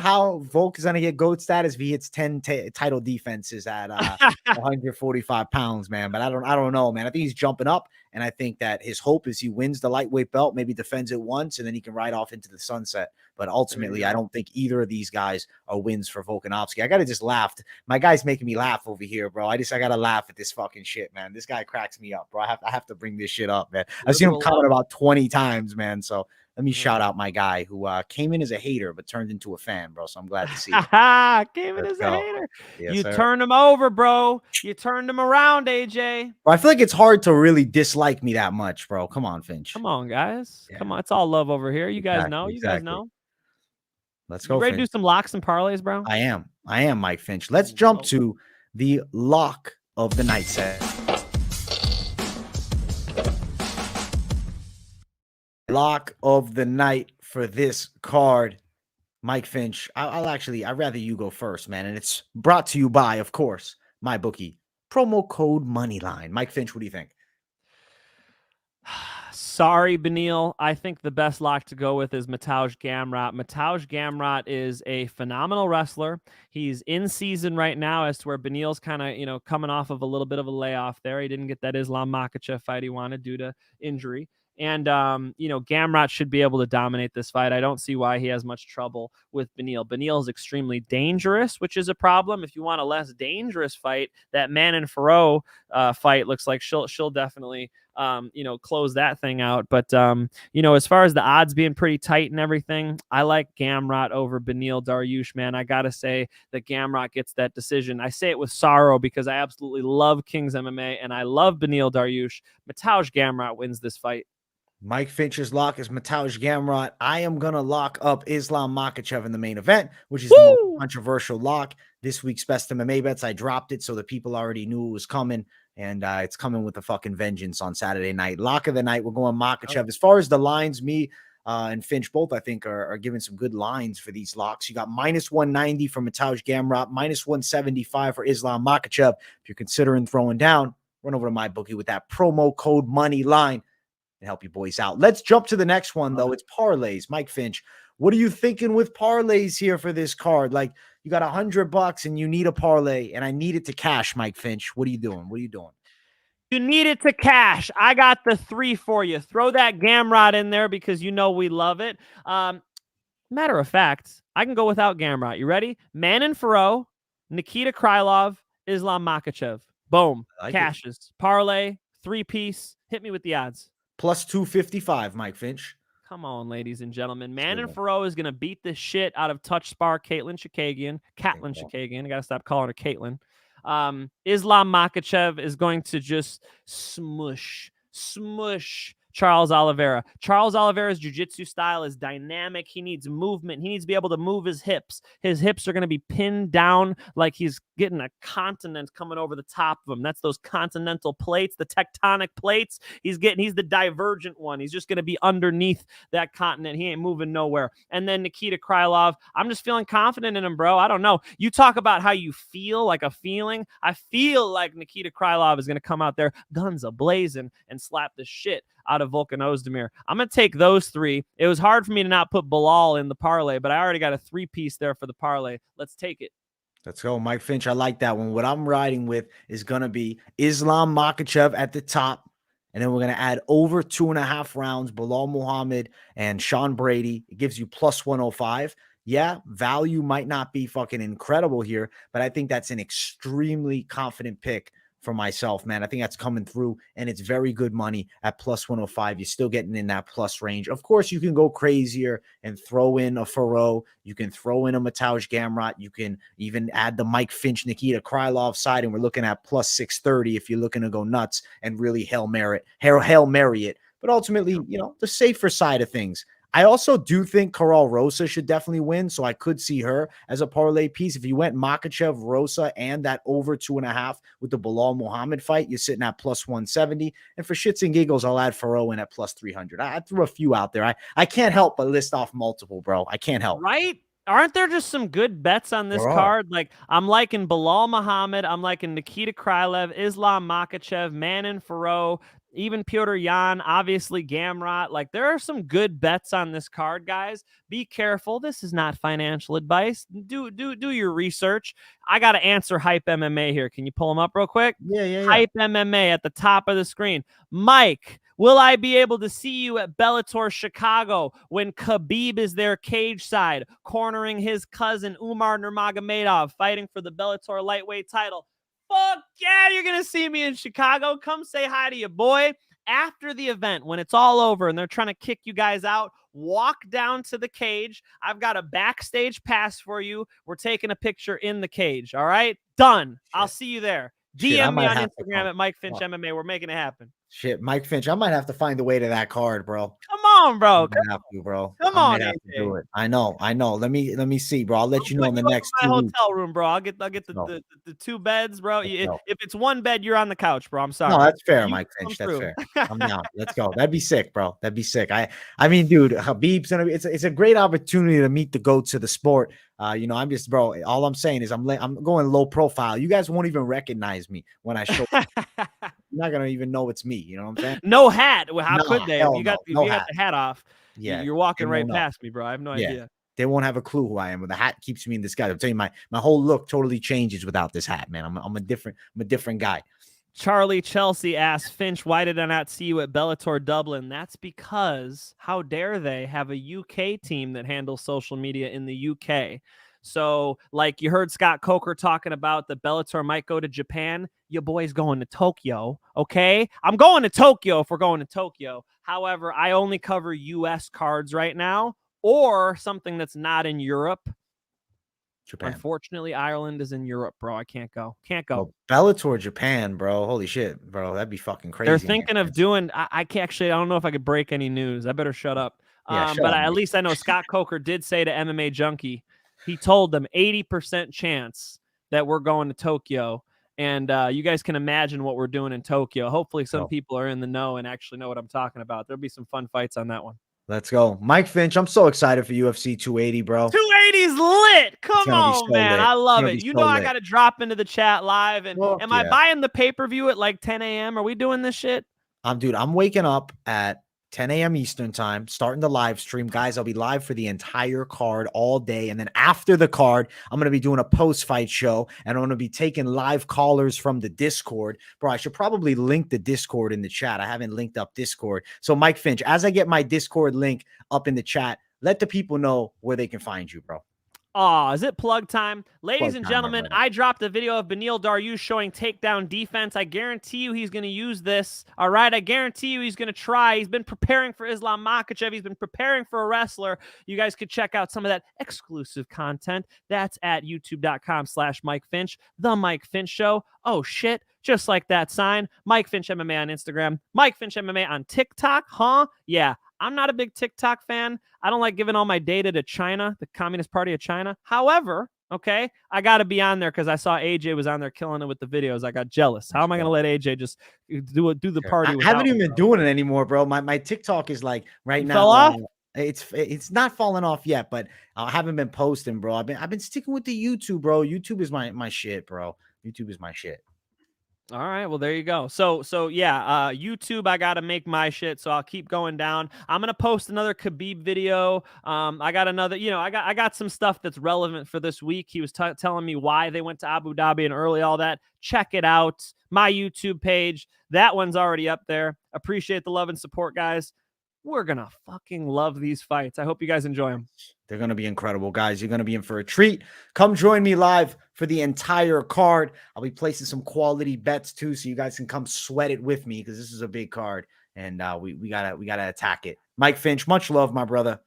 how Volk is gonna get GOAT status if he hits 10 title defenses at 145 pounds, man. But I don't know, man. I think he's jumping up, and I think that his hope is he wins the lightweight belt, maybe defends it once, and then he can ride off into the sunset. But ultimately, I don't think either of these guys are wins for Volkanovski. I gotta just laugh. My guy's making me laugh over here, bro. I gotta laugh at this fucking shit, man. This guy cracks me up, bro. I have to bring this shit up, man. I've seen him comment about 20 times, man. So let me shout out my guy who came in as a hater but turned into a fan, bro. So I'm glad to see it. Came in as a hater. Yes, you sir. Turned him over, bro. You turned him around, AJ. Bro, I feel like it's hard to really dislike me that much, bro. Come on, Finch. Come on, guys. Yeah. Come on. It's all love over here. You guys know. Exactly. You guys know. Let's go. You ready Finch. to do some locks and parlays, bro? I am, Mike Finch. Let's jump to the lock of the night set. Lock of the night for this card, Mike Finch. I'd rather you go first, man. And it's brought to you by, of course, my bookie. Promo code Moneyline. Mike Finch, what do you think? Sorry, Beneil. I think the best lock to go with is Mateusz Gamrot. Mateusz Gamrot is a phenomenal wrestler. He's in season right now, as to where Beneil's kind of, coming off of a little bit of a layoff there. He didn't get that Islam Makhachev fight he wanted due to injury. And, Gamrot should be able to dominate this fight. I don't see why he has much trouble with Beneil. Beneil is extremely dangerous, which is a problem. If you want a less dangerous fight, that Manon Fiorot fight looks like she'll definitely, close that thing out. But, as far as the odds being pretty tight and everything, I like Gamrot over Beneil Dariush, man. I got to say that Gamrot gets that decision. I say it with sorrow because I absolutely love King's MMA and I love Beneil Dariush. Mateusz Gamrot wins this fight. Mike Finch's lock is Mateusz Gamrot. I am going to lock up Islam Makhachev in the main event, which is the most controversial lock. This week's best MMA bets, I dropped it so the people already knew it was coming, and it's coming with a fucking vengeance on Saturday night. Lock of the night, we're going Makhachev. As far as the lines, me and Finch both, I think, are giving some good lines for these locks. You got minus 190 for Mateusz Gamrot, minus 175 for Islam Makhachev. If you're considering throwing down, run over to my bookie with that promo code Moneyline and help you boys out. Let's jump to the next one, though. It's parlays. Mike Finch, what are you thinking with parlays here for this card? Like, you got $100 and you need a parlay, and I need it to cash, Mike Finch. What are you doing? What are you doing? You need it to cash. I got the 3 for you. Throw that Gamrot in there because you know we love it. Matter of fact, I can go without Gamrot. You ready? Manon Fiorot, Nikita Krylov, Islam Makhachev. Boom. Like Cashes. Parlay, 3-piece. Hit me with the odds. Plus 255, Mike Finch. Come on, ladies and gentlemen. Manon Fiorot is going to beat the shit out of touch spar Caitlin Chookagian. I got to stop calling her Caitlin. Islam Makhachev is going to just smush Charles Oliveira. Charles Oliveira's jiu-jitsu style is dynamic. He needs movement. He needs to be able to move his hips. His hips are going to be pinned down like he's getting a continent coming over the top of him. That's those continental plates, the tectonic plates. He's the divergent one. He's just going to be underneath that continent. He ain't moving nowhere. And then Nikita Krylov, I'm just feeling confident in him, bro. I don't know. You talk about how you feel, like a feeling. I feel like Nikita Krylov is going to come out there guns a-blazing and slap the shit out of Volkan Oezdemir. I'm going to take those 3. It was hard for me to not put Bilal in the parlay, but I already got a 3-piece there for the parlay. Let's take it. Let's go, Mike Finch. I like that one. What I'm riding with is going to be Islam Makhachev at the top, and then we're going to add over 2.5 rounds, Bilal Muhammad and Sean Brady. It gives you plus 105. Yeah, value might not be fucking incredible here, but I think that's an extremely confident pick for myself, man. I think that's coming through, and it's very good money at plus 105. You're still getting in that plus range. Of course, you can go crazier and throw in a Fiorot. You can throw in a Mateusz Gamrot. You can even add the Mike Finch, Nikita Krylov side, and we're looking at plus 630 if you're looking to go nuts and really Hail Mary it. But ultimately, the safer side of things. I also do think Rosa should definitely win, so I could see her as a parlay piece. If you went Makhachev, Rosa, and that over 2.5 with the Bilal Muhammad fight, you're sitting at plus 170. And for shits and giggles, I'll add Fiorot in at plus 300. I threw a few out there. I can't help but list off multiple, bro. I can't help. Right? Aren't there just some good bets on this card? Like, I'm liking Bilal Muhammad. I'm liking Nikita Krylov, Islam Makhachev, Manon Fiorot, even Petrosyan, obviously Gamrot. Like, there are some good bets on this card, guys. Be careful. This is not financial advice. Do your research. I got to answer Hype MMA here. Can you pull them up real quick? Yeah. Hype MMA at the top of the screen. Mike, will I be able to see you at Bellator Chicago when Khabib is there cage side, cornering his cousin Umar Nurmagomedov, fighting for the Bellator lightweight title? Fuck yeah, you're going to see me in Chicago. Come say hi to your boy. After the event, when it's all over and they're trying to kick you guys out, walk down to the cage. I've got a backstage pass for you. We're taking a picture in the cage. All right? Done. Shit. I'll see you there. DM me on Instagram at Mike Finch MMA. We're making it happen. Shit, Mike Finch, I might have to find a way to that card, bro. Come on, bro. Come on, have to do it. I know. Let me see, bro. I'll let you know in the next 2 weeks. Hotel room, bro. I'll get the 2 beds, bro. If it's 1 bed, you're on the couch, bro. I'm sorry. No, that's fair, Mike Finch. That's fair. I'm down. Let's go. That'd be sick, bro. That'd be sick. I mean, dude, Khabib's gonna be. It's a great opportunity to meet the goats of the sport. I'm just, bro. All I'm saying is I'm going low profile. You guys won't even recognize me when I show. You're not gonna even know it's me. You know what I'm saying? No hat. Well, how could they? If you got the hat off. Yeah, you're walking right past me, bro. I have no idea. They won't have a clue who I am. But the hat keeps me in disguise. I'm telling you, my whole look totally changes without this hat, man. I'm a different guy. Charlie Chelsea asks, Finch, why did I not see you at Bellator Dublin? That's because how dare they have a UK team that handles social media in the UK? So, like you heard Scott Coker talking about the Bellator might go to Japan. Your boy's going to Tokyo, okay? I'm going to Tokyo if we're going to Tokyo. However, I only cover US cards right now or something that's not in Europe. Japan. Unfortunately, Ireland is in Europe, bro. I can't go. Can't go. Oh, Bellator Japan, bro. Holy shit, bro. That'd be fucking crazy. They're thinking of doing. I can't actually. I don't know if I could break any news. I better shut up. Yeah, shut but up, at Mike. least I know Scott Coker did say to MMA Junkie, he told them 80% chance that we're going to Tokyo. And you guys can imagine what we're doing in Tokyo. Hopefully, some people are in the know and actually know what I'm talking about. There'll be some fun fights on that one. Let's go. Mike Finch, I'm so excited for UFC 280, bro. 280's lit. Come on, man. I love it. You know I got to drop into the chat live. And am I buying the pay-per-view at like 10 a.m.? Are we doing this shit? Dude, I'm waking up at 10 a.m. Eastern time, starting the live stream. Guys, I'll be live for the entire card all day. And then after the card, I'm going to be doing a post-fight show. And I'm going to be taking live callers from the Discord. Bro, I should probably link the Discord in the chat. I haven't linked up Discord. So Mike Finch, as I get my Discord link up in the chat, let the people know where they can find you, bro. Oh, is it plug time? Ladies and gentlemen, I dropped a video of Beneil Dariush showing takedown defense. I guarantee you he's going to use this. All right. I guarantee you he's going to try. He's been preparing for Islam Makhachev. He's been preparing for a wrestler. You guys could check out some of that exclusive content. That's at youtube.com/Mike Finch, The Mike Finch Show. Oh, shit. Just like that sign. Mike Finch MMA on Instagram. Mike Finch MMA on TikTok. Huh? Yeah. I'm not a big TikTok fan. I don't like giving all my data to China, the Communist Party of China. However, okay, I got to be on there because I saw AJ was on there killing it with the videos. I got jealous. How am I going to let AJ just do the party? I haven't even been doing it anymore, bro. My TikTok is like right now. Fell off? It's not falling off yet, but I haven't been posting, bro. I've been sticking with the YouTube, bro. YouTube is my shit, bro. YouTube is my shit. All right, well, there you go. So yeah, YouTube, I got to make my shit, so I'll keep going down. I'm going to post another Khabib video. I got another, I got some stuff that's relevant for this week. He was telling me why they went to Abu Dhabi and early all that. Check it out. My YouTube page, that one's already up there. Appreciate the love and support, guys. We're going to fucking love these fights. I hope you guys enjoy them. They're going to be incredible, guys. You're going to be in for a treat. Come join me live for the entire card. I'll be placing some quality bets too, so you guys can come sweat it with me because this is a big card, and we gotta attack it. Mike Finch, much love, my brother.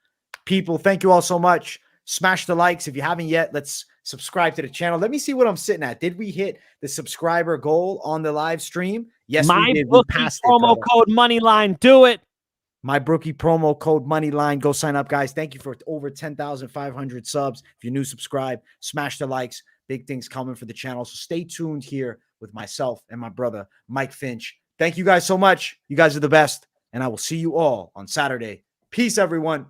People, thank you all so much. Smash the likes if you haven't yet. Let's subscribe to the channel. Let me see what I'm sitting at. Did we hit the subscriber goal on the live stream? Yes, we did. We passed promo code Moneyline. Do it. My brookie promo code Moneyline. Go sign up, guys. Thank you for over 10,500 subs. If you're new, subscribe, smash the likes. Big things coming for the channel. So stay tuned here with myself and my brother, Mike Finch. Thank you guys so much. You guys are the best. And I will see you all on Saturday. Peace, everyone.